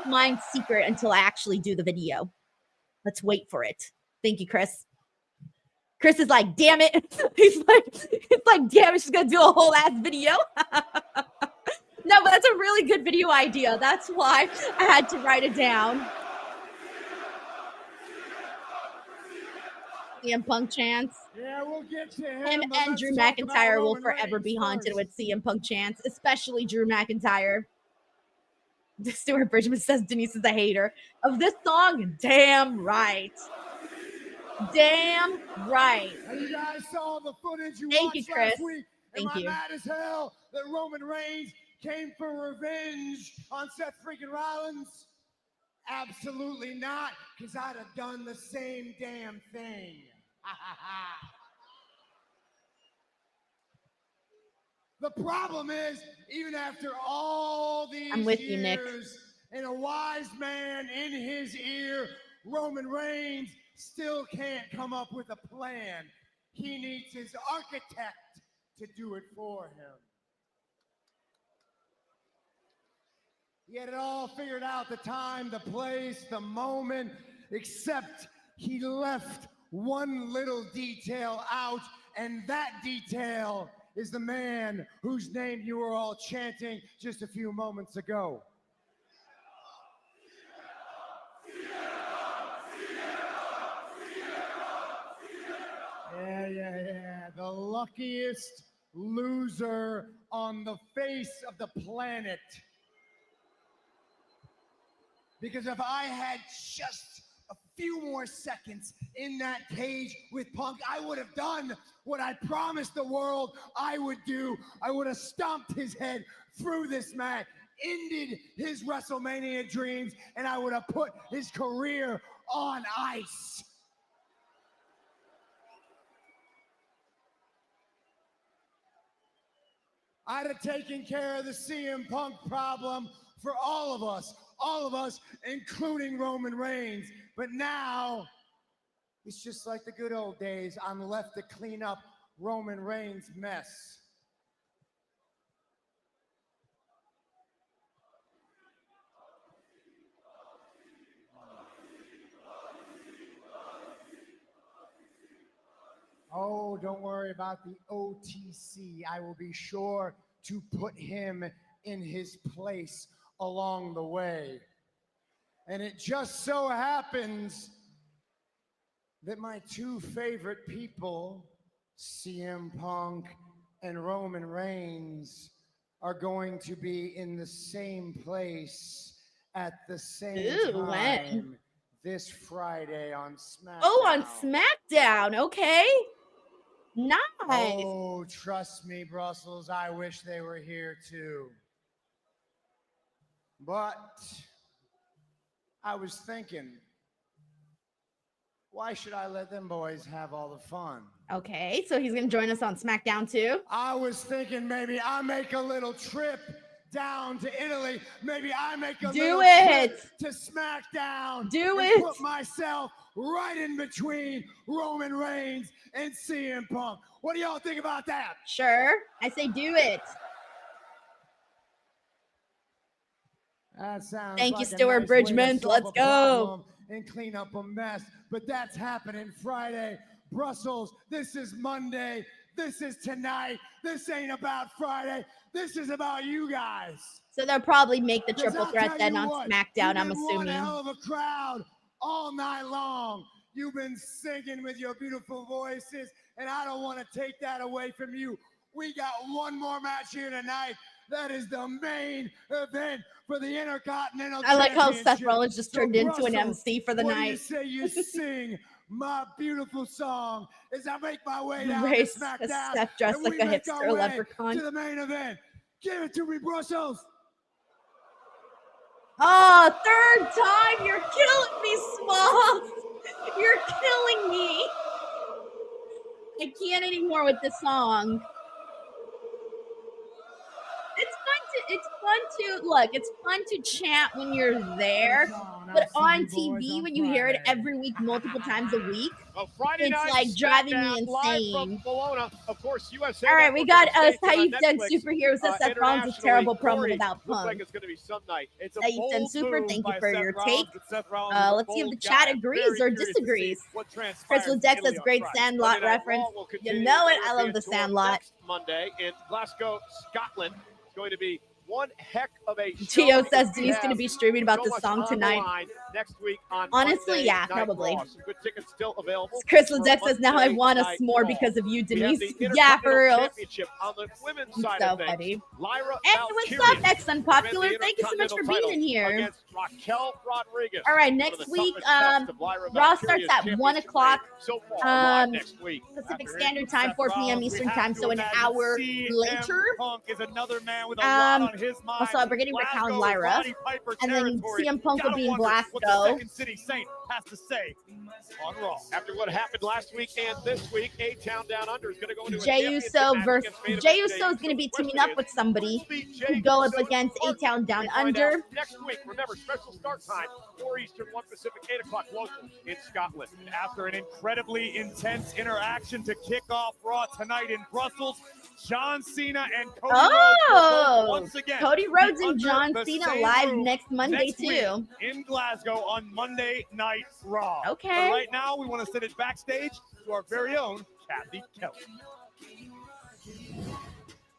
mine secret until I actually do the video. Let's wait for it. Thank you, Chris. Chris is like, damn it. He's like, damn it, she's gonna do a whole ass video. No, but that's a really good video idea. That's why I had to write it down. CM Punk chants. Yeah, we'll get to Him and Drew McIntyre will forever be haunted with CM Punk chants, especially Drew McIntyre. Stuart Bridgman says Denise is a hater of this song. Damn right. Damn right. And you guys saw the footage you Thank you, watched Chris. last week. Thank Am I you. mad as hell that Roman Reigns came for revenge on Seth freaking Rollins? Absolutely not, because I'd have done the same damn thing. The problem is, even after all these I'm with years, you, Nick. and a wise man in his ear, Roman Reigns still can't come up with a plan. He needs his architect to do it for him. He had it all figured out, the time, the place, the moment, except he left one little detail out, and that detail is the man whose name you were all chanting just a few moments ago. Yeah. The luckiest loser on the face of the planet. Because if I had just a few more seconds in that cage with Punk, I would have done what I promised the world I would do. I would have stomped his head through this mat, ended his WrestleMania dreams, and I would have put his career on ice. I'd have taken care of the CM Punk problem for all of us, including Roman Reigns. But now, it's just like the good old days. I'm left to clean up Roman Reigns' mess. Oh, don't worry about the OTC. I will be sure to put him in his place along the way. And it just so happens that my two favorite people, CM Punk and Roman Reigns, are going to be in the same place at the same time when? this Friday on SmackDown. Oh, on SmackDown. Okay. Nice. Oh, trust me, Brussels, I wish they were here too. But I was thinking, why should I let them boys have all the fun? Okay, so he's going to join us on SmackDown too? I was thinking maybe I make a little trip down to Italy. Maybe I make a little trip to SmackDown. Put myself right in between Roman Reigns and CM Punk. What do y'all think about that? Sure. I say do it. That sounds Thank like you, a Stuart nice Bridgman. way to solve Let's a go. problem and clean up a mess. But that's happening Friday. Brussels, this is Monday. This is tonight. This ain't about Friday. This is about you guys. So they'll probably make the 'Cause triple I'll threat tell then you on what, SmackDown, I'm you've been one assuming. hell of a crowd all night long. You've been singing with your beautiful voices, and I don't want to take that away from you. We got one more match here tonight. That is the main event for the Intercontinental I like how Championship. Seth Rollins just turned into an Brussels, MC for the what night. do you say you sing my beautiful song as I make my way down Race to SmackDown? Seth dressed and like we a make hipster our way leprechaun. to the main event. Give it to me, Brussels. Oh, third time. You're killing me, Smalls. You're killing me. I can't anymore with this song. It's it's fun to chant when you're there, but on TV when you hear it every week, multiple times a week, Friday it's night, like driving me live from insane. Bologna. Of course, USA. All right, we got Network Saeed on Dug Netflix, Superhero says Seth Rollins is terrible promo Corey, without looks like Punk. it's going to be some night. It's a Saeed bold Sen Super, move thank you by for Seth your Rollins, take. but Seth Rollins is a Let's see if bold the chat guy. agrees Very or curious to see disagrees. what transpires Crystal in Deck Italy says on great Friday. Sandlot Monday Night reference. Raw will You continue know it. the I love the European tour Sandlot. next Monday in Glasgow, Scotland. It's going to be one heck of a show. Tio says We Denise have going to be streaming about so this much song on the tonight. line next week on Honestly, Monday yeah, Night probably. Raw. Some good tickets still available. Crystal for Deck says, now I Monday want a Night s'more Raw. because of you, We have Denise. the Yeah, for Intercontinental real. Championship on the women's It's side so of things. funny. Lyra Hey, what's Valkyrie up, X Unpopular? wins the Thank you so much for Intercontinental being in title here. against Raquel Rodriguez. All right, One next of the week, toughest tests of Lyra Raw Valkyria's starts at 1 championship o'clock reign so far, live next week. Pacific Standard Time, 4 p.m. Eastern Time, so an hour later. Punk is another man with a lot on his mind. Also, we're getting Raquel and Glasgow, Lyra, Roddy Piper and then territory. CM Punk will Gotta be in wonder what the Glasgow. Second City Saint has to say on Raw. After what happened last week and this week, A-Town Down Under is going to go into a Jey championship Uso match versus against Jey Uso is going to be teaming up with somebody to go up against A-Town Down Under. Next week, remember, special start time, 4 Eastern, 1 Pacific, 8 o'clock local in Scotland. After an incredibly intense interaction to kick off Raw tonight in Brussels, John Cena and Cody Rhodes will once again Cody Rhodes be and John under the Cena same live roof next Monday next week too. in Glasgow on Monday Night Raw. Okay. But right now, we want to send it backstage to our very own Kathy Kelly.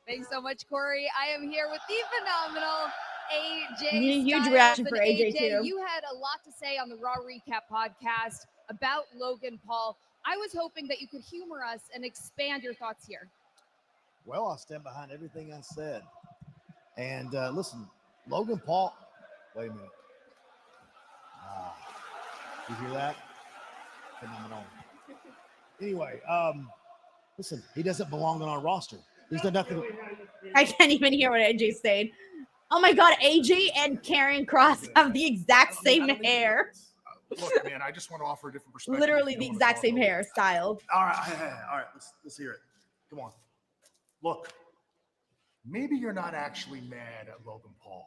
Thanks so much, Corey. I am here with the phenomenal AJ. Need a huge Styles. reaction And for AJ too. You had a lot to say on the Raw Recap podcast about Logan Paul. I was hoping that you could humor us and expand your thoughts here. Well, I'll stand behind everything I said. And listen, Logan Paul, wait a minute. You hear that? Phenomenal. Anyway, listen, he doesn't belong on our roster. He's done nothing. I can't even hear what AJ's saying. Oh my God, AJ and Karen Cross have the exact same hair. Look, man, I just want to offer a different perspective. Literally the exact same hairstyle. All right, let's hear it. Come on. Look, maybe you're not actually mad at Logan Paul.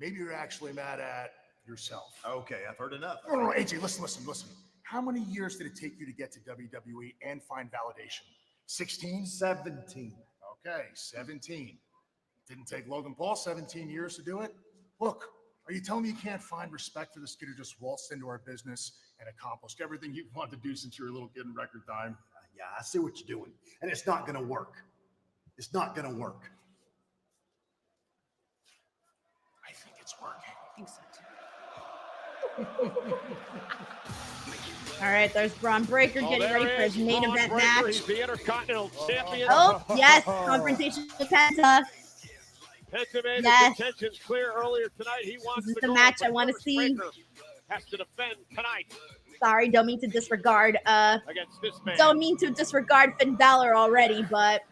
Maybe you're actually mad at yourself. Okay, I've heard enough. No, AJ, listen. How many years did it take you to get to WWE and find validation? 16? 17. Okay, 17. Didn't take Logan Paul 17 years to do it? Look, are you telling me you can't find respect for this kid who just waltzed into our business and accomplished everything you've wanted to do since you were a little kid in record time? Yeah, I see what you're doing. And it's not going to work. It's not going to work. I think it's working. I think so too. All right, there's Braun Breaker getting ready for his main event match. He's the Intercontinental Champion. Oh, yes, confrontation with Penta. Penta made Yes. his intentions clear earlier tonight. He wants This is to the go, match but I want to first see. Breaker has to defend tonight Sorry, don't mean to disregard. against this man. Don't mean to disregard Finn Balor already, but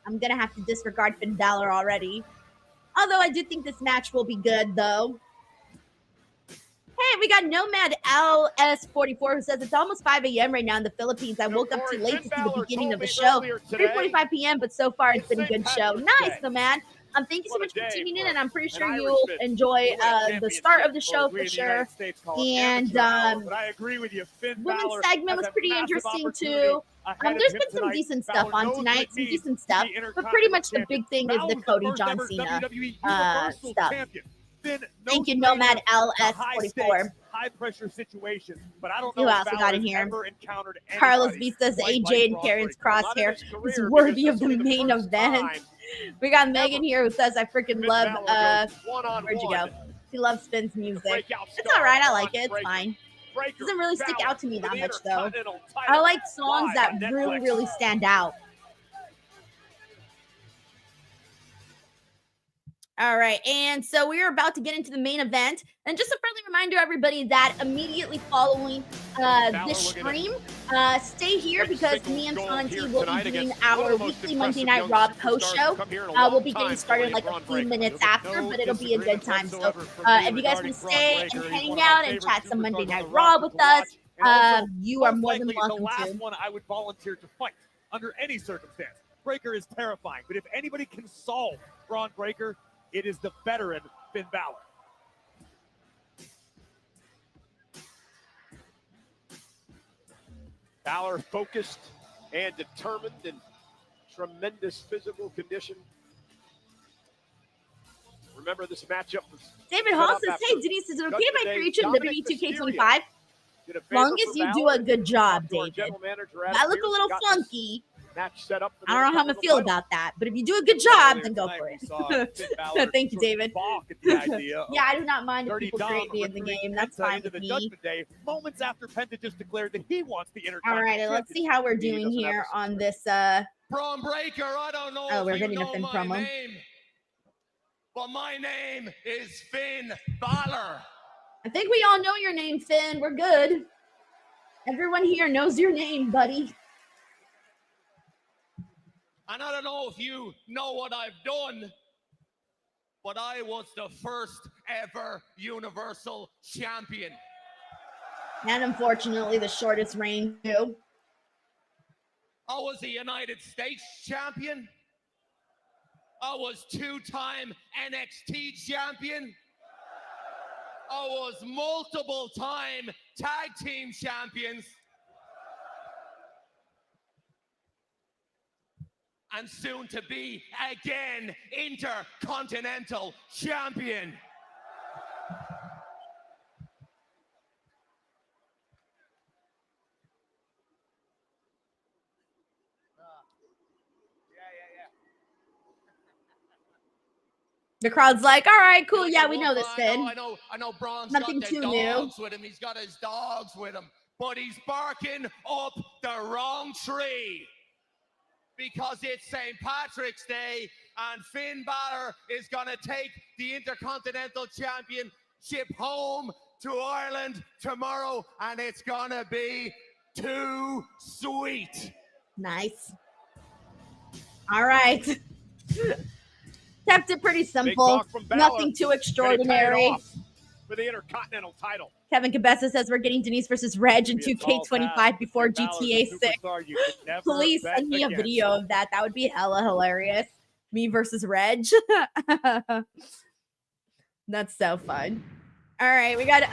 I'm gonna have to disregard Finn Balor already. Although I do think this match will be good, though. Hey, we got Nomad LS44 who says it's almost 5 a.m. right now in the Philippines. I woke up too late to see the beginning of the show. 3:45 p.m., but so far it's been a good show. Nice, Nomad. Thank you so much for tuning in, and I'm pretty sure you'll enjoy the start of the show for sure. And but I agree with you. Finn women's Balor segment was has a pretty massive interesting opportunity too. ahead of There's him been some tonight. decent stuff Balor on knows tonight, what it some means decent to stuff, be but pretty much the Intercontinental big thing is the Balor's Cody first John ever Cena WWE Universal stuff. Champion. Finn Thank you, knows Nomad high LS44. stakes, high pressure situations, but I don't know Who if else we got Balor in has here? ever encountered Carlos anybody V says quite AJ like and Braun Karen's Breaker. crosshair is worthy of the main event. We got Megan here who says I freaking love where'd you go? She loves Finn's music. It's all right, I like it, it's fine. Doesn't really stick out to me that much though. I like songs that really stand out. All right, and so we are about to get into the main event. And just a friendly reminder, everybody, that immediately following this stream, stay here because me and Santi will be doing our weekly Monday Night RAW post show. We'll be getting started like a few minutes after, but it'll be a good time. So if you guys want to stay and hang out and chat some Monday Night RAW with us, you are more than welcome the last to. one I would volunteer to fight under any circumstance. Breaker is terrifying, but if anybody can solve Braun Breaker, it is the veteran Finn Balor. Balor focused and determined in tremendous physical condition. Remember, this matchup was David Hall says, hey, Denise, is it okay if I create you in WWE 2K25? As long as you do a good job, David. I look a little funky. Match set up. I don't know how I'm going to feel about that, but if you do a good job, then go for it. Thank you, David. Yeah, I do not mind if people create me in the game. That's fine with me. Moments after Penta just declared that he wants the Intercontinental. All right, let's see how we're doing here on this. Braun Breaker, I don't know we're if you getting a know Finn my promo. name, but my name is Finn Balor. I think we all know your name, Finn. We're good. Everyone here knows your name, buddy. And I don't know if you know what I've done, but I was the first ever Universal Champion. And unfortunately, the shortest reign, too. I was a United States Champion. I was two-time NXT Champion. I was multiple-time Tag Team Champions. And soon to be again Intercontinental Champion. The crowd's like, all right, cool. Yeah, we know this, Finn. I know Braun's Nothing got the too new. dogs with him. He's got his dogs with him. But he's barking up the wrong tree. Because it's St. Patrick's Day, and Finn Balor is going to take the Intercontinental Championship home to Ireland tomorrow, and it's going to be too sweet. Nice. All right. Kept it pretty simple. Nothing too extraordinary. For the Intercontinental title. Kevin Cabessa says we're getting Denise versus Reg in 2K25 before GTA 6. Please send me a video of that. That would be hella hilarious. Me versus Reg. That's so fun. All right, we got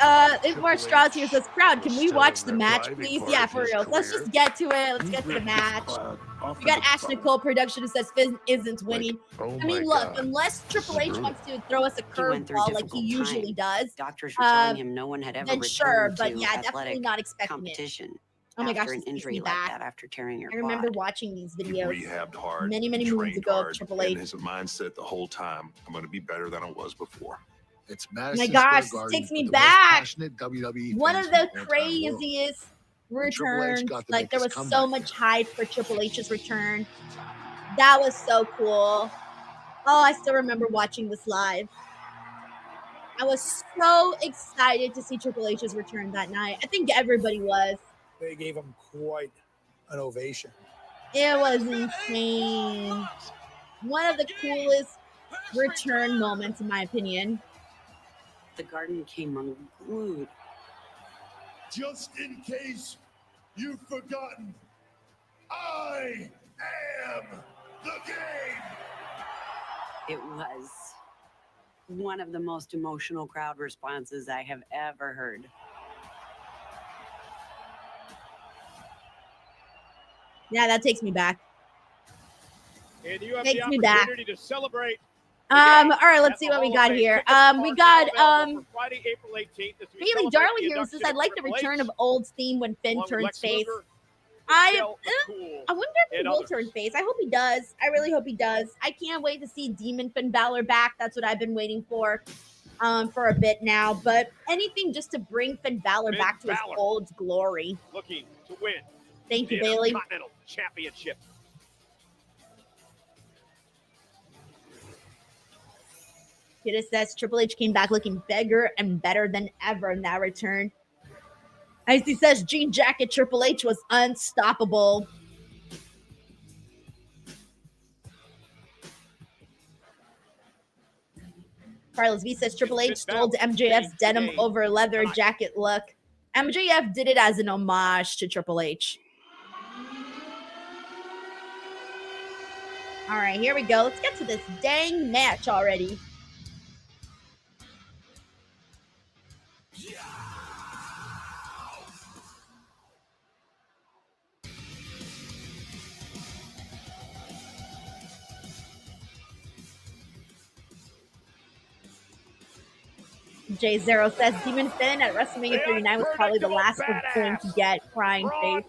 more straws here. Says, crowd, can we watch the match, please? Yeah, for real. Let's just get to it. Let's get to the match. We got Ash Nicole production who says Finn isn't winning. I mean, look, unless Triple H wants to throw us a curveball like he usually does, doctors were telling him no one had ever then sure, but to yeah, definitely not expecting competition. Oh my gosh, an injury like that after tearing your I remember watching these videos rehabbed hard, many moons ago of Triple H. And his mindset the whole time, I'm going to be better than I was before. It's oh my gosh, this takes me back. WWE One of the craziest returns. Like, there was so much hype for Triple H's return. That was so cool. Oh, I still remember watching this live. I was so excited to see Triple H's return that night. I think everybody was. They gave him quite an ovation. It was insane. One of the coolest return moments, in my opinion. The garden came unglued. Just in case you've forgotten, I am the game. It was one of the most emotional crowd responses I have ever heard. Yeah, that takes me back. And you have Takes the me back. opportunity to celebrate. All right, let's see what we got here. We got Friday, April 18th. Haley Darling here says, I'd like the return of Old's theme when Finn turns face. I wonder if he will turn face. I hope he does. I really hope he does. I can't wait to see Demon Finn Balor back. That's what I've been waiting for a bit now. But anything just to bring Finn Balor back to his old glory. Looking to win. Thank you, Bailey. Intercontinental Championship. It says Triple H came back looking bigger and better than ever in that return. As he says, Jean Jacket Triple H was unstoppable. Carlos V says Triple H stole MJF's denim over leather jacket look. MJF did it as an homage to Triple H. All right, here we go. Let's get to this dang match already. J Zero says Demon Finn at WrestleMania 39 was probably the last we're going to get. Crying face.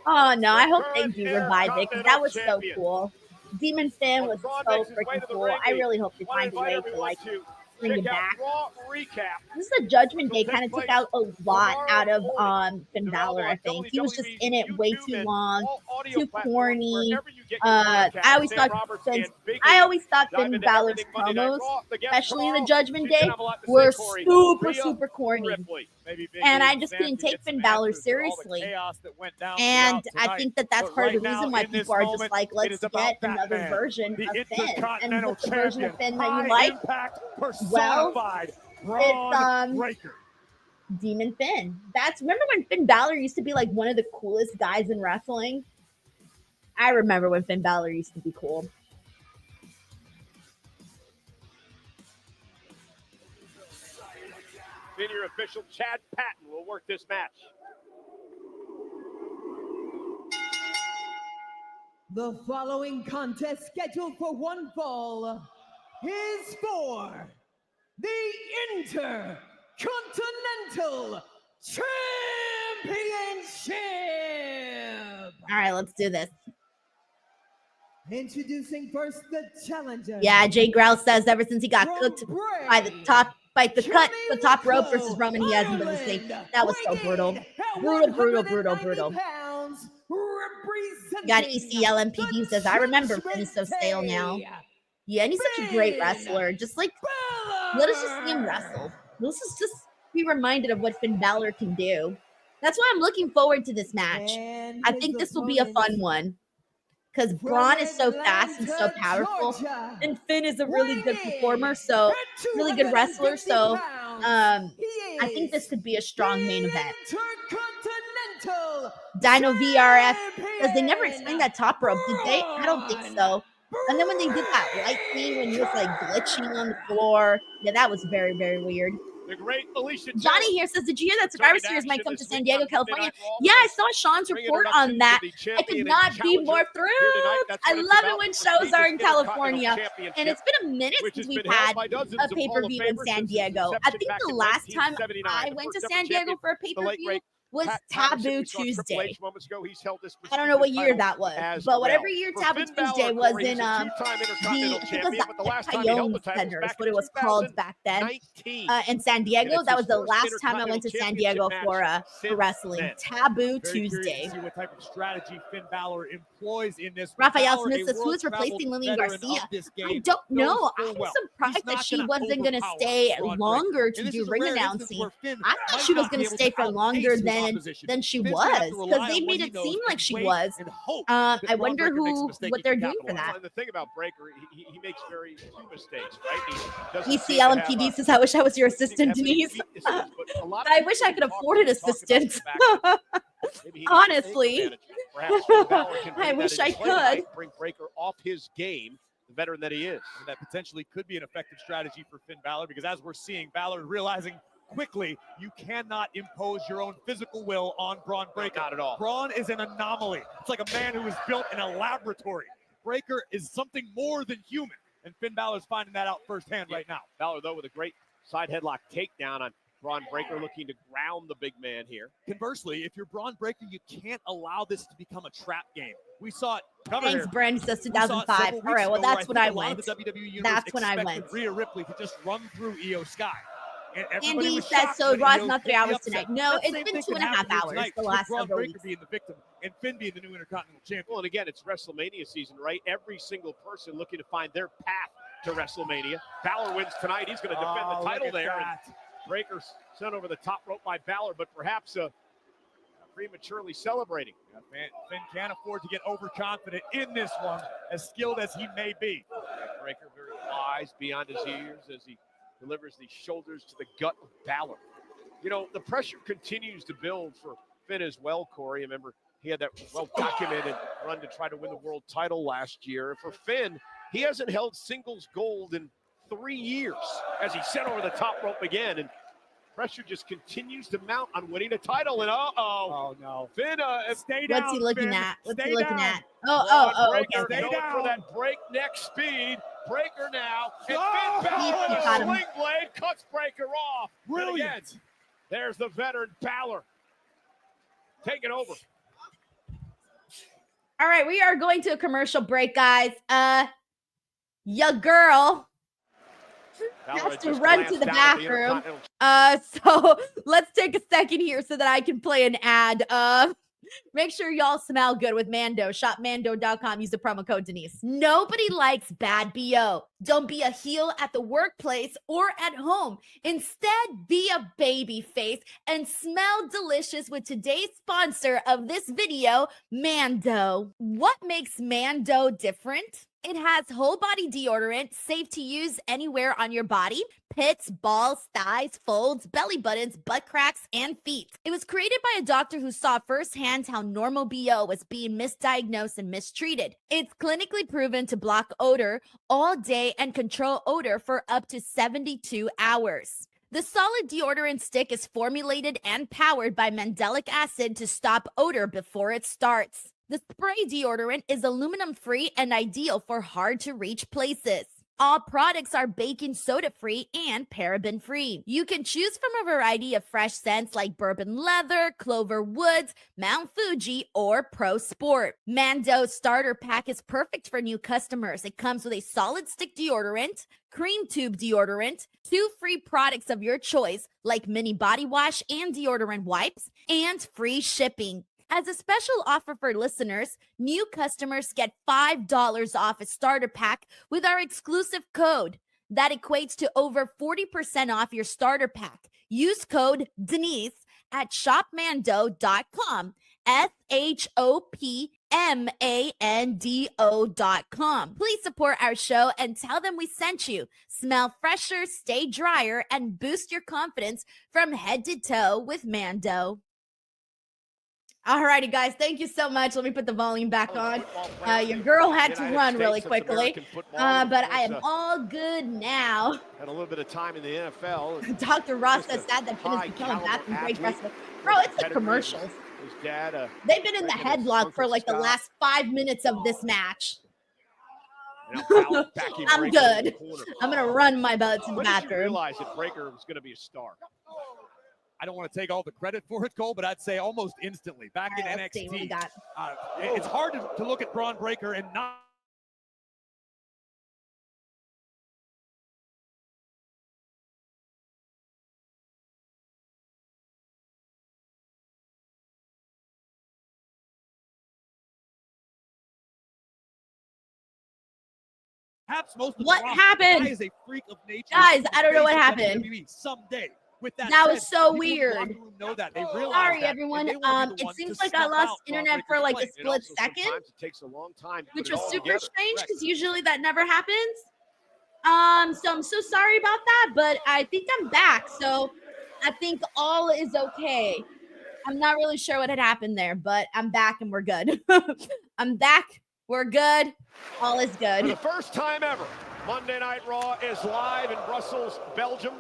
Oh no, I hope they do revive it because that was so cool. Demon Finn was so freaking cool. I really hope they find a way to like bring it back. This is a Judgment Day kind of took out a lot out of Finn Balor. I think he was just in it way too long, too corny. I always thought Finn Balor's promos, especially in the Judgment Day, were super corny. And I just couldn't take Finn Balor seriously. And I think that that's part of the reason why people are just like, let's get another version of Finn. And what's the version of Finn that you like? Well, it's Demon Finn. Remember when Finn Balor used to be like one of the coolest guys in wrestling? I remember when Finn Balor used to be cool. Senior official Chad Patton will work this match. The following contest scheduled for one fall is for the Intercontinental Championship. All right, let's do this. Introducing first the challenger. Yeah, Jay Grouse says ever since he got cooked by the top rope versus Roman, he hasn't been the same. That was so brutal. Brutal. Got ECLMPD says, I remember Finn is so stale now. Yeah, and he's such a great wrestler. Just like, let us just see him wrestle. Let's just be reminded of what Finn Balor can do. That's why I'm looking forward to this match. I think this will be a fun one. Because Braun is so fast and so powerful, and Finn is a really good performer, so really good wrestler. So I think this could be a strong main event. Dino VRF says they never explained that top rope, did they? I don't think so. And then when they did that lightning, when he was like glitching on the floor, yeah, that was very weird. The great Alicia Johnny here says, did you hear that Survivor Series might come to San Diego, California? Yeah, I saw Sean's report on that. I could not be more thrilled. I love it when shows are in California. And it's been a minute since we've had a pay-per-view in San Diego. I think the last time I went to San Diego for a pay-per-view was Taboo Tuesday. I don't know what year that was, but whatever year Taboo Tuesday was in the Coyote Center is what it was called back then in San Diego. That was the last time I went to San Diego for wrestling. Taboo Tuesday. See what type of strategy Finn Balor employs in this. Raphael Smith says, who is replacing Lillian Garcia? I don't know. I'm surprised that she wasn't going to stay longer to do ring announcing. I thought she was going to stay for longer than she was, because they made it seem like she was. I wonder what they're doing for that. The thing about Breaker, he makes very few mistakes, right? ECLMPD says, I wish I was your assistant, Denise. I wish I could afford an assistant. Honestly, I wish I could. Bring Breaker off his game, the veteran that he is. And that potentially could be an effective strategy for Finn Balor, because as we're seeing, Balor realizing quickly you cannot impose your own physical will on Braun Breaker. Not at all. Braun is an anomaly. It's like a man who was built in a laboratory. Breaker is something more than human, and Finn Balor is finding that out firsthand right now. Balor, though, with a great side headlock takedown on Braun Breaker, looking to ground the big man here. Conversely, if you're Braun Breaker, you can't allow this to become a trap game. We saw it. Thanks, Brand says 2005. All right, well, that's when I went. That's when I went. Rhea Ripley to just run through Io Sky. Andy says, so Raw's not 3 hours tonight. No, it's been 2.5 hours the last several weeks. Being the victim and Finn being the new Intercontinental Champion. Well, and again, it's WrestleMania season, right? Every single person looking to find their path to WrestleMania. Balor wins tonight. He's going to defend the title there. And Breaker sent over the top rope by Balor, but perhaps prematurely celebrating. Finn can't afford to get overconfident in this one, as skilled as he may be. Breaker very wise beyond his ears as he delivers the shoulders to the gut of Balor. You know, the pressure continues to build for Finn as well, Corey. Remember, He had that well-documented run to try to win the world title last year. For Finn, he hasn't held singles gold in 3 years as he set over the top rope again. And pressure just continues to mount on winning a title. And oh no, Finn, stay down. What's he looking Finn. at? What's Stay he looking down. at? Oh, Breaker, okay. going for that breakneck speed. Breaker now. And Oh! Finn Balor with Got a him. sling blade cuts Breaker off. Brilliant. And again, there's the veteran Balor. Take it over. All right, we are going to a commercial break, guys. Your girl has to run to the bathroom. So let's take a second here so that I can play an ad. Make sure y'all smell good with Mando. Shopmando.com. Use the promo code Denise. Nobody likes bad BO. Don't be a heel at the workplace or at home. Instead, be a baby face and smell delicious with today's sponsor of this video, Mando. What makes Mando different? It has whole body deodorant, safe to use anywhere on your body, pits, balls, thighs, folds, belly buttons, butt cracks, and feet. It was created by a doctor who saw firsthand how normal BO was being misdiagnosed and mistreated. It's clinically proven to block odor all day and control odor for up to 72 hours. The solid deodorant stick is formulated and powered by mandelic acid to stop odor before it starts. The spray deodorant is aluminum-free and ideal for hard-to-reach places. All products are baking soda-free and paraben-free. You can choose from a variety of fresh scents like bourbon leather, clover woods, Mount Fuji, or Pro Sport. Mando's starter pack is perfect for new customers. It comes with a solid stick deodorant, cream tube deodorant, 2 free products of your choice like mini body wash and deodorant wipes, and free shipping. As a special offer for listeners, new customers get $5 off a starter pack with our exclusive code. That equates to over 40% off your starter pack. Use code Denise at shopmando.com. SHOPMANDO.com. Please support our show and tell them we sent you. Smell fresher, stay drier, and boost your confidence from head to toe with Mando. All righty, guys. Thank you so much. Let me put the volume back on. Your girl had to run really quickly, but I am all good now. Had a little bit of time in the NFL. Dr. Ross has said that Finn is becoming bathroom break wrestler. Bro, it's the commercials. His dad, they've been in the headlock for like the last 5 minutes of this match. I'm good. I'm going to run my butt to the bathroom. Did you realize that Breaker was going to be a star? I don't want to take all the credit for it, Cole, but I'd say almost instantly. Back in NXT, it's hard to look at Braun Breaker and not. Perhaps most of what the happened? Guy is a freak of nature. Guys, I don't know what happened. Someday. With that was so weird. Sorry, everyone. It seems like I lost internet for like a split second, it takes a long time to which put it was all super together. strange because usually that never happens. So I'm so sorry about that, but I think I'm back. So I think all is okay. I'm not really sure what had happened there, but I'm back and we're good. I'm back. We're good. All is good. For the first time ever, Monday Night Raw is live in Brussels, Belgium.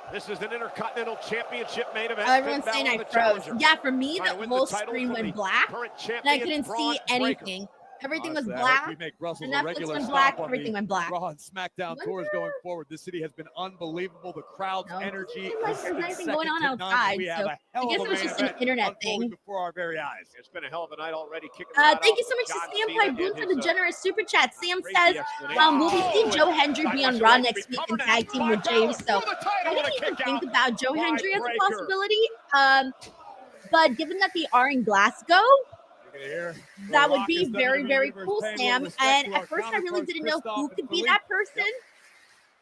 This is an Intercontinental Championship main event. Everyone's saying I froze. Yeah, for me, the whole screen went black, and I couldn't see anything. Everything was black. We make Brussels The a Netflix regular went stop black. on Everything the went black. Raw and SmackDown tours going forward. This city has been unbelievable. The crowd's energy like is there's anything second going on to none. outside, We have so a hell I guess of it a was main just an event internet unfolding thing. before our very eyes. It's been a hell of a night already. Kicking Thank you so much to Sam Pipe Boone for the generous super chat. Sam says, will we see Joe Hendry be on Raw next week and tag team with Jey Uso? I didn't even think about Joe Hendry as a possibility. But given that they are in Glasgow, that would be very, very cool, Sam. And at first, I really didn't know who could be that person.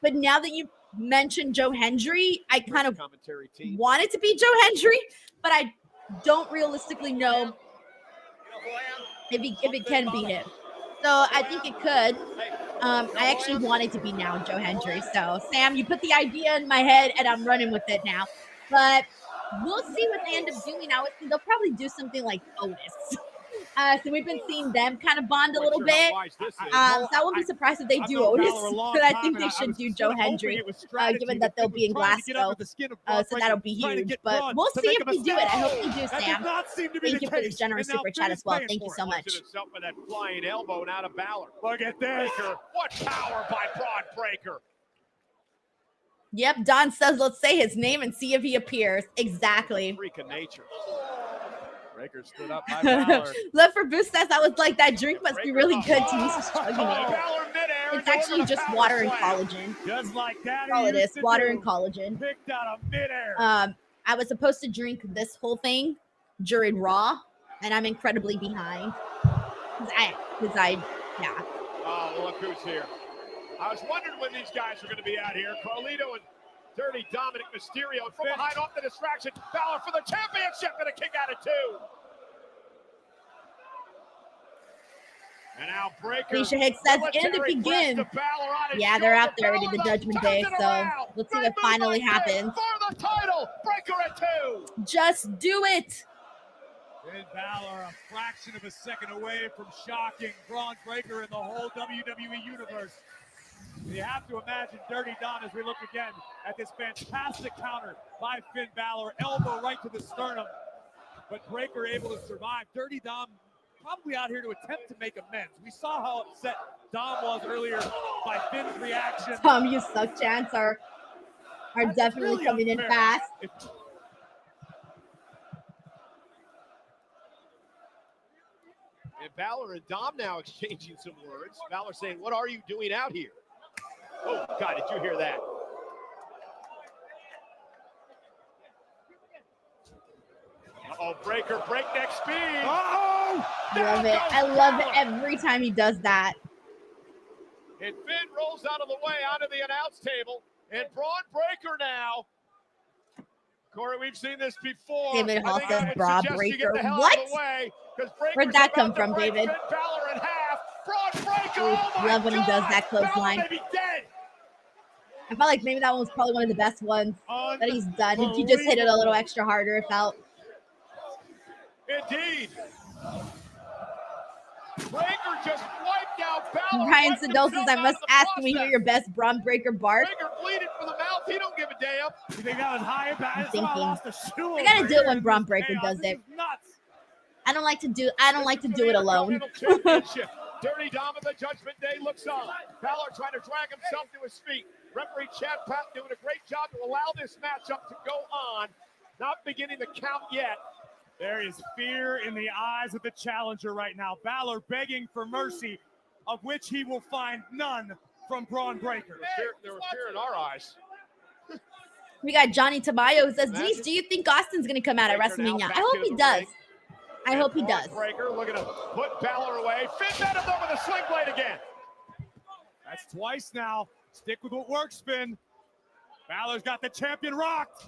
But now that you mentioned Joe Hendry, I kind of want it to be Joe Hendry, but I don't realistically know if it can be him. So I think it could. I actually want it to be now Joe Hendry. So Sam, you put the idea in my head, and I'm running with it now. But we'll see what they end up doing now. They'll probably do something like Otis. So we've been seeing them kind of bond a little bit. So I won't be surprised if they do Otis, but I think they should do Joe Hendry, given that they'll be in Glasgow. So that'll be huge. But we'll see if we do it. I hope we do, Sam. Thank you for the generous super chat as well. Thank you so much. With that flying elbow and out of Balor. Look at this. What power by Braun Breaker. Yep, Don says let's say his name and see if he appears. Exactly. Freak of nature. Breaker stood up by Balor. Love for Boost says I was like, that drink must be really good. Denise's chugging it. It's actually just water and collagen. Just like that. That's all it is. Water and collagen. Picked out of midair. I was supposed to drink this whole thing during Raw, and I'm incredibly behind. Yeah. Oh, look who's here. I was wondering when these guys were going to be out here. Carlito and Dirty Dominic Mysterio from behind off the distraction. Balor for the championship and a kick out of 2. And now Breaker. Alicia Hicks says, and it begins. Yeah, they're out there already, the Judgment Day. So let's see what finally happens. For the title, Breaker at 2. Just do it. Finn Balor a fraction of a second away from shocking Braun Breaker in the whole WWE Universe. You have to imagine Dirty Dom as we look again at this fantastic counter by Finn Balor. Elbow right to the sternum, but Breaker able to survive. Dirty Dom probably out here to attempt to make amends. We saw how upset Dom was earlier by Finn's reaction. Tom, you suck chants are definitely really coming unfair. In fast. And Balor and Dom now exchanging some words. Balor saying, "What are you doing out here?" Oh, God, did you hear that? Uh-oh, Breaker, breakneck speed. Uh-oh! Love it. I love it every time he does that. And Finn rolls out of the way onto the announce table. And Braun Breaker now. Corey, we've seen this before. David Hall says Braun Breaker. What? Where'd that come from, David? Balor in half. Braun Breaker. Ooh, love when he does that clothesline. I felt like maybe that one was probably one of the best ones that he's done. He just hit it a little extra harder, it felt. Indeed. Breaker just wiped out Balor. Ryan Sedol says, I must ask, can we hear your best Braun Breaker bark? Breaker bleeding from the mouth. He don't give a damn. You think that was high? I'm thinking. I gotta do it when Braun Breaker does it. I don't like to do it alone. Dirty Dom of the Judgment Day looks on. Balor trying to drag himself to his feet. Referee Chad Patton doing a great job to allow this matchup to go on. Not beginning the count yet. There is fear in the eyes of the challenger right now. Balor begging for mercy, of which he will find none from Braun Breaker. There was fear in our eyes. We got Johnny Tamayo who says, Denise, do you think Austin's going to come out at WrestleMania? I hope he does. I hope he does. Breaker looking to put Balor away. Finn met him though with a sling blade again. That's twice now. Stick with what works, Finn. Balor's got the champion rocked.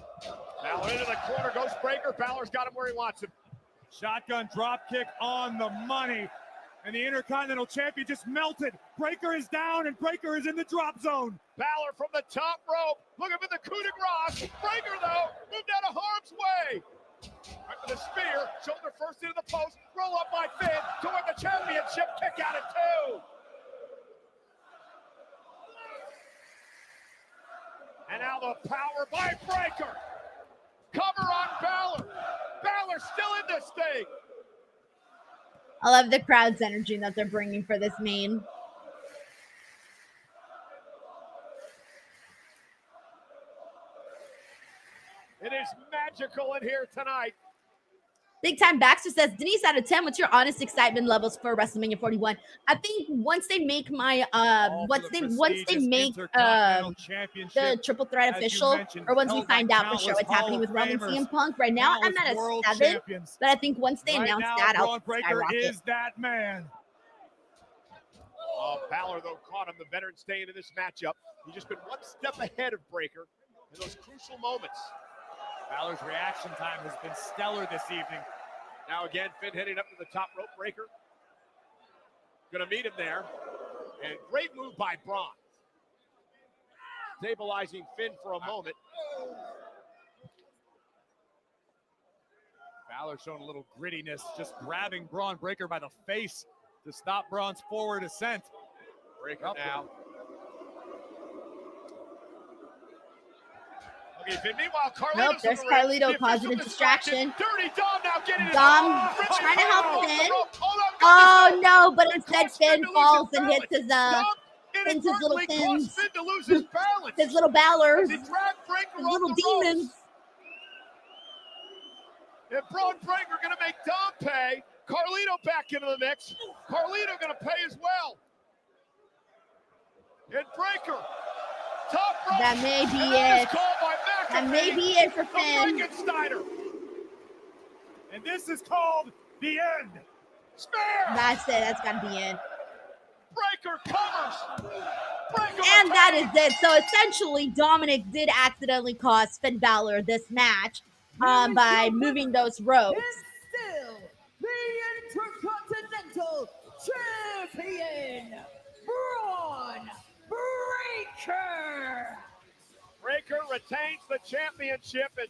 Balor into the corner goes Breaker. Balor's got him where he wants him. Shotgun drop kick on the money. And the Intercontinental Champion just melted. Breaker is down and Breaker is in the drop zone. Balor from the top rope. Looking for the coup de grace. Breaker though moved out of harm's way. Right with a spear. Shoulder first into the post. Roll up by Finn to win the championship. Kick out at 2. And now the power by Breaker. Cover on Balor. Balor still in this thing. I love the crowd's energy that they're bringing for this main. It is magical in here tonight. Big Time Baxter says, Denise, out of 10, what's your honest excitement levels for WrestleMania 41? I think once they make my once they make the triple threat official, or once we find out for sure what's happening with Roman CM Punk. Right now, I'm at a 7, but I think once they announce that, I'll skyrocket. Is that man? Oh, Balor though caught him. The veteran staying in this matchup. He's just been one step ahead of Breaker in those crucial moments. Balor's reaction time has been stellar this evening. Now again, Finn heading up to the top rope. Breaker gonna meet him there. And great move by Braun. Stabilizing Finn for a moment. Balor showing a little grittiness, just grabbing Braun Breaker by the face to stop Braun's forward ascent. Breaker now. Okay, meanwhile, Carlito's Nope, there's Carlito causing a distraction. Dirty Dom now getting it. Dom trying to help Finn. Oh no, but instead Finn falls and hits his little fins. Finn to lose his balance. His little Balors. His little demons. And Braun Breaker going to make Dom pay. Carlito back into the mix. Carlito going to pay as well. And Breaker. Top rope. That may be it. That may be it for Finn. And this is called the end. Spear. That's it. That's got to be it. Breaker covers. Breaker and that is it. So essentially, Dominic did accidentally cost Finn Balor this match by moving those ropes. Still the Intercontinental Champion, Braun Breaker. Breaker retains the championship, and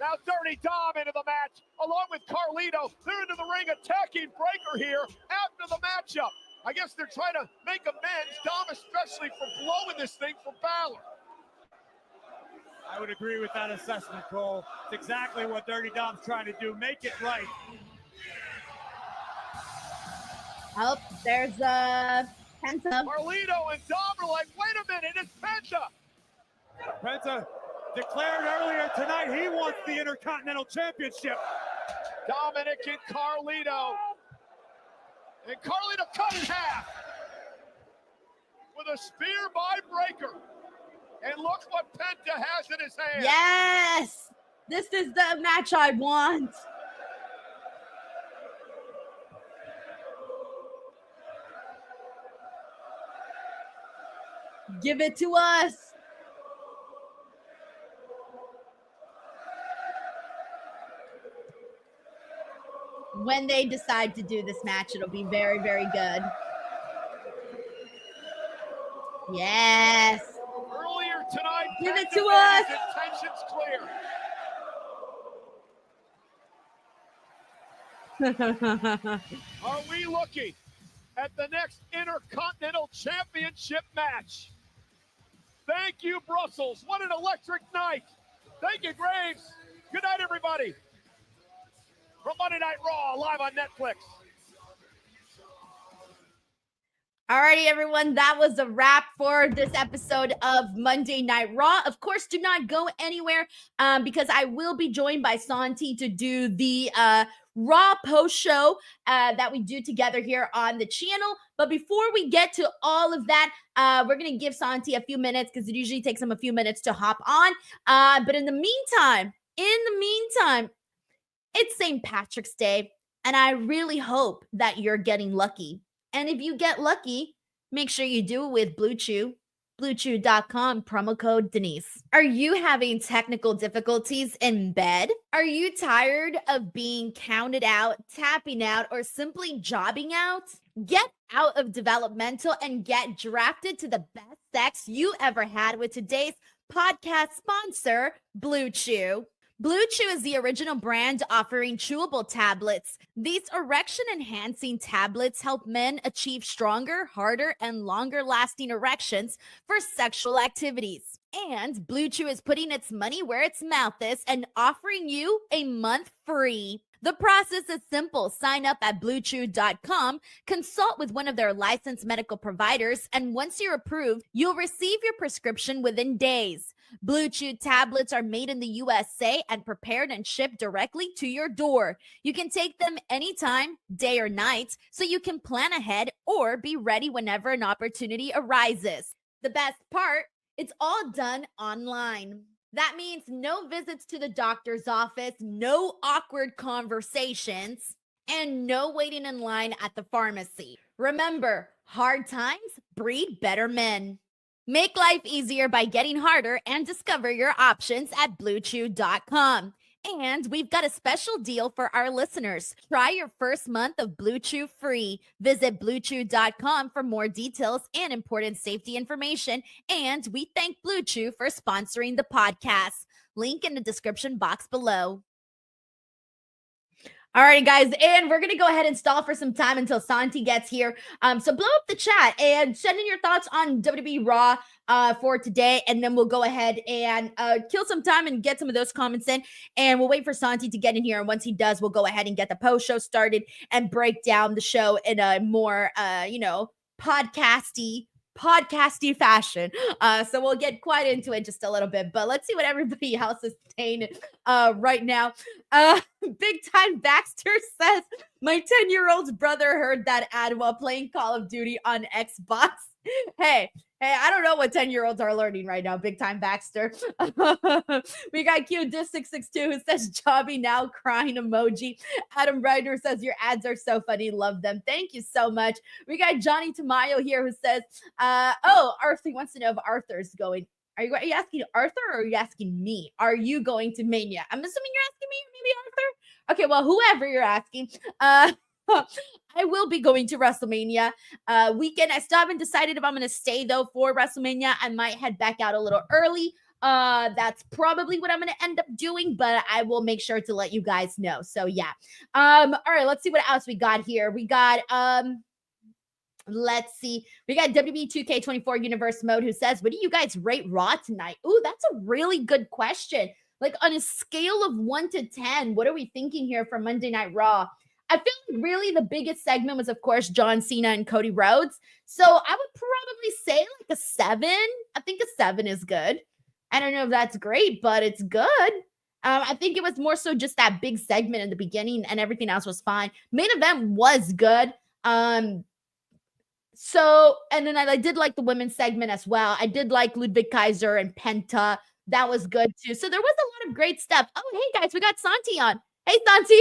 now Dirty Dom into the match, along with Carlito. They're into the ring attacking Breaker here after the matchup. I guess they're trying to make amends, Dom especially for blowing this thing for Balor. I would agree with that assessment, Cole. It's exactly what Dirty Dom's trying to do. Make it right. Oh, there's Penta. Carlito and Dom are like, wait a minute, it's Penta. Penta declared earlier tonight he wants the Intercontinental Championship. Dominic and Carlito. And Carlito cut in half with a spear by Breaker. And look what Penta has in his hand. Yes! This is the match I want. Give it to us. When they decide to do this match, it'll be very, very good. Yes. Earlier tonight, give it Penta to made us. his intentions clear. Are we looking at the next Intercontinental Championship match? Thank you, Brussels. What an electric night. Thank you, Graves. Good night, everybody. From Monday Night Raw, live on Netflix. Alrighty, everyone, that was a wrap for this episode of Monday Night Raw. Of course, do not go anywhere because I will be joined by Santi to do the Raw post show that we do together here on the channel. But before we get to all of that, we're going to give Santi a few minutes because it usually takes him a few minutes to hop on. But in the meantime, it's St. Patrick's Day, and I really hope that you're getting lucky. And if you get lucky, make sure you do it with Blue Chew. BlueChew.com, promo code Denise. Are you having technical difficulties in bed? Are you tired of being counted out, tapping out, or simply jobbing out? Get out of developmental and get drafted to the best sex you ever had with today's podcast sponsor, Blue Chew. Blue Chew is the original brand offering chewable tablets. These erection-enhancing tablets help men achieve stronger, harder, and longer-lasting erections for sexual activities. And Blue Chew is putting its money where its mouth is and offering you a month free. The process is simple. Sign up at BlueChew.com, consult with one of their licensed medical providers, and once you're approved, you'll receive your prescription within days. Blue Chew tablets are made in the USA and prepared and shipped directly to your door. You can take them anytime, day or night, so you can plan ahead or be ready whenever an opportunity arises. The best part, it's all done online. That means no visits to the doctor's office, no awkward conversations, and no waiting in line at the pharmacy. Remember, hard times breed better men. Make life easier by getting harder and discover your options at BlueChew.com. And we've got a special deal for our listeners. Try your first month of Blue Chew free. Visit BlueChew.com for more details and important safety information. And we thank Blue Chew for sponsoring the podcast. Link in the description box below. All right, guys, and we're going to go ahead and stall for some time until Santi gets here. So blow up the chat and send in your thoughts on WWE Raw for today, and then we'll go ahead and kill some time and get some of those comments in, and we'll wait for Santi to get in here, and once he does, we'll go ahead and get the post-show started and break down the show in a more, podcasty fashion. So we'll get quite into it just a little bit, but let's see what everybody else is saying right now. Big Time Baxter says, my 10-year-old's brother heard that ad while playing Call of Duty on Xbox. Hey, I don't know what 10-year-olds are learning right now, Big Time Baxter. We got Q662 who says, Jobby now crying emoji. Adam Ryder says, your ads are so funny. Love them. Thank you so much. We got Johnny Tamayo here who says, Arthur wants to know if Arthur's going. Are you asking Arthur or are you asking me? Are you going to Mania? I'm assuming you're asking me or maybe Arthur. Okay, well, whoever you're asking. I will be going to WrestleMania weekend. I still haven't decided if I'm going to stay, though, for WrestleMania. I might head back out a little early. That's probably what I'm going to end up doing, but I will make sure to let you guys know. So, yeah. All right, let's see what else we got here. We got, let's see. We got WWE 2K24 Universe Mode who says, what do you guys rate Raw tonight? Ooh, that's a really good question. Like, on a scale of 1 to 10, what are we thinking here for Monday Night Raw? I feel like really the biggest segment was, of course, John Cena and Cody Rhodes. So I would probably say like a 7. I think a 7 is good. I don't know if that's great, but it's good. I think it was more so just that big segment in the beginning and everything else was fine. Main event was good. So, and then I did like the women's segment as well. I did like Ludwig Kaiser and Penta. That was good too. So there was a lot of great stuff. Oh, hey guys, we got Santi on. Hey, Santi.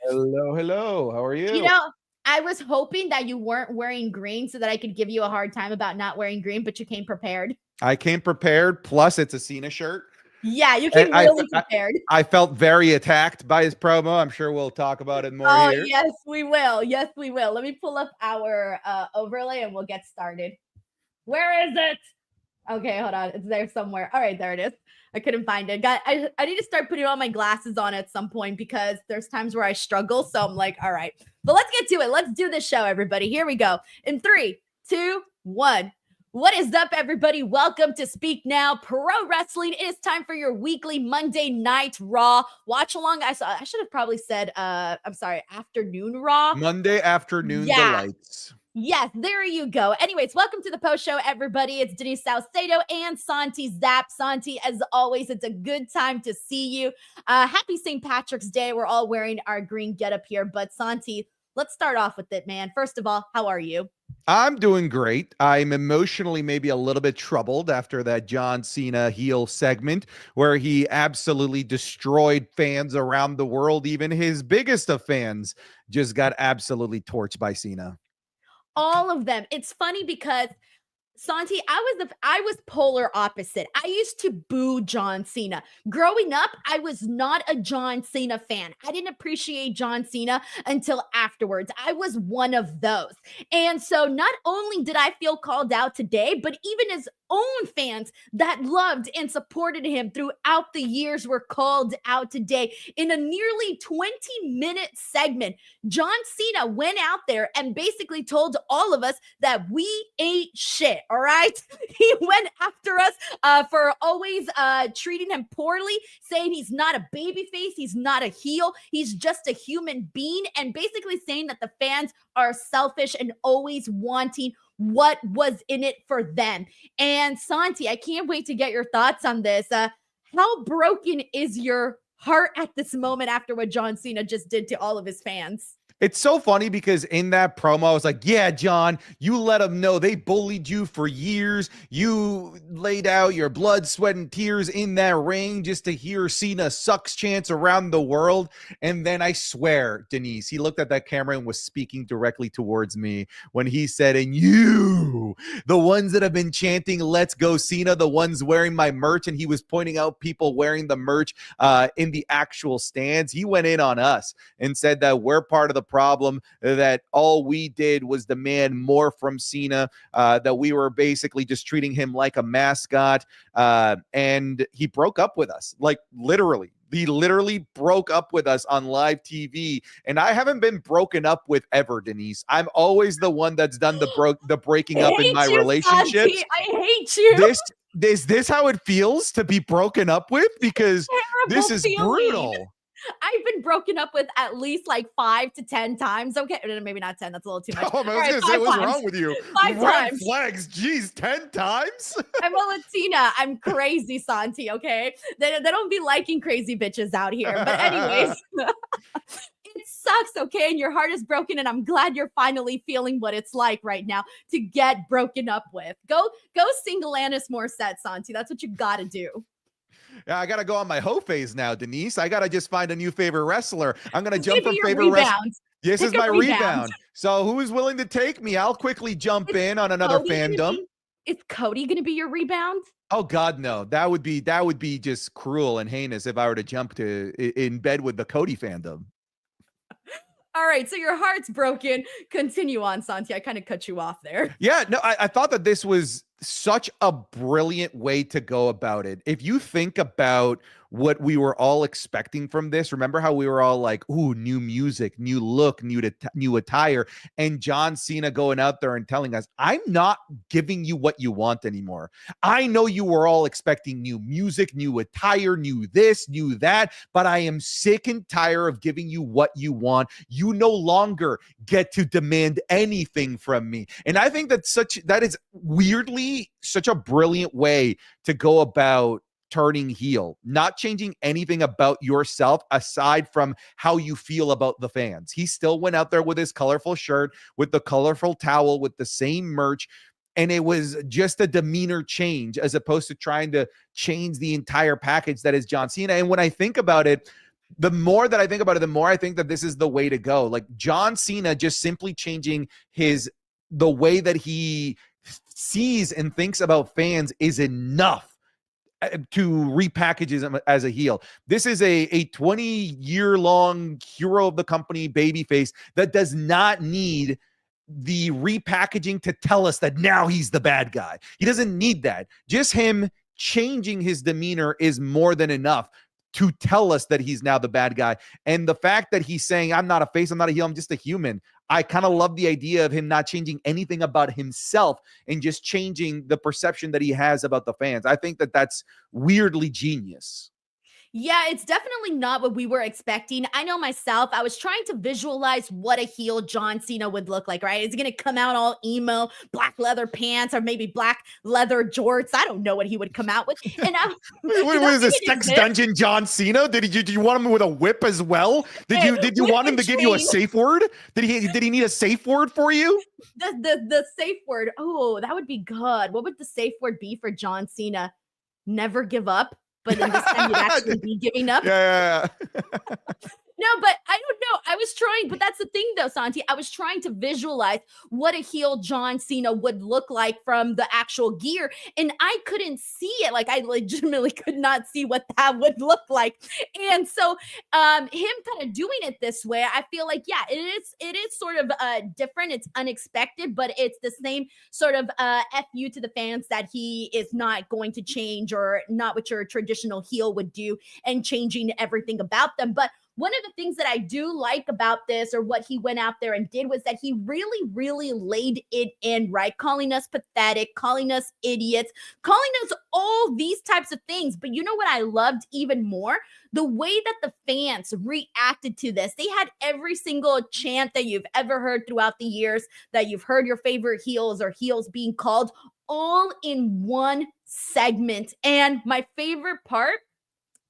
Hello. How are you? You know, I was hoping that you weren't wearing green so that I could give you a hard time about not wearing green, but you came prepared. I came prepared. Plus, it's a Cena shirt. Yeah, you came really prepared. I felt very attacked by his promo. I'm sure we'll talk about it more here. Yes, we will. Yes, we will. Let me pull up our overlay and we'll get started. Where is it? Okay, hold on. It's there somewhere. All right, there it is. I couldn't find it. I need to start putting all my glasses on at some point because there's times where I struggle. So I'm like, all right. But let's get to it. Let's do this show, everybody. Here we go. In 3, 2, 1. What is up, everybody? Welcome to Speak Now Pro Wrestling. It is time for your weekly Monday Night Raw watch along. I should have probably said, afternoon Raw. Monday afternoon delights. Yes, there you go. Anyways, welcome to the post show, everybody. It's Denise Salcedo and Santi Zap. Santi, as always, it's a good time to see you. Happy St. Patrick's Day. We're all wearing our green getup here, but Santi, let's start off with it, man. First of all, how are you? I'm doing great. I'm emotionally maybe a little bit troubled after that John Cena heel segment where he absolutely destroyed fans around the world. Even his biggest of fans just got absolutely torched by Cena. All of them. It's funny because Santi, I was polar opposite. I used to boo John Cena. Growing up, I was not a John Cena fan. I didn't appreciate John Cena until afterwards. I was one of those. And so not only did I feel called out today, but even his own fans that loved and supported him throughout the years were called out today. In a nearly 20-minute segment, John Cena went out there and basically told all of us that we ain't shit. All right. He went after us for always treating him poorly, saying he's not a babyface. He's not a heel. He's just a human being. And basically saying that the fans are selfish and always wanting what was in it for them. And Santi, I can't wait to get your thoughts on this. How broken is your heart at this moment after what John Cena just did to all of his fans? It's so funny because in that promo, I was like, yeah, John, you let them know they bullied you for years. You laid out your blood, sweat, and tears in that ring just to hear Cena sucks chants around the world. And then I swear, Denise, he looked at that camera and was speaking directly towards me when he said, and you, the ones that have been chanting, let's go Cena, the ones wearing my merch. And he was pointing out people wearing the merch in the actual stands. He went in on us and said that we're part of the problem, that all we did was demand more from Cena, that we were basically just treating him like a mascot, and he broke up with us, like literally He literally broke up with us on live TV, and I haven't been broken up with ever, Denise. I'm always the one that's done the breaking up in my relationships. Santi. I hate you. Is this how it feels to be broken up with? Because this Terrible is feeling. brutal. I've been broken up with at least like 5 to 10 times. Okay, maybe not 10. That's a little too much. Oh, I was going to say, what's wrong with you? 5 Red times. flags. Jeez, 10 times? I'm a Latina. I'm crazy, Santi, okay? They don't be liking crazy bitches out here. But anyways, it sucks, okay? And your heart is broken, and I'm glad you're finally feeling what it's like right now to get broken up with. Go sing Alanis Morissette, Santi. That's what you got to do. Yeah, I got to go on my hoe phase now, Denise. I got to just find a new favorite wrestler. I'm going to jump from favorite wrestler. This is my rebound. So who is willing to take me? I'll quickly jump in on another fandom. Is Cody going to be your rebound? Oh God, no. That would be just cruel and heinous if I were to jump in bed with the Cody fandom. All right, so your heart's broken. Continue on, Santi. I kind of cut you off there. Yeah, no, I thought that this was such a brilliant way to go about it. If you think about what we were all expecting from this, remember how we were all like, ooh, new music, new look, new attire, and John Cena going out there and telling us, I'm not giving you what you want anymore. I know you were all expecting new music, new attire, new this, new that, but I am sick and tired of giving you what you want. You no longer get to demand anything from me. And I think that is weirdly such a brilliant way to go about turning heel, not changing anything about yourself aside from how you feel about the fans. He still went out there with his colorful shirt, with the colorful towel, with the same merch, and it was just a demeanor change as opposed to trying to change the entire package that is John Cena. And when I think about it, the more that I think about it, the more I think that this is the way to go. Like John Cena just simply changing the way that he sees and thinks about fans is enough to repackage him as a heel. This is a 20-year-long hero of the company babyface that does not need the repackaging to tell us that now he's the bad guy. He doesn't need that. Just him changing his demeanor is more than enough to tell us that he's now the bad guy. And the fact that he's saying, I'm not a face, I'm not a heel, I'm just a human. I kind of love the idea of him not changing anything about himself and just changing the perception that he has about the fans. I think that that's weirdly genius. Yeah, it's definitely not what we were expecting. I know myself, I was trying to visualize what a heel John Cena would look like, right? Is he going to come out all emo, black leather pants, or maybe black leather jorts? I don't know what he would come out with. And what is this, Sex Dungeon John Cena? Did you want him with a whip as well? Did you want him to give you a safe word? Did he need a safe word for you? The safe word. Oh, that would be good. What would the safe word be for John Cena? Never give up. But then this time you'd actually be giving up. Yeah. No, but I don't know. I was trying, but that's the thing though, Santi. I was trying to visualize what a heel John Cena would look like from the actual gear, and I couldn't see it. Like I legitimately could not see what that would look like. And so him kind of doing it this way, I feel like, yeah, it is sort of different. It's unexpected, but it's the same sort of FU to the fans that he is not going to change, or not what your traditional heel would do, and changing everything about them. But one of the things that I do like about this, or what he went out there and did, was that he really, really laid it in, right? Calling us pathetic, calling us idiots, calling us all these types of things. But you know what I loved even more? The way that the fans reacted to this. They had every single chant that you've ever heard throughout the years, that you've heard your favorite heels or heels being called, all in one segment. And my favorite part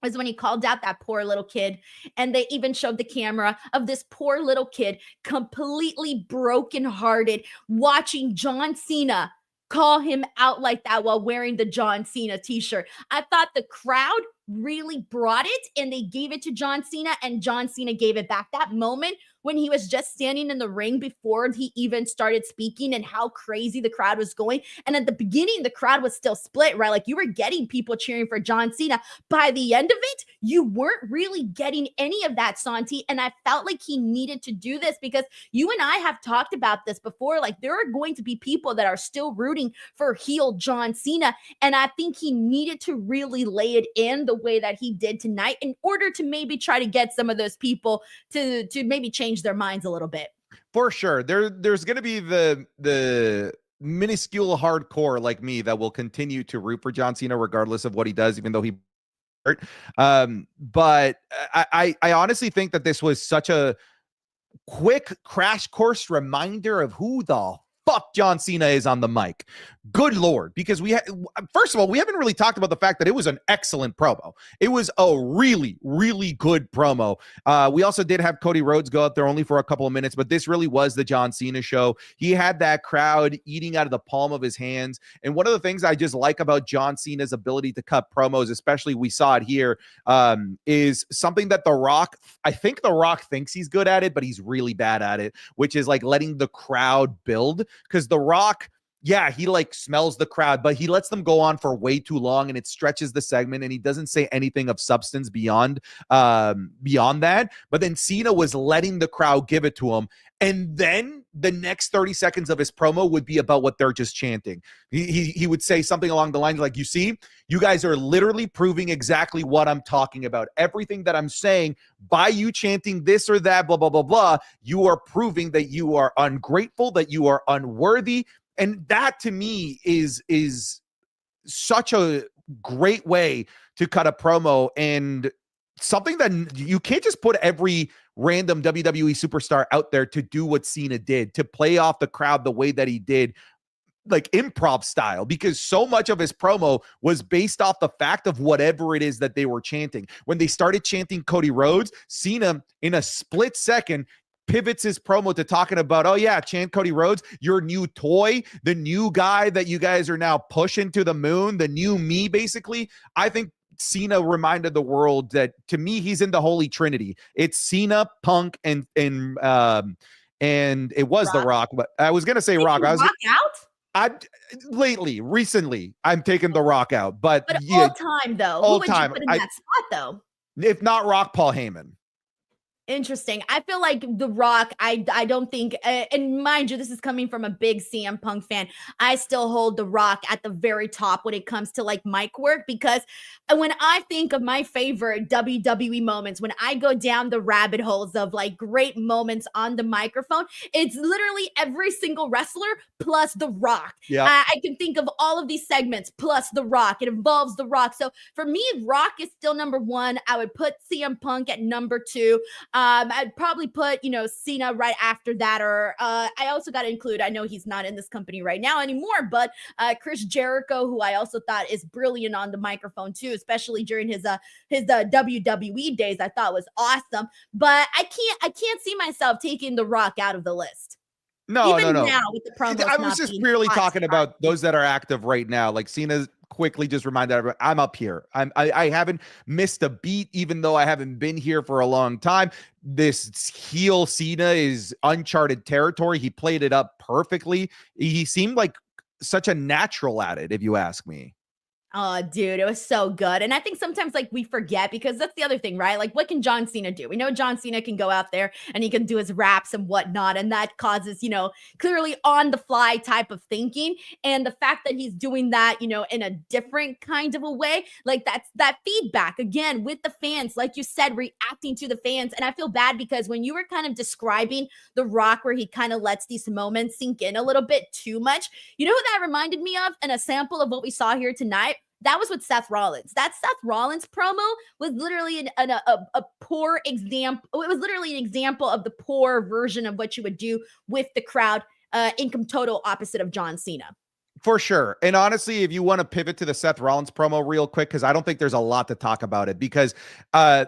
is when he called out that poor little kid, and they even showed the camera of this poor little kid completely brokenhearted watching John Cena call him out like that while wearing the John Cena t-shirt. I thought the crowd really brought it, and they gave it to John Cena, and John Cena gave it back. That moment when he was just standing in the ring before he even started speaking and how crazy the crowd was going. And at the beginning, the crowd was still split, right? Like you were getting people cheering for John Cena. By the end of it, you weren't really getting any of that, Santi. And I felt like he needed to do this because you and I have talked about this before. Like there are going to be people that are still rooting for heel John Cena. And I think he needed to really lay it in the way that he did tonight in order to maybe try to get some of those people to maybe change their minds a little bit. For sure. There's going to be the minuscule hardcore like me that will continue to root for John Cena regardless of what he does, even though he hurt. But I honestly think that this was such a quick crash course reminder of who the fuck John Cena is on the mic. Good Lord. Because first of all, we haven't really talked about the fact that it was an excellent promo. It was a really, really good promo. We also did have Cody Rhodes go out there only for a couple of minutes, but this really was the John Cena show. He had that crowd eating out of the palm of his hands. And one of the things I just like about John Cena's ability to cut promos, especially we saw it here, is something that I think The Rock thinks he's good at it, but he's really bad at it, which is like letting the crowd build. Because The Rock, yeah, he like smells the crowd, but he lets them go on for way too long and it stretches the segment and he doesn't say anything of substance beyond that. But then Cena was letting the crowd give it to him. And then the next 30 seconds of his promo would be about what they're just chanting. He would say something along the lines like, you see, you guys are literally proving exactly what I'm talking about. Everything that I'm saying by you chanting this or that, blah, blah, blah, blah, you are proving that you are ungrateful, that you are unworthy. And that to me is such a great way to cut a promo and something that you can't just put every random WWE superstar out there to do what Cena did, to play off the crowd the way that he did, like improv style, because so much of his promo was based off the fact of whatever it is that they were chanting. When they started chanting Cody Rhodes, Cena in a split second pivots his promo to talking about, oh yeah, chant Cody Rhodes, your new toy, the new guy that you guys are now pushing to the moon, the new me, basically. I think Cena reminded the world that, to me, he's in the Holy Trinity. It's Cena, Punk, and it was Rock. The Rock, but I was gonna say Rock. I was out. Recently, I'm taking The Rock out, but yeah, all time though. Who would you put in that spot though? If not Rock, Paul Heyman. Interesting. I feel like The Rock, I don't think, and mind you, this is coming from a big CM Punk fan. I still hold The Rock at the very top when it comes to like mic work, because when I think of my favorite WWE moments, when I go down the rabbit holes of like great moments on the microphone, it's literally every single wrestler plus The Rock. Yeah. I can think of all of these segments plus The Rock. It involves The Rock. So for me, Rock is still number one. I would put CM Punk at number two. I'd probably put, Cena right after that. Or I also got to include, I know he's not in this company right now anymore, but Chris Jericho, who I also thought is brilliant on the microphone too, especially during his WWE days, I thought was awesome. But I can't see myself taking The Rock out of the list. No. Now with the promos, I was just purely talking about those that are active right now. Like Cena's quickly just reminded everyone, I'm up here. I haven't missed a beat, even though I haven't been here for a long time. This heel Cena is uncharted territory. He played it up perfectly. He seemed like such a natural at it, if you ask me. Oh, dude, it was so good. And I think sometimes like we forget, because that's the other thing, right? Like, what can John Cena do? We know John Cena can go out there and he can do his raps and whatnot. And that causes, clearly on the fly type of thinking. And the fact that he's doing that, in a different kind of a way, like that's that feedback again with the fans, like you said, reacting to the fans. And I feel bad because when you were kind of describing The Rock, where he kind of lets these moments sink in a little bit too much, you know who that reminded me of? And a sample of what we saw here tonight? That was with Seth Rollins. That Seth Rollins promo was literally a poor example. It was literally an example of the poor version of what you would do with the crowd, in total opposite of John Cena. For sure. And honestly, if you want to pivot to the Seth Rollins promo real quick, because I don't think there's a lot to talk about it, because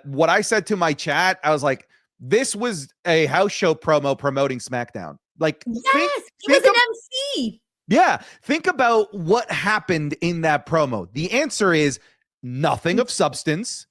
what I said to my chat, I was like, this was a house show promo promoting SmackDown. Like, yes, he was an MC. Yeah, think about what happened in that promo. The answer is nothing of substance.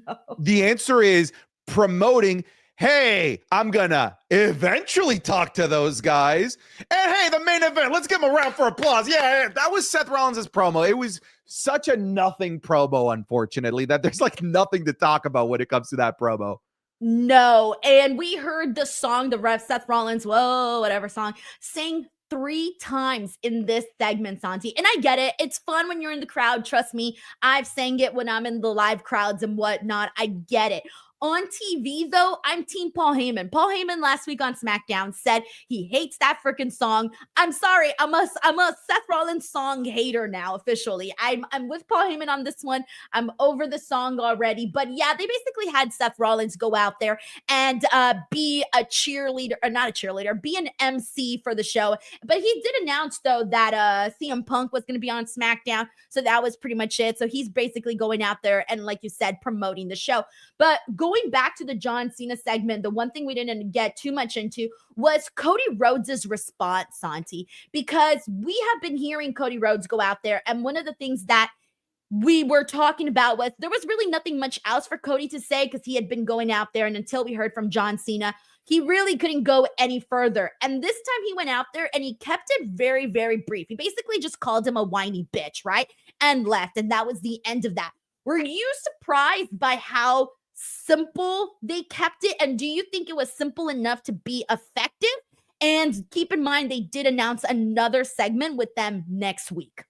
No. The answer is promoting, hey, I'm gonna eventually talk to those guys. And hey, the main event, let's give them a round for applause. Yeah, that was Seth Rollins' promo. It was such a nothing promo, unfortunately, that there's like nothing to talk about when it comes to that promo. No, and we heard the song, the ref, Seth Rollins, whoa, whatever song, sang 3 times in this segment, Santi. And I get it. It's fun when you're in the crowd. Trust me. I've sang it when I'm in the live crowds and whatnot. I get it. On TV, though, I'm Team Paul Heyman. Paul Heyman last week on SmackDown said he hates that freaking song. I'm sorry. I'm a Seth Rollins song hater now, officially. I'm with Paul Heyman on this one. I'm over the song already. But yeah, they basically had Seth Rollins go out there and be a cheerleader, or not a cheerleader, be an MC for the show. But he did announce, though, that CM Punk was going to be on SmackDown. So that was pretty much it. So he's basically going out there and, like you said, promoting the show. But going back to the John Cena segment, the one thing we didn't get too much into was Cody Rhodes' response, Santi, because we have been hearing Cody Rhodes go out there. And one of the things that we were talking about was there was really nothing much else for Cody to say because he had been going out there. And until we heard from John Cena, he really couldn't go any further. And this time he went out there and he kept it very, very brief. He basically just called him a whiny bitch, right? And left. And that was the end of that. Were you surprised by how simple they kept it? And do you think it was simple enough to be effective? And keep in mind, they did announce another segment with them next week.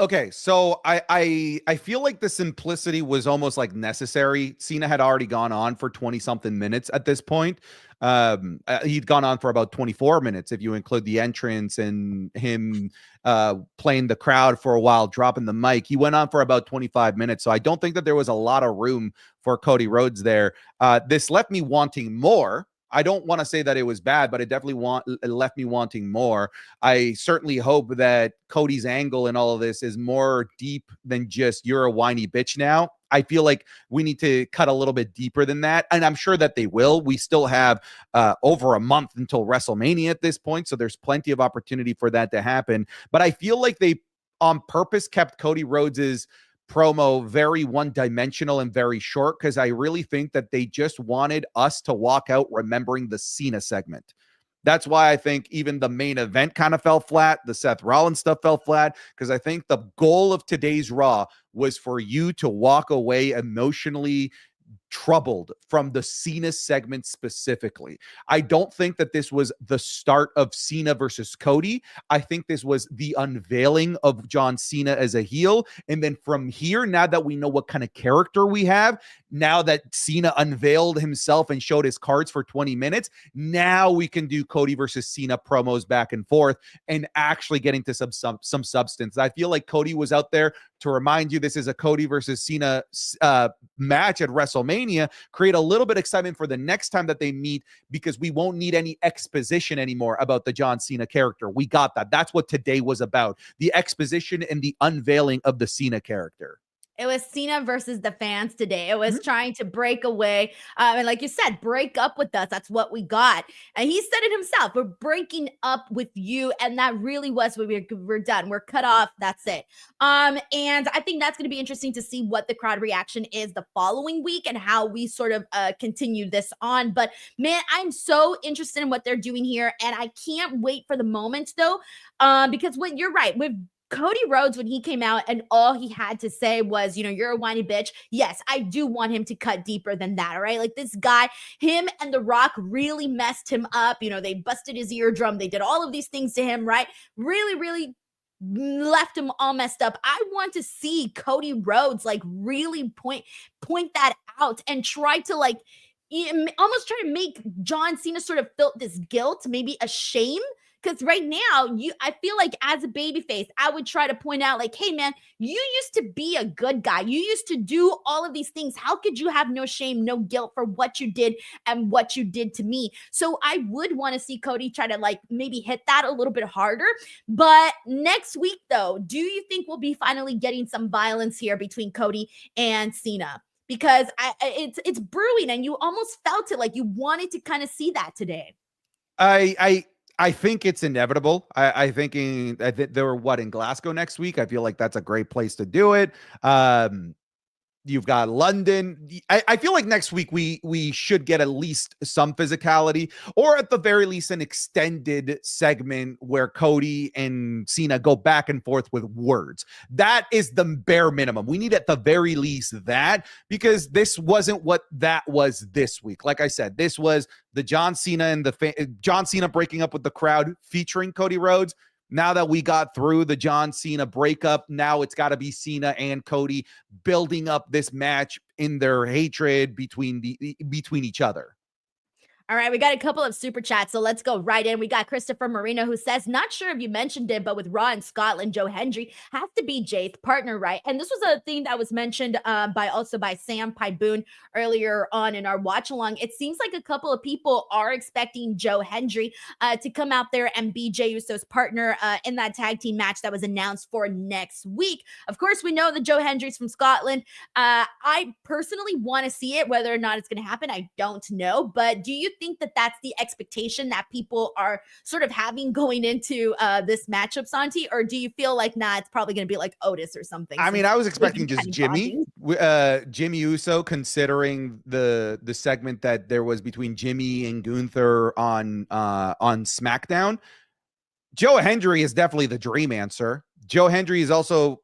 Okay, so I feel like the simplicity was almost like necessary. Cena had already gone on for 20 something minutes at this point. He'd gone on for about 24 minutes if you include the entrance and him playing the crowd for a while, dropping the mic. He went on for about 25 minutes. So I don't think that there was a lot of room for Cody Rhodes there. This left me wanting more. I don't want to say that it was bad, but it definitely left me wanting more. I certainly hope that Cody's angle in all of this is more deep than just you're a whiny bitch now. I feel like we need to cut a little bit deeper than that. And I'm sure that they will. We still have over a month until WrestleMania at this point. So there's plenty of opportunity for that to happen. But I feel like they on purpose kept Cody Rhodes's promo very one-dimensional and very short because I really think that they just wanted us to walk out remembering the Cena segment. That's why I think even the main event kind of fell flat. The Seth Rollins stuff fell flat because I think the goal of today's Raw was for you to walk away emotionally troubled from the Cena segment specifically. I don't think that this was the start of Cena versus Cody. I think this was the unveiling of John Cena as a heel. And then from here, now that we know what kind of character we have, now that Cena unveiled himself and showed his cards for 20 minutes, now we can do Cody versus Cena promos back and forth and actually get into some substance. I feel like Cody was out there to remind you this is a Cody versus Cena match at WrestleMania, create a little bit of excitement for the next time that they meet because we won't need any exposition anymore about the John Cena character. We got that. That's what today was about. The exposition and the unveiling of the Cena character. It was Cena versus the fans today. It was trying to break away. And like you said, break up with us. That's what we got. And he said it himself. We're breaking up with you. And that really was what we're done. We're cut off. That's it. And I think that's going to be interesting to see what the crowd reaction is the following week and how we sort of continue this on. But man, I'm so interested in what they're doing here. And I can't wait for the moment though, because when you're right, with Cody Rhodes, when he came out and all he had to say was, you know, you're a whiny bitch. Yes, I do want him to cut deeper than that. All right. Like this guy, him and The Rock really messed him up. You know, they busted his eardrum. They did all of these things to him, right? Really, really left him all messed up. I want to see Cody Rhodes like really point that out and try to like almost try to make John Cena sort of feel this guilt, maybe a shame. Because right now, I feel like as a babyface, I would try to point out like, hey, man, you used to be a good guy. You used to do all of these things. How could you have no shame, no guilt for what you did and what you did to me? So I would want to see Cody try to like maybe hit that a little bit harder. But next week, though, do you think we'll be finally getting some violence here between Cody and Cena? Because it's brewing and you almost felt it like you wanted to kind of see that today. I think it's inevitable. I think they were in Glasgow next week. I feel like that's a great place to do it. You've got London. I feel like next week we should get at least some physicality, or at the very least an extended segment where Cody and Cena go back and forth with words. That is the bare minimum. We need at the very least that, because this wasn't what that was this week. Like I said, this was the John Cena and John Cena breaking up with the crowd featuring Cody Rhodes. Now that we got through the John Cena breakup, now it's got to be Cena and Cody building up this match in their hatred between each other. All right, we got a couple of super chats, so let's go right in. We got Christopher Marino, who says, not sure if you mentioned it, but with Raw in Scotland, Joe Hendry has to be Jey's partner, right? And this was a thing that was mentioned by Sam Pyboon earlier on in our watch along. It seems like a couple of people are expecting Joe Hendry to come out there and be Jey Uso's partner in that tag team match that was announced for next week. Of course, we know that Joe Hendry's from Scotland. I personally want to see it. Whether or not it's going to happen, I don't know. But do you think that that's the expectation that people are sort of having going into this matchup, Santi? Or do you feel like, nah, it's probably going to be like Otis or something? I mean, I was expecting just Jimmy Uso, considering the segment that there was between Jimmy and Gunther on SmackDown. Joe Hendry is definitely the dream answer. Joe Hendry is also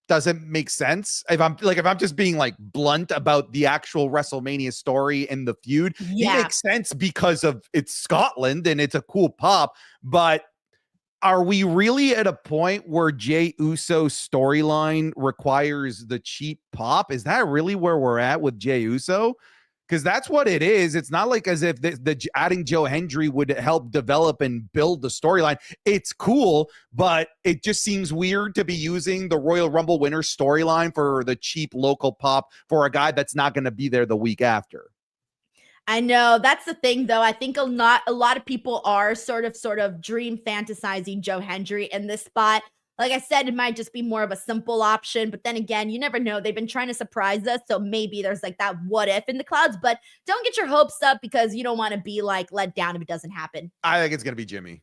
doesn't make sense. If I'm just being like blunt about the actual WrestleMania story and the feud, It makes sense because of it's Scotland and it's a cool pop. But are we really at a point where Jey Uso's storyline requires the cheap pop? Is that really where we're at with Jey Uso? Because that's what it is. It's not like as if the adding Joe Hendry would help develop and build the storyline. It's cool, but it just seems weird to be using the Royal Rumble winner storyline for the cheap local pop for a guy that's not going to be there the week after. I know that's the thing, though. I think a lot of people are sort of dream fantasizing Joe Hendry in this spot. Like I said, it might just be more of a simple option, but then again, you never know. They've been trying to surprise us, so maybe there's like that what if in the clouds, but don't get your hopes up because you don't want to be like let down if it doesn't happen. I think it's going to be Jimmy.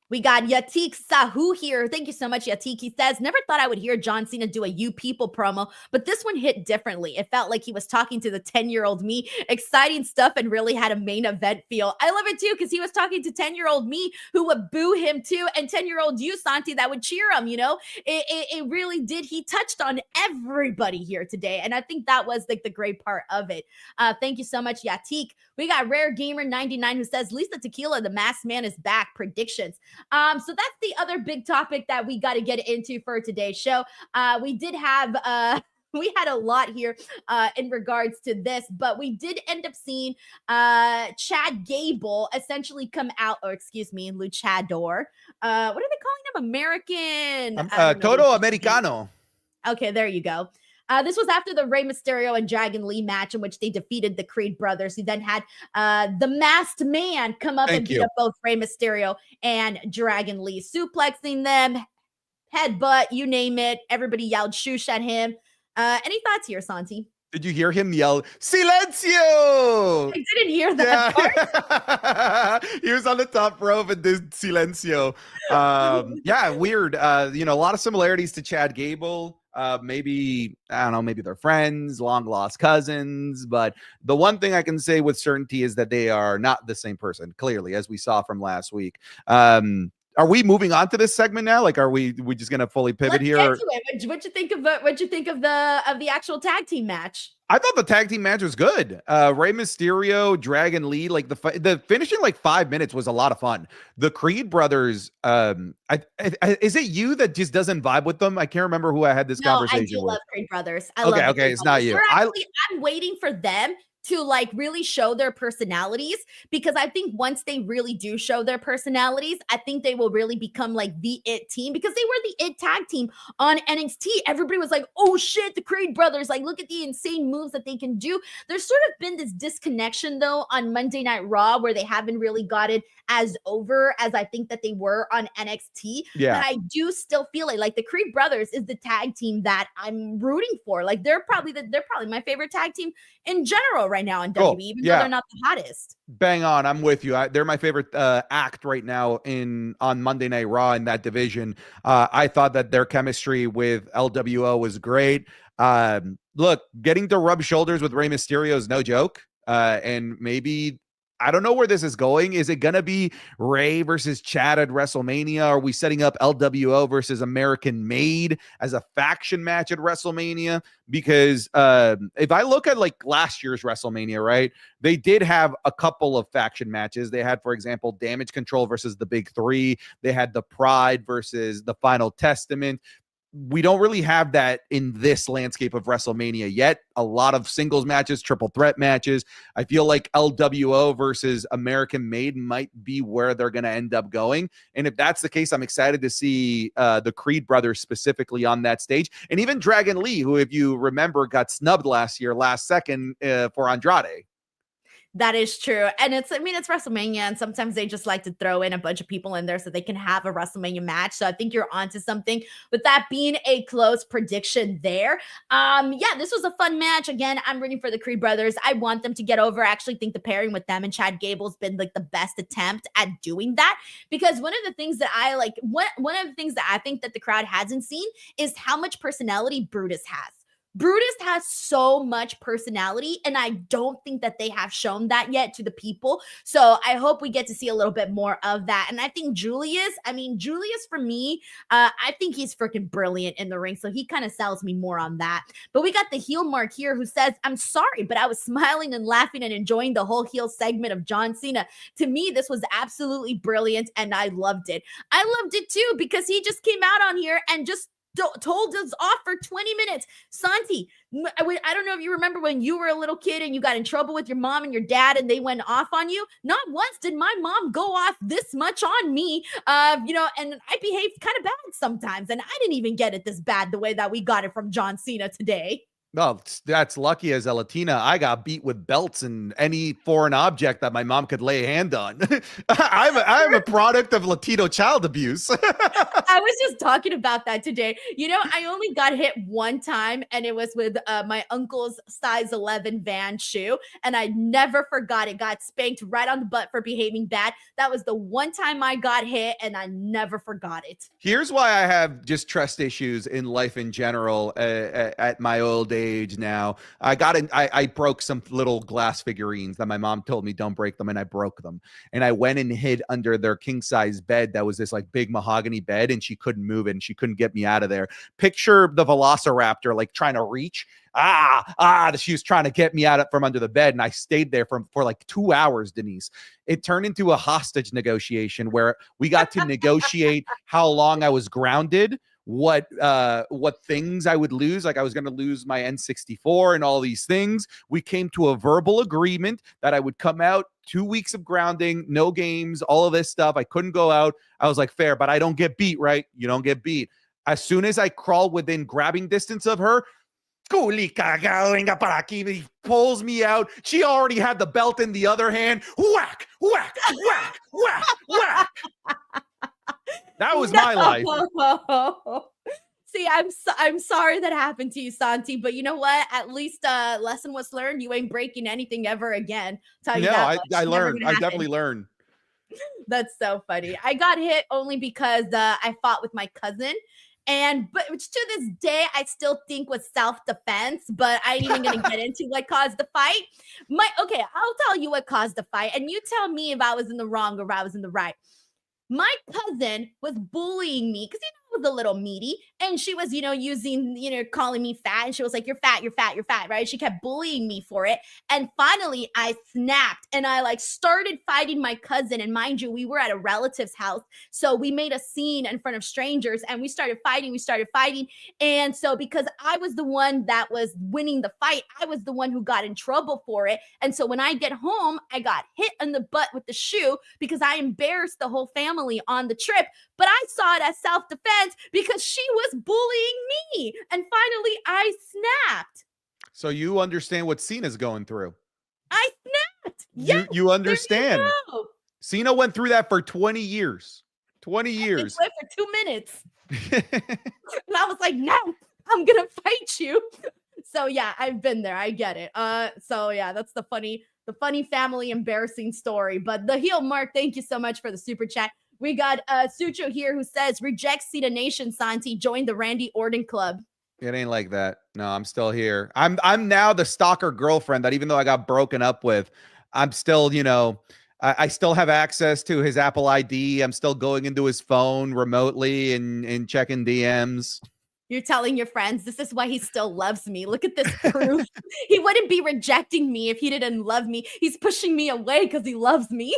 We got Yatik Sahu here. Thank you so much, Yatik. He says, never thought I would hear John Cena do a You People promo, but this one hit differently. It felt like he was talking to the 10-year-old me. Exciting stuff and really had a main event feel. I love it too because he was talking to 10-year-old me who would boo him too, and 10-year-old you, Santi, that would cheer him, you know? It really did. He touched on everybody here today, and I think that was like the great part of it. Thank you so much, Yatik. We got Rare Gamer 99 who says, Lisa Tequila, the masked man is back. Predictions. So that's the other big topic that we got to get into for today's show. We did have we had a lot here in regards to this, but we did end up seeing Chad Gable essentially come out, or excuse me, Luchador. What are they calling him? American? Todo Americano. Okay, there you go. This was after the Rey Mysterio and Dragon Lee match in which they defeated the Creed brothers. He then had the Masked Man come up and beat up both Rey Mysterio and Dragon Lee, suplexing them, headbutt, you name it. Everybody yelled shoosh at him. Any thoughts here, Santi? Did you hear him yell, Silencio? I didn't hear that part. He was on the top rope and did Silencio. Yeah, weird. A lot of similarities to Chad Gable. Maybe, I don't know, maybe they're friends, long lost cousins, but the one thing I can say with certainty is that they are not the same person, clearly, as we saw from last week. Are we moving on to this segment now? Like, are we just going to fully pivot here? What'd you think of the actual tag team match? I thought the tag team match was good. Rey Mysterio, Dragon Lee, like the finish in like 5 minutes was a lot of fun. The Creed brothers, is it you that just doesn't vibe with them? I can't remember who I had this conversation with. I do love Creed brothers. Okay, it's not you. I'm waiting for them to like really show their personalities, because I think once they really do show their personalities, I think they will really become like the it team, because they were the it tag team on NXT. Everybody was like, oh shit, the Creed brothers, like look at the insane moves that they can do. There's sort of been this disconnection though on Monday Night Raw where they haven't really got it as over as I think that they were on NXT. Yeah. But I do still feel like the Creed brothers is the tag team that I'm rooting for. Like they're probably my favorite tag team in general right now in WWE, even though they're not the hottest. Bang on, I'm with you. They're my favorite act right now on Monday Night Raw in that division. I thought that their chemistry with LWO was great. Look, getting to rub shoulders with Rey Mysterio is no joke. And maybe, I don't know where this is going. Is it going to be Rey versus Chad at WrestleMania? Are we setting up LWO versus American Made as a faction match at WrestleMania? Because if I look at like last year's WrestleMania, right, they did have a couple of faction matches. They had, for example, Damage Control versus the Big Three. They had the Pride versus the Final Testament. We don't really have that in this landscape of WrestleMania yet. A lot of singles matches, triple threat matches. I feel like LWO versus American Made might be where they're going to end up going. And if that's the case, I'm excited to see the Creed brothers specifically on that stage. And even Dragon Lee, who, if you remember, got snubbed last second for Andrade. That is true. And it's WrestleMania, and sometimes they just like to throw in a bunch of people in there so they can have a WrestleMania match. So I think you're onto something with that being a close prediction there. Yeah, this was a fun match. Again, I'm rooting for the Creed brothers. I want them to get over. I actually think the pairing with them and Chad Gable's been like the best attempt at doing that, because one of the things that I like, one of the things that I think that the crowd hasn't seen is how much personality Brutus has. Brutus has so much personality, and I don't think that they have shown that yet to the people. So I hope we get to see a little bit more of that. And I think Julius for me, I think he's freaking brilliant in the ring. So he kind of sells me more on that. But we got the heel Mark here who says, I'm sorry, but I was smiling and laughing and enjoying the whole heel segment of John Cena. To me, this was absolutely brilliant, and I loved it. I loved it too, because he just came out on here and just told us off for 20 minutes. Santi, I don't know if you remember when you were a little kid and you got in trouble with your mom and your dad and they went off on you. Not once did my mom go off this much on me, and I behaved kind of bad sometimes, and I didn't even get it this bad the way that we got it from John Cena today. Well, that's lucky. As a Latina, I got beat with belts and any foreign object that my mom could lay a hand on. I'm a product of Latino child abuse. I was just talking about that today. I only got hit one time, and it was with my uncle's size 11 Van shoe, and I never forgot it. Got spanked right on the butt for behaving bad. That was the one time I got hit, and I never forgot it. Here's why I have just trust issues in life in general at my old age now. I broke some little glass figurines that my mom told me don't break them, and I broke them. And I went and hid under their king size bed that was this like big mahogany bed, and she couldn't move it, and she couldn't get me out of there. Picture the Velociraptor like trying to reach. She was trying to get me out from under the bed, and I stayed there for like 2 hours, Denise. It turned into a hostage negotiation where we got to negotiate how long I was grounded, what things I would lose. Like I was going to lose my N64 and all these things. We came to a verbal agreement that I would come out 2 weeks of grounding, no games, all of this stuff. I couldn't go out. I was like, fair, but I don't get beat, right? You don't get beat. As soon as I crawl within grabbing distance of her, he pulls me out. She already had the belt in the other hand. Whack, whack, whack, whack, whack. That was my life. See, I'm sorry that happened to you, Santi, but you know what? At least lesson was learned. You ain't breaking anything ever again. Tell you that much. I learned. I definitely learned. That's so funny. I got hit only because I fought with my cousin. But to this day, I still think was self-defense, but I ain't even going to get into what caused the fight. I'll tell you what caused the fight, and you tell me if I was in the wrong or if I was in the right. My cousin was bullying me because I was a little meaty, and she was, using, calling me fat, and she was like, you're fat, right? She kept bullying me for it. And finally I snapped and I started fighting my cousin. And mind you, we were at a relative's house. So we made a scene in front of strangers and we started fighting. And so because I was the one that was winning the fight, I was the one who got in trouble for it. And so when I get home, I got hit in the butt with the shoe because I embarrassed the whole family on the trip. But I saw it as self-defense because she was bullying me. And finally, I snapped. So you understand what Cena's going through. I snapped. Yes, you understand. You Cena went through that for 20 years. 20 years. I went for 2 minutes. And I was like, no, I'm going to fight you. So yeah, I've been there. I get it. So yeah, that's the funny family embarrassing story. But the heel Mark, thank you so much for the super chat. We got Sucho here who says, reject Cena Nation, Santi, join the Randy Orton Club. It ain't like that. No, I'm still here. I'm now the stalker girlfriend that even though I got broken up with, I'm still, you know, I still have access to his Apple ID. I'm still going into his phone remotely and checking DMs. You're telling your friends this is why he still loves me. Look at this proof. He wouldn't be rejecting me if he didn't love me. He's pushing me away because he loves me.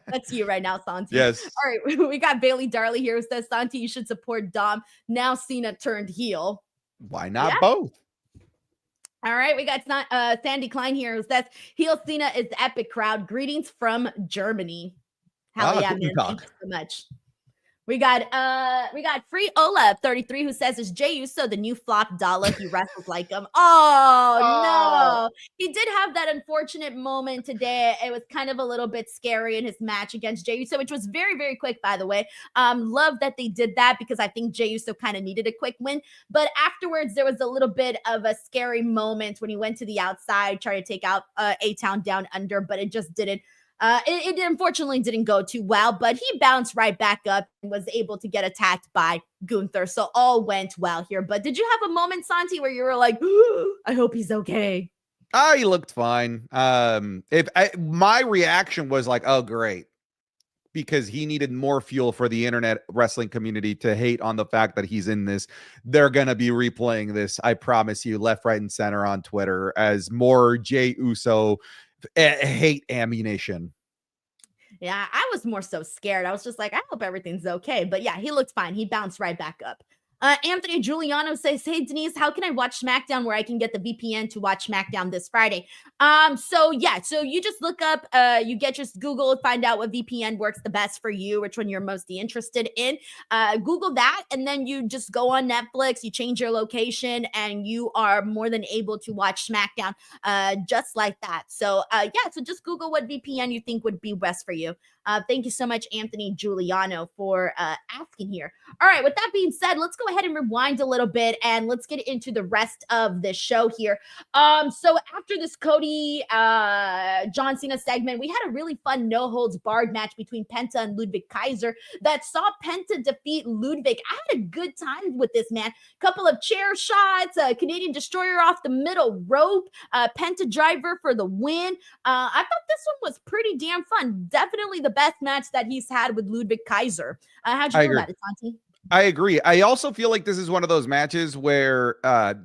That's you right now, Santi. Yes. All right, we got Bailey Darley here who says, Santi, you should support Dom. Now Cena turned heel. Why not both? All right, we got Sandy Klein here who says, heel Cena is epic crowd. Greetings from Germany. Hell yeah, man. Thank you so much. We got Free Ola 33 who says, is Jey Uso the new Flock Dollar? He wrestles like him. No. He did have that unfortunate moment today. It was kind of a little bit scary in his match against Jey Uso, which was very, very quick, by the way. Love that they did that because I think Jey Uso kind of needed a quick win. But afterwards, there was a little bit of a scary moment when he went to the outside, tried to take out A-Town down under, but it just didn't. It unfortunately didn't go too well, but he bounced right back up and was able to get attacked by Gunther. So all went well here. But did you have a moment, Santi, where you were like, I hope he's okay? Oh, he looked fine. My reaction was like, oh, great. Because he needed more fuel for the internet wrestling community to hate on the fact that he's in this. They're going to be replaying this, I promise you, left, right, and center on Twitter as more Jey Uso hate ammunition. Yeah, I was more so scared. I was just like, I hope everything's okay. But yeah, he looked fine. He bounced right back up. Anthony Giuliano says, hey, Denise, how can I watch SmackDown where I can get the VPN to watch SmackDown this Friday? So you just look up, you get just Google, find out what VPN works the best for you, which one you're mostly interested in. Google that, and then you just go on Netflix, you change your location, and you are more than able to watch SmackDown just like that. So so just Google what VPN you think would be best for you. Thank you so much, Anthony Giuliano, for asking here. All right, with that being said, let's go ahead and rewind a little bit and let's get into the rest of the show here. So after this Cody John Cena segment, we had a really fun no-holds-barred match between Penta and Ludwig Kaiser that saw Penta defeat Ludwig. I had a good time with this, man. Couple of chair shots, Canadian Destroyer off the middle rope, Penta driver for the win. I thought this one was pretty damn fun. Definitely the best match that he's had with Ludwig Kaiser. How'd you feel about it, Santi? I agree. I also feel like this is one of those matches where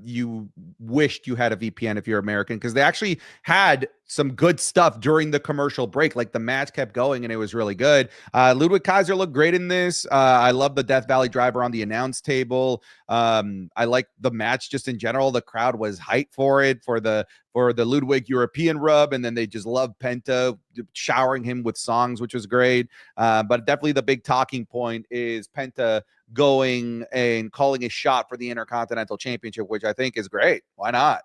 you wished you had a VPN if you're American, because they actually had some good stuff during the commercial break. Like the match kept going and it was really good. Ludwig Kaiser looked great in this. I love the Death Valley driver on the announce table. I like the match just in general. The crowd was hyped for it, for the Ludwig European rub, and then they just loved Penta showering him with songs, which was great. But definitely the big talking point is Penta going and calling a shot for the Intercontinental Championship, which I think is great. Why not?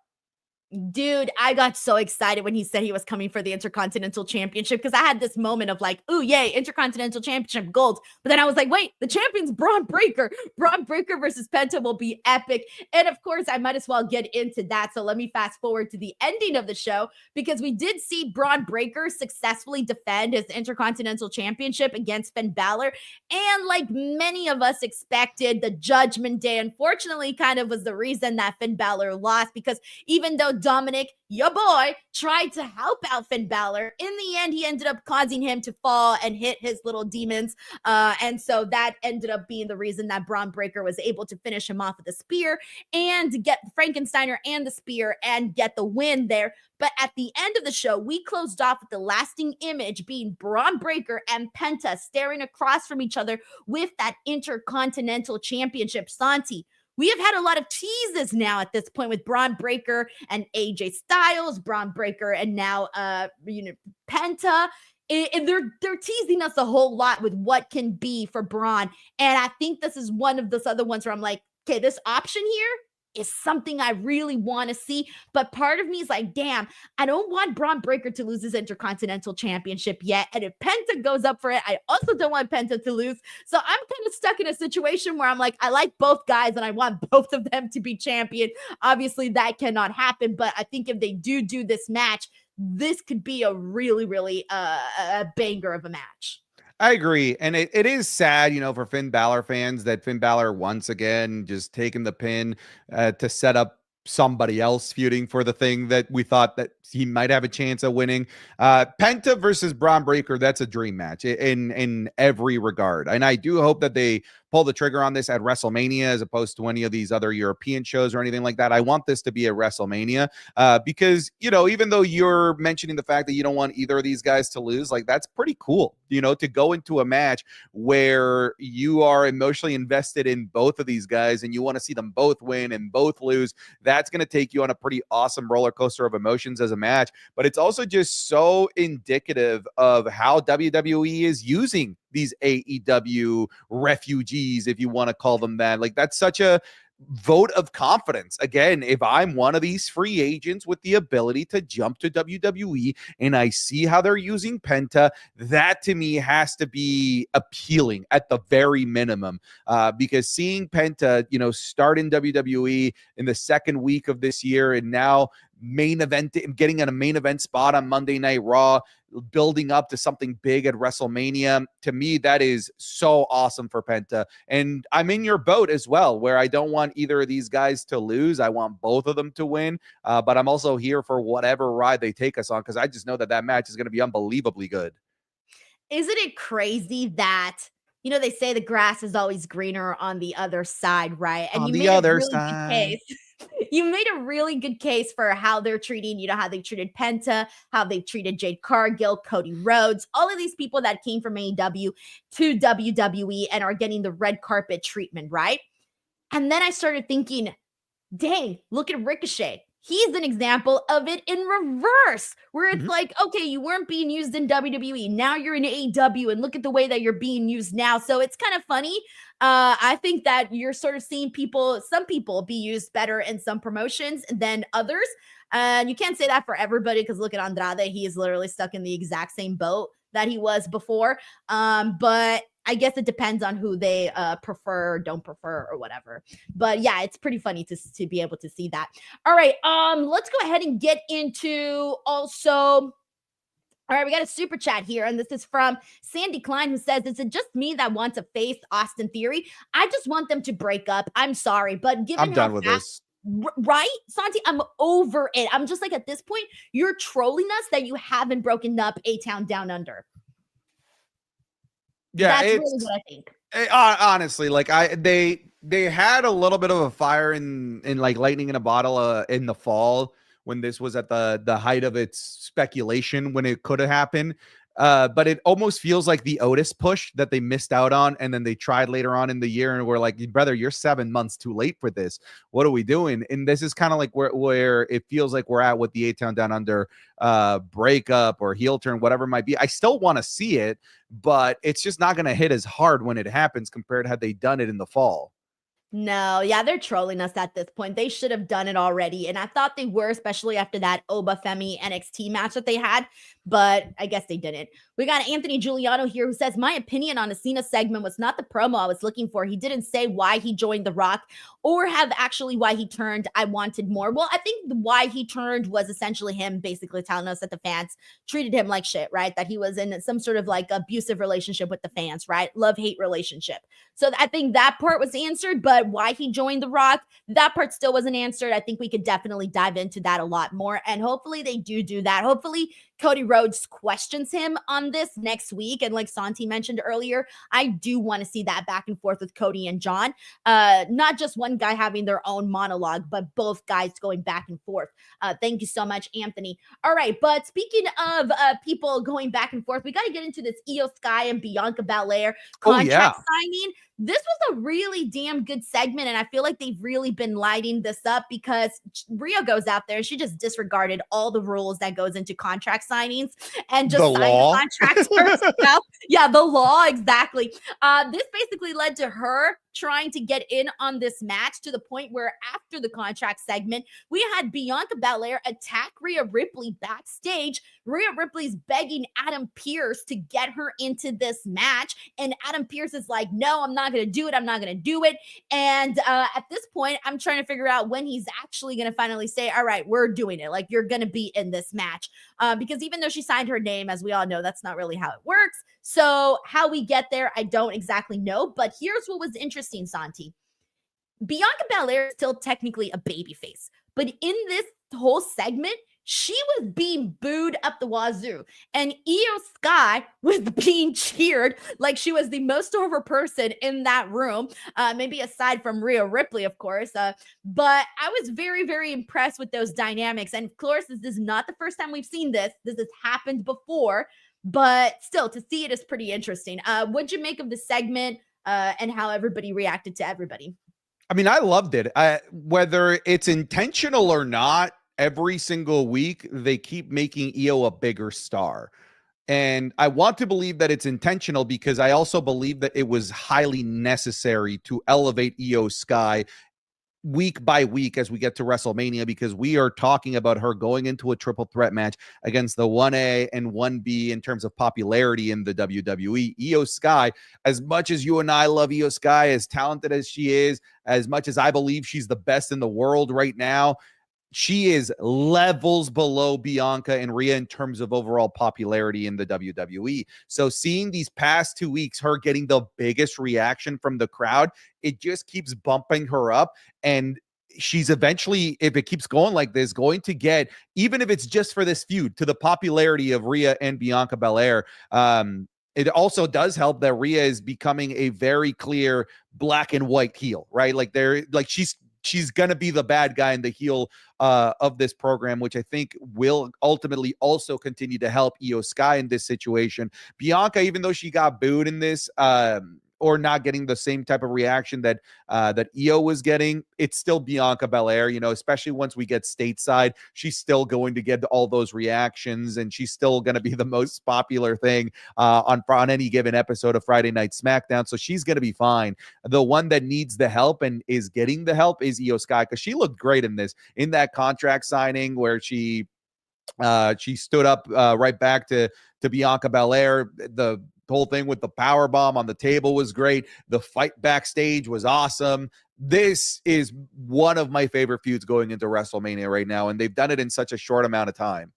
Dude, I got so excited when he said he was coming for the Intercontinental Championship because I had this moment of like, ooh, yay, Intercontinental Championship gold. But then I was like, wait, the champion's Braun Breaker. Braun Breaker versus Penta will be epic. And of course, I might as well get into that. So let me fast forward to the ending of the show because we did see Braun Breaker successfully defend his Intercontinental Championship against Finn Balor. And like many of us expected, the Judgment Day, unfortunately, kind of was the reason that Finn Balor lost because even though Dominic, your boy, tried to help out Finn Balor, in the end, he ended up causing him to fall and hit his little demons. And so that ended up being the reason that Braun Breaker was able to finish him off with a spear and get Frankensteiner and the spear and get the win there. But at the end of the show, we closed off with the lasting image being Braun Breaker and Penta staring across from each other with that Intercontinental Championship. Santi, we have had a lot of teases now at this point with Braun Breaker and AJ Styles, Braun Breaker, and now Penta. They're teasing us a whole lot with what can be for Braun. And I think this is one of those other ones where I'm like, okay, this option here is something I really want to see. But part of me is like, damn, I don't want Braun Breaker to lose his Intercontinental Championship yet. And if Penta goes up for it, I also don't want Penta to lose. So I'm kind of stuck in a situation where I'm like, I like both guys and I want both of them to be champion. Obviously, that cannot happen. But I think if they do this match, this could be a really, really a banger of a match. I agree. And it is sad, for Finn Balor fans that Finn Balor once again just taking the pin to set up somebody else feuding for the thing that we thought that he might have a chance of winning. Penta versus Braun Breaker, that's a dream match in every regard. And I do hope that they pull the trigger on this at WrestleMania as opposed to any of these other European shows or anything like that. I want this to be a WrestleMania because, even though you're mentioning the fact that you don't want either of these guys to lose, like that's pretty cool, to go into a match where you are emotionally invested in both of these guys and you want to see them both win and both lose. That's going to take you on a pretty awesome roller coaster of emotions as a match, but it's also just so indicative of how WWE is using these AEW refugees, if you want to call them that. Like, that's such a vote of confidence. Again, if I'm one of these free agents with the ability to jump to WWE and I see how they're using Penta, that to me has to be appealing at the very minimum, because seeing Penta, start in WWE in the second week of this year and now getting in a main event spot on Monday Night Raw, building up to something big at WrestleMania. To me, that is so awesome for Penta. And I'm in your boat as well, where I don't want either of these guys to lose. I want both of them to win. But I'm also here for whatever ride they take us on, because I just know that match is going to be unbelievably good. Isn't it crazy that, they say the grass is always greener on the other side, right? And on you the made other a really side. good case. You made a really good case for how they're treating, how they treated Penta, how they treated Jade Cargill, Cody Rhodes, all of these people that came from AEW to WWE and are getting the red carpet treatment, right? And then I started thinking, dang, look at Ricochet. He's an example of it in reverse, where it's like, okay, you weren't being used in WWE. Now you're in AEW, and look at the way that you're being used now. So it's kind of funny. I think that you're sort of seeing some people be used better in some promotions than others. And you can't say that for everybody, because look at Andrade. He is literally stuck in the exact same boat that he was before. But I guess it depends on who they prefer, don't prefer, or whatever. But yeah, it's pretty funny to be able to see that. All right, let's go ahead and get into also. All right, we got a super chat here, and this is from Sandy Klein, who says, is it just me that wants to face Austin Theory? I just want them to break up. I'm sorry, but given I'm done with this. Right, Santi, I'm over it. I'm just like, at this point, you're trolling us that you haven't broken up A-Town Down Under. Yeah, that's really what I think. Honestly, like they had a little bit of a fire in like lightning in a bottle in the fall, when this was at the height of its speculation when it could have happened. But it almost feels like the Otis push that they missed out on, and then they tried later on in the year and we're like, brother, you're 7 months too late for this. What are we doing? And this is kind of like where it feels like we're at with the A-Town Down Under breakup or heel turn, whatever it might be. I still want to see it, but it's just not going to hit as hard when it happens compared to had they done it in the fall. No, yeah, they're trolling us at this point. They should have done it already. And I thought they were, especially after that Oba Femi NXT match that they had, but I guess they didn't. We got Anthony Giuliano here, who says, my opinion on the Cena segment was not the promo I was looking for. He didn't say why he joined The Rock or have actually why he turned. I wanted more. Well, I think why he turned was essentially him basically telling us that the fans treated him like shit, right? That he was in some sort of like abusive relationship with the fans, right? Love-hate relationship. So I think that part was answered, but why he joined The Rock, that part still wasn't answered. I think we could definitely dive into that a lot more. And hopefully they do that. Hopefully Cody Rhodes questions him on this next week. And like Santi mentioned earlier, I do want to see that back and forth with Cody and John. Not just one guy having their own monologue, but both guys going back and forth. Thank you so much, Anthony. All right, but speaking of people going back and forth, we got to get into this Io Sky and Bianca Belair contract signing. This was a really damn good segment, and I feel like they've really been lighting this up because Rhea goes out there and she just disregarded all the rules that goes into contract signings and just signed contracts herself. Yeah, the law, exactly. This basically led to her trying to get in on this match to the point where after the contract segment, we had Bianca Belair attack Rhea Ripley backstage. Rhea Ripley's begging Adam Pearce to get her into this match. And Adam Pearce is like, no, I'm not going to do it. I'm not going to do it. And at this point, I'm trying to figure out when he's actually going to finally say, all right, we're doing it. Like, you're going to be in this match. Because even though she signed her name, as we all know, that's not really how it works. So how we get there, I don't exactly know. But here's what was interesting, Santi. Bianca Belair is still technically a babyface. But in this whole segment, she was being booed up the wazoo. And Io Sky was being cheered like she was the most over person in that room. Maybe aside from Rhea Ripley, of course. But I was very, very impressed with those dynamics. And of course, this is not the first time we've seen this. This has happened before. But still, to see it is pretty interesting. What'd you make of the segment and how everybody reacted to everybody? I mean, I loved it. Whether it's intentional or not, every single week, they keep making Io a bigger star. And I want to believe that it's intentional because I also believe that it was highly necessary to elevate Io Sky week by week as we get to WrestleMania, because we are talking about her going into a triple threat match against the 1A and 1B in terms of popularity in the WWE. Io Sky, as much as you and I love Io Sky, as talented as she is, as much as I believe she's the best in the world right now, she is levels below Bianca and Rhea in terms of overall popularity in the WWE. So seeing these past 2 weeks, her getting the biggest reaction from the crowd, it just keeps bumping her up. And she's eventually, if it keeps going like this, going to get, even if it's just for this feud, to the popularity of Rhea and Bianca Belair. It also does help that Rhea is becoming a very clear black and white heel, right? Like she's going to be the bad guy and the heel of this program, which I think will ultimately also continue to help Io Sky in this situation. Bianca, even though she got booed in this, or not getting the same type of reaction that Io was getting, it's still Bianca Belair, especially once we get stateside, she's still going to get all those reactions, and she's still going to be the most popular thing on any given episode of Friday Night SmackDown. So she's going to be fine. The one that needs the help and is getting the help is Io Sky, because she looked great in that contract signing where she stood up right back to Bianca Belair. The whole thing with the power bomb on the table was great. The fight backstage was awesome. This is one of my favorite feuds going into WrestleMania right now, and they've done it in such a short amount of time.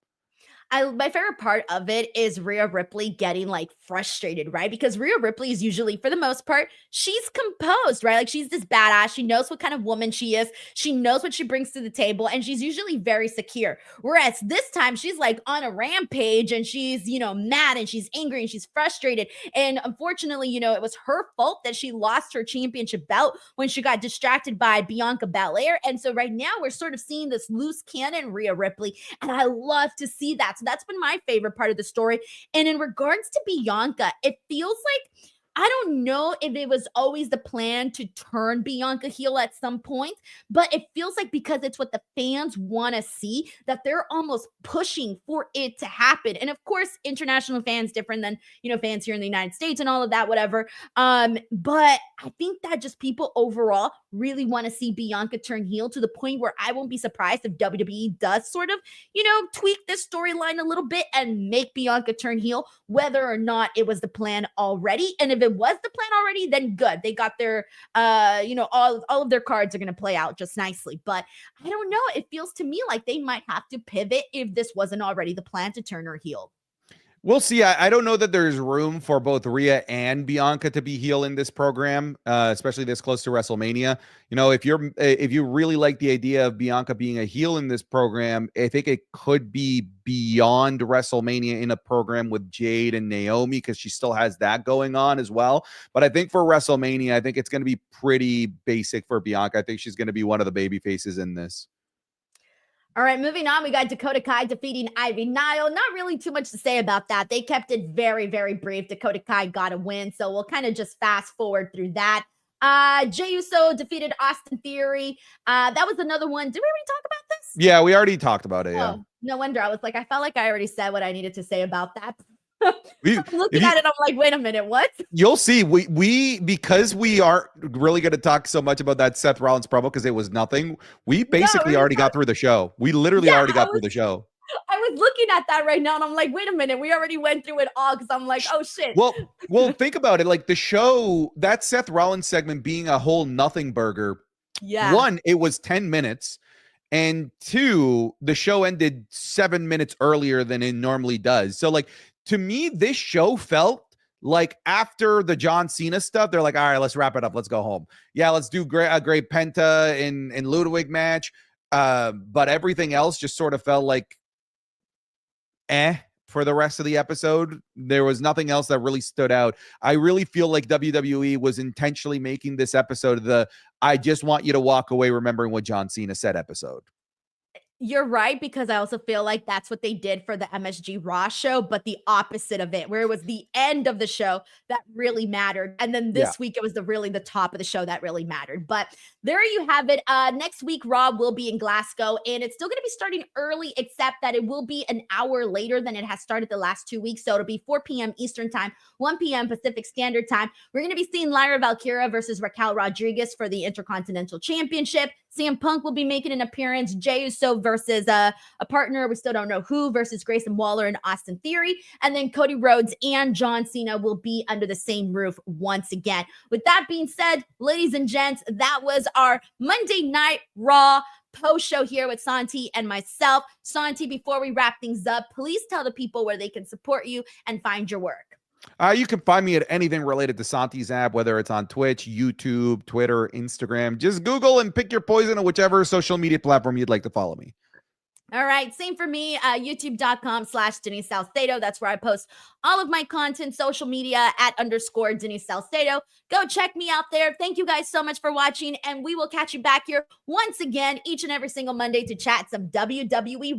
My favorite part of it is Rhea Ripley getting frustrated, right? Because Rhea Ripley is usually, for the most part, she's composed, right? Like, she's this badass. She knows what kind of woman she is. She knows what she brings to the table, and she's usually very secure. Whereas this time she's on a rampage, and she's, mad, and she's angry, and she's frustrated. And unfortunately, it was her fault that she lost her championship belt when she got distracted by Bianca Belair. And so right now we're sort of seeing this loose cannon Rhea Ripley, and I love to see that. So that's been my favorite part of the story. And in regards to Bianca, it feels like, I don't know if it was always the plan to turn Bianca heel at some point, but it feels like because it's what the fans want to see, that they're almost pushing for it to happen. And of course, international fans different than, fans here in the United States and all of that, whatever. But I think that just people overall really want to see Bianca turn heel, to the point where I won't be surprised if WWE does sort of, tweak this storyline a little bit and make Bianca turn heel, whether or not it was the plan already. And if it was the plan already, then good. They got their, all of their cards are going to play out just nicely. But I don't know. It feels to me like they might have to pivot if this wasn't already the plan to turn her heel. We'll see. I don't know that there's room for both Rhea and Bianca to be heel in this program, especially this close to WrestleMania. If you really like the idea of Bianca being a heel in this program, I think it could be beyond WrestleMania in a program with Jade and Naomi, because she still has that going on as well. But I think for WrestleMania, I think it's going to be pretty basic for Bianca. I think she's going to be one of the baby faces in this. All right, moving on, we got Dakota Kai defeating Ivy Nile. Not really too much to say about that. They kept it very, very brief. Dakota Kai got a win, so we'll kind of just fast forward through that. Jey Uso defeated Austin Theory. That was another one. Did we already talk about this? Yeah, we already talked about it. Oh, Yeah. No wonder. I was like, I felt like I already said what I needed to say about that. I'm looking at it, I'm like, wait a minute, what? You'll see. We because we aren't really going to talk so much about that Seth Rollins promo because it was nothing. We basically already got through the show. We literally already got through the show. I was looking at that right now and I'm like, wait a minute, we already went through it all because I'm like, oh shit. Well, think about it. Like the show, that Seth Rollins segment being a whole nothing burger. Yeah. One, it was 10 minutes. And two, the show ended 7 minutes earlier than it normally does. So like to me, this show felt like after the John Cena stuff, they're like, all right, let's wrap it up. Let's go home. Yeah, let's do a great Penta and Ludwig match. But everything else just sort of felt like for the rest of the episode. There was nothing else that really stood out. I really feel like WWE was intentionally making this episode the I just want you to walk away remembering what John Cena said episode. You're right, because I also feel like that's what they did for the MSG Raw show, but the opposite of it, where it was the end of the show that really mattered. And then this week, it was really the top of the show that really mattered. But there you have it. Next week, Raw will be in Glasgow, and it's still going to be starting early, except that it will be an hour later than it has started the last 2 weeks. So it'll be 4 p.m. Eastern time, 1 p.m. Pacific Standard Time. We're going to be seeing Lyra Valkyria versus Raquel Rodriguez for the Intercontinental Championship. CM Punk will be making an appearance. Jey Uso versus a partner, we still don't know who, versus Grayson Waller and Austin Theory. And then Cody Rhodes and John Cena will be under the same roof once again. With that being said, ladies and gents, that was our Monday Night Raw post show here with Santi and myself. Santi, before we wrap things up, please tell the people where they can support you and find your work. You can find me at anything related to Sant Zap, whether it's on Twitch, YouTube, Twitter, Instagram. Just Google and pick your poison on whichever social media platform you'd like to follow me. All right. Same for me. YouTube.com/Denise Salcedo. That's where I post all of my content, social media @ Denise Salcedo. Go check me out there. Thank you guys so much for watching. And we will catch you back here once again each and every single Monday to chat some WWE